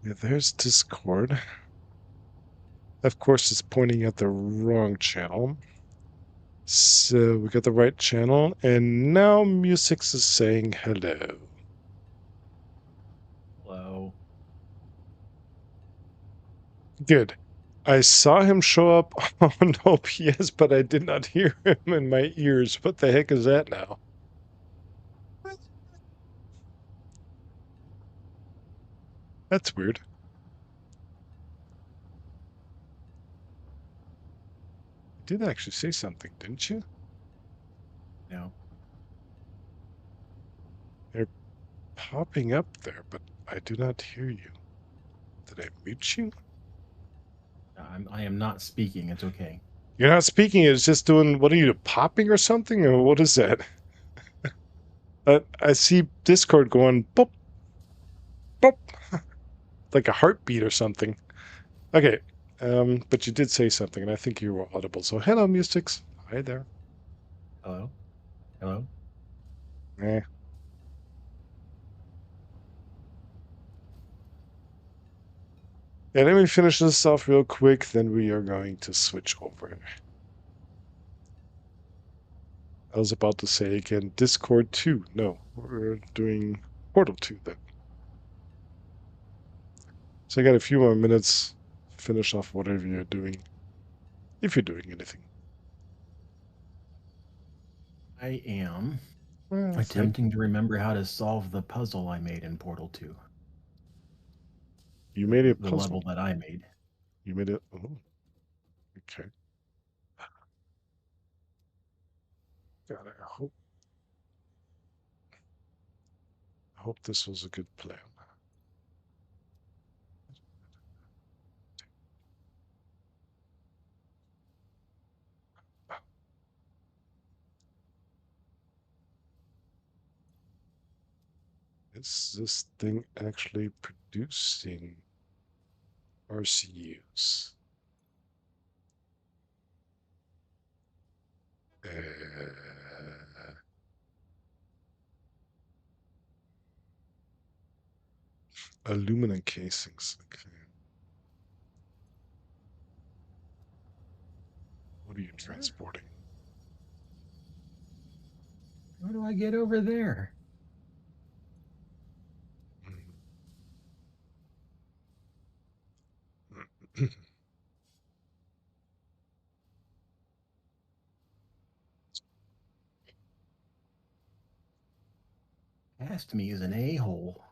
Yeah, there's Discord. Of course, it's pointing at the wrong channel. So we got the right channel, and now Musix is saying hello. Hello. Good. I saw him show up on OPS, but I did not hear him in my ears. What the heck is that now? That's weird. You did actually say something, didn't you? No. You're popping up there, but I do not hear you. Did I mute you? I am not speaking. It's okay. You're not speaking. It's just doing. What are you popping or something, or what is that? I see Discord going boop, boop, like a heartbeat or something. Okay, but you did say something, and I think you were audible. So hello, Mystics. Hi there. Hello? Hello? Eh. Yeah, let me finish this off real quick, then we are going to switch over. I was about to say again, Discord 2. No, we're doing Portal 2 then. So I got a few more minutes. Finish off whatever you're doing, if you're doing anything. I am Well, attempting to remember how to solve the puzzle I made in Portal 2. you made a The puzzle. level that I made. You made it. Oh, okay. God, I hope this was a good plan. Is this thing actually producing RCUs? Aluminum casings. Okay. What are you transporting? How do I get over there? Asked me is an a-hole.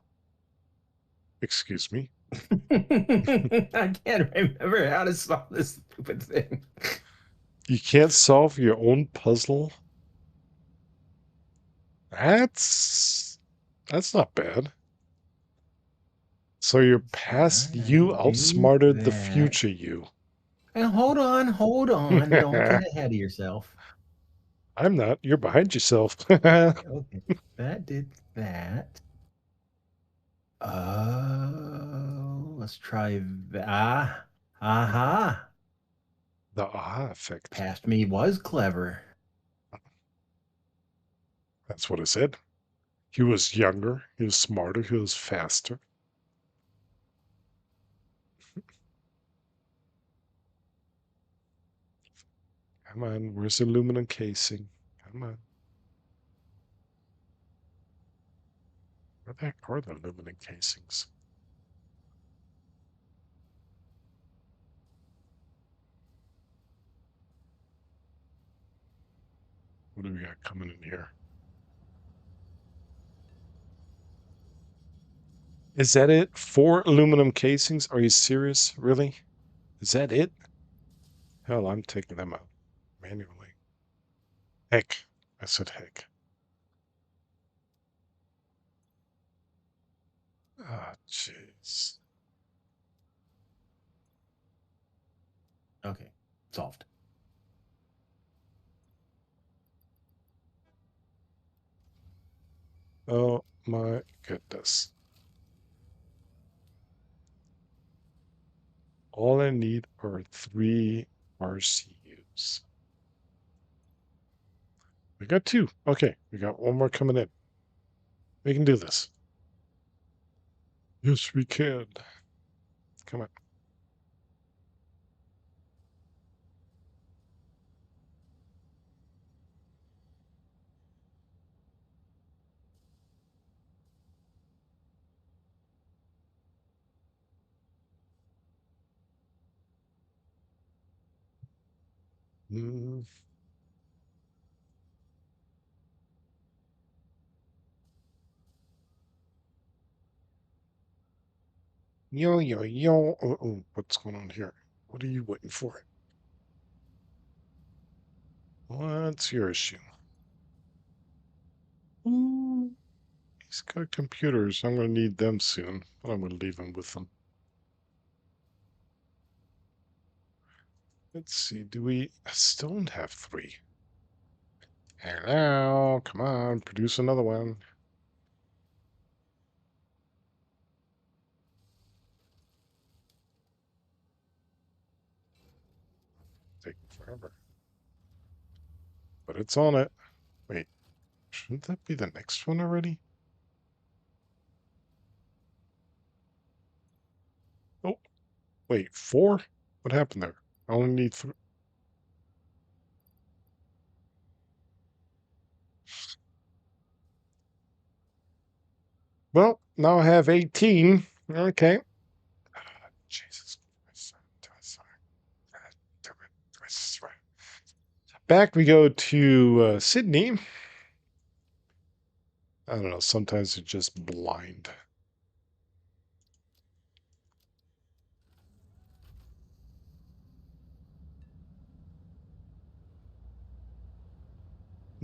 Excuse me. I can't remember how to solve this stupid thing. You can't solve your own puzzle? That's not bad. So your past you Do outsmarted the that. future you. And hold on. Don't get ahead of yourself. I'm not. You're behind yourself. Okay. That did that. Oh, let's try that. Aha. The aha effect. Past me was clever. That's what I said. He was younger, he was smarter, he was faster. Come on, where's the aluminum casing? Come on. Where the heck are the aluminum casings? What do we got coming in here? Is that it? 4 aluminum casings? Are you serious? Really? Is that it? Hell, I'm taking them out manually. Heck. I said heck. Ah, jeez. Okay, solved. Oh my goodness. All I need are 3 RCUs. We got 2. Okay, we got 1 more coming in. We can do this. Yes, we can. Come on. Mm. Yo, yo, yo. Oh, what's going on here? What are you waiting for? What's your issue? Ooh, he's got computers. I'm going to need them soon, but I'm going to leave him with them. Let's see. Do we... I still don't have 3. Hello. Come on. Produce another one. Taking forever. But it's on it. Wait. Shouldn't that be the next one already? Oh. Wait. 4? What happened there? I only need 3. Well, now I have 18. Okay. Jesus Christ. I swear. Back we go to Sydney. I don't know. Sometimes it's just blind.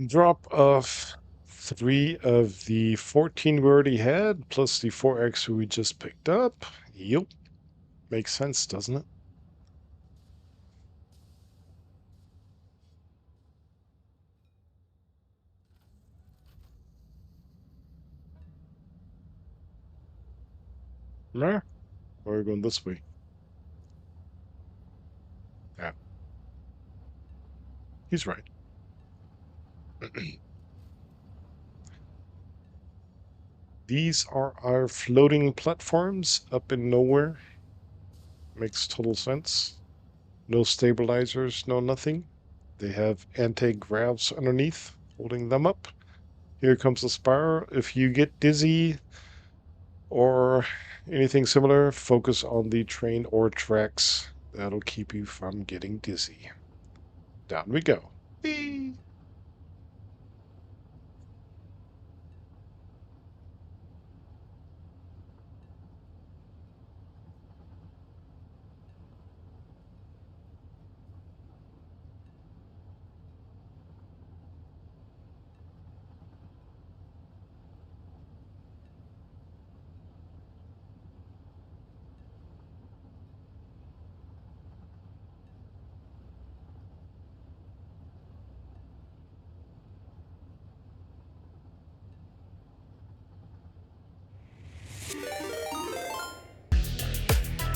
Drop of 3 of the 14 we already had, plus the 4 extra we just picked up. Yep. Makes sense, doesn't it? Nah. Or we're going this way. Yeah. He's right. These are our floating platforms up in nowhere. Makes total sense. No stabilizers, no nothing. They have anti-gravs underneath, holding them up. Here comes the spiral. If you get dizzy or anything similar, focus on the train or tracks. That'll keep you from getting dizzy. Down we go. Whee!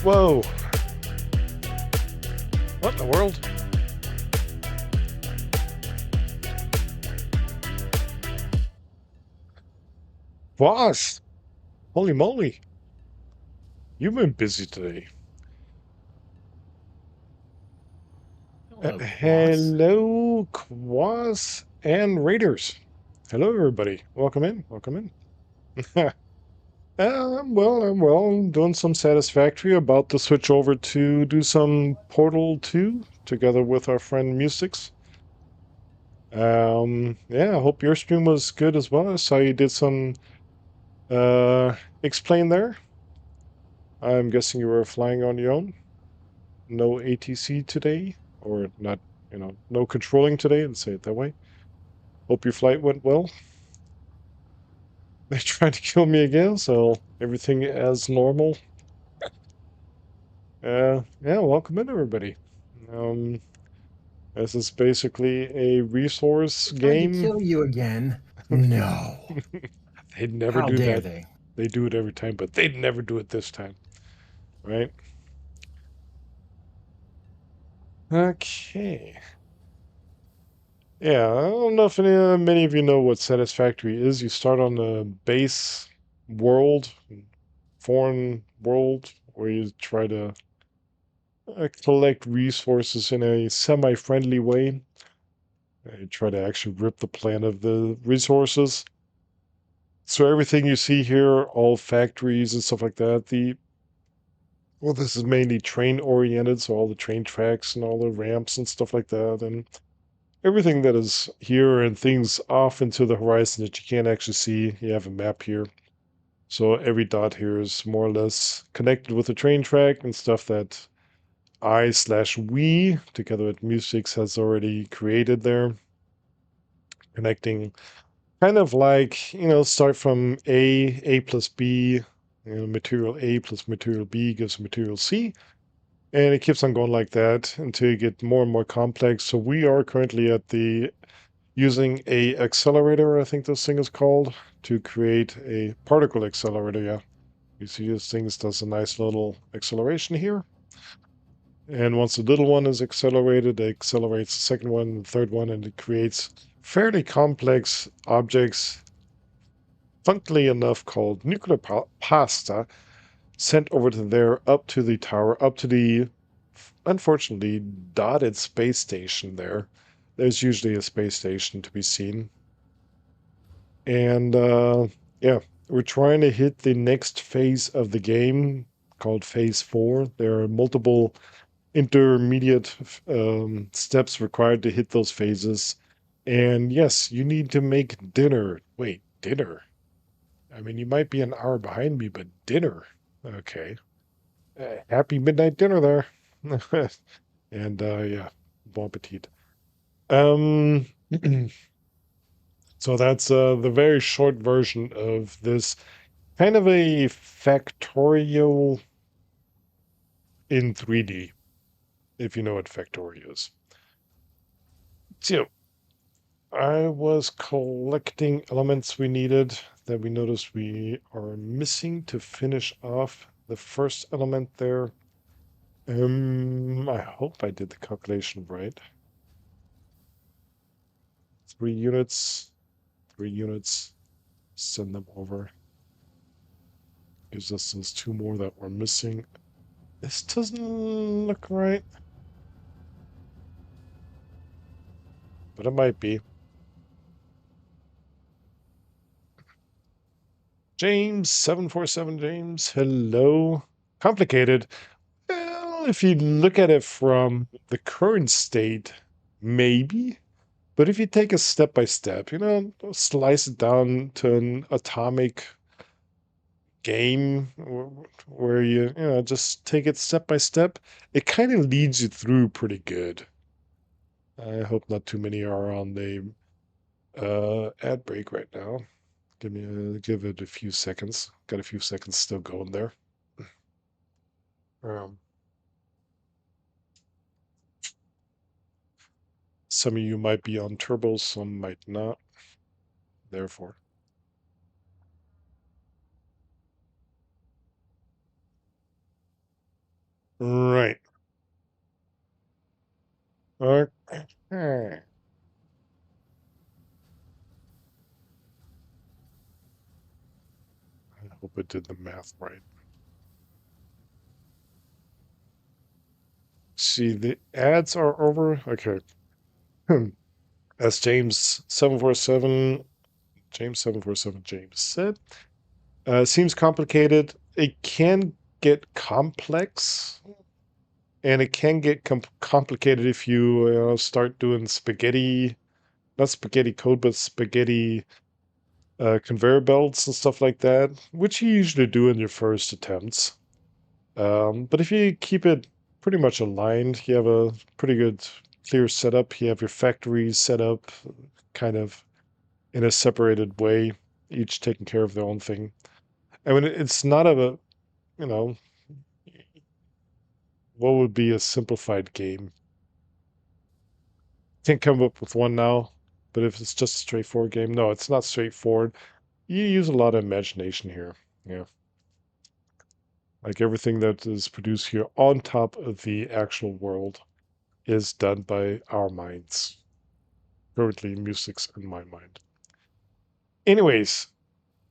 Whoa! What in the world? Boss! Holy moly! You've been busy today. Hello, Quas. Hello, Quas and Raiders. Hello, everybody. Welcome in. Welcome in. I'm well. I'm doing some Satisfactory. About to switch over to do some Portal 2 together with our friend Musix. Yeah, I hope your stream was good as well. I saw you did some explain there. I'm guessing you were flying on your own. No ATC today, or not, no controlling today, let's say it that way. Hope your flight went well. They tried to kill me again, so everything as normal. Yeah, welcome in everybody. Um, this is basically a resource They tried to game. kill you again. No. They'd never How do dare that. they? They do it every time, but they'd never do it this time, right? Okay. Yeah, I don't know if many of you know what Satisfactory is. You start on the base world, foreign world, where you try to collect resources in a semi-friendly way. You try to actually rip the plan of the resources. So everything you see here, all factories and stuff like that, well, this is mainly train oriented, so all the train tracks and all the ramps and stuff like that, and everything that is here and things off into the horizon that you can't actually see. You have a map here. So every dot here is more or less connected with the train track and stuff that I/we, together with Musix, has already created there, connecting kind of like, start from A plus B, material A plus material B gives material C. And it keeps on going like that until you get more and more complex. So we are currently at the using a accelerator, I think this thing is called, to create a particle accelerator. Yeah, you see this thing does a nice little acceleration here. And once the little one is accelerated, it accelerates the second one, the third one, and it creates fairly complex objects, functionally enough called nuclear pasta, sent over to there, up to the tower, up to the, unfortunately, dotted space station there. There's usually a space station to be seen. And yeah, we're trying to hit the next phase of the game called Phase 4. There are multiple intermediate steps required to hit those phases. And yes, you need to make dinner. Wait, dinner? I mean, you might be an hour behind me, but dinner. Okay. Happy midnight dinner there. And yeah, bon appetit. Um, so that's the very short version of this kind of a factorial in 3D, if you know what factorial is. So I was collecting elements we needed that we noticed we are missing to finish off the first element there. I hope I did the calculation right. 3 units, 3 units, send them over. Gives us those two more that we're missing. This doesn't look right, but it might be. James, 747 James, hello. Complicated. Well, if you look at it from the current state, maybe. But if you take a step by step, slice it down to an atomic game where you just take it step by step, it kind of leads you through pretty good. I hope not too many are on the ad break right now. Give it a few seconds. Got a few seconds still going there. Um, some of you might be on turbos, some might not. Therefore, right. Okay. I did the math right. See, the ads are over. Okay. As James said, seems complicated. It can get complex, and it can get complicated if you start doing spaghetti, not spaghetti code, but spaghetti conveyor belts and stuff like that, which you usually do in your first attempts. But if you keep it pretty much aligned, you have a pretty good clear setup. You have your factories set up kind of in a separated way, each taking care of their own thing. I mean, it's not you know, what would be a simplified game? Can't come up with one now, but if it's just a straightforward game, no, it's not straightforward. You use a lot of imagination here. Yeah. Like everything that is produced here on top of the actual world is done by our minds. Currently, music's in my mind. Anyways,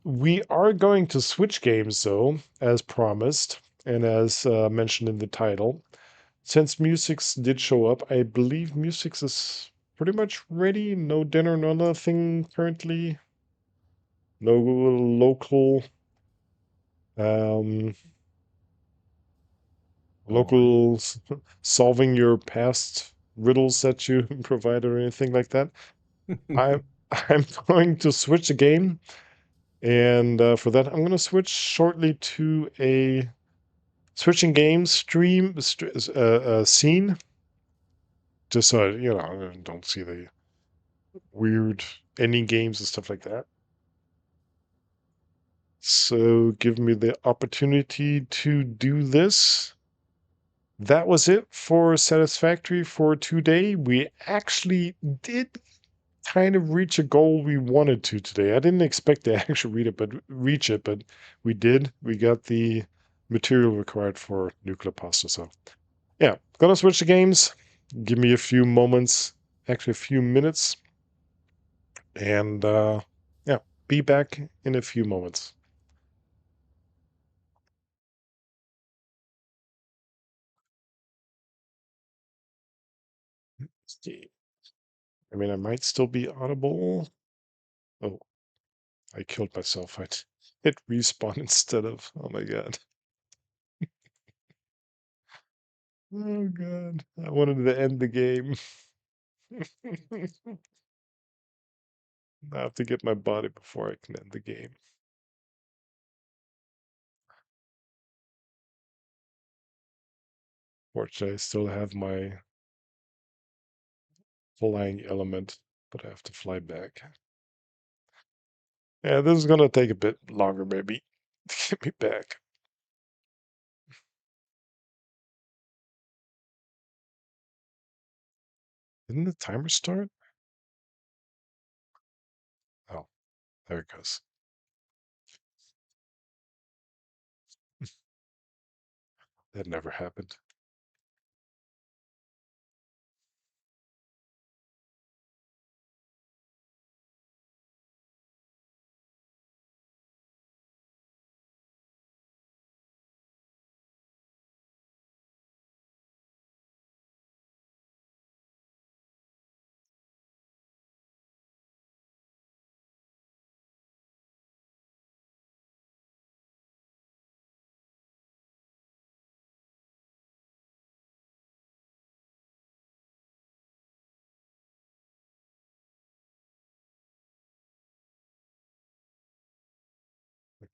we are going to switch games though, as promised, and as mentioned in the title. Since Musix did show up, I believe Musix is pretty much ready. No dinner, no nothing currently. No local um local solving your past riddles that you provide or anything like that. I'm I'm going to switch a game, and for that, I'm going to switch shortly to a switching game scene, just so I don't see the weird ending games and stuff like that. So give me the opportunity to do this. That was it for Satisfactory for today. We actually did kind of reach a goal we wanted to today. I didn't expect to actually reach it, but we did. We got the material required for nuclear pasta. So yeah, gonna switch the games. Give me a few moments, actually a few minutes, and yeah, be back in a few moments. I mean, I might still be audible. Oh, I killed myself. I hit respawn instead of. Oh my god. Oh god. I wanted to end the game. I have to get my body before I can end the game. Fortunately, I still have my flying element, but I have to fly back. Yeah, this is gonna take a bit longer, maybe, to get me back. Didn't the timer start? Oh, there it goes. That never happened.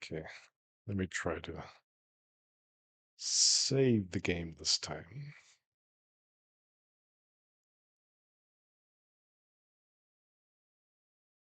Okay, let me try to save the game this time.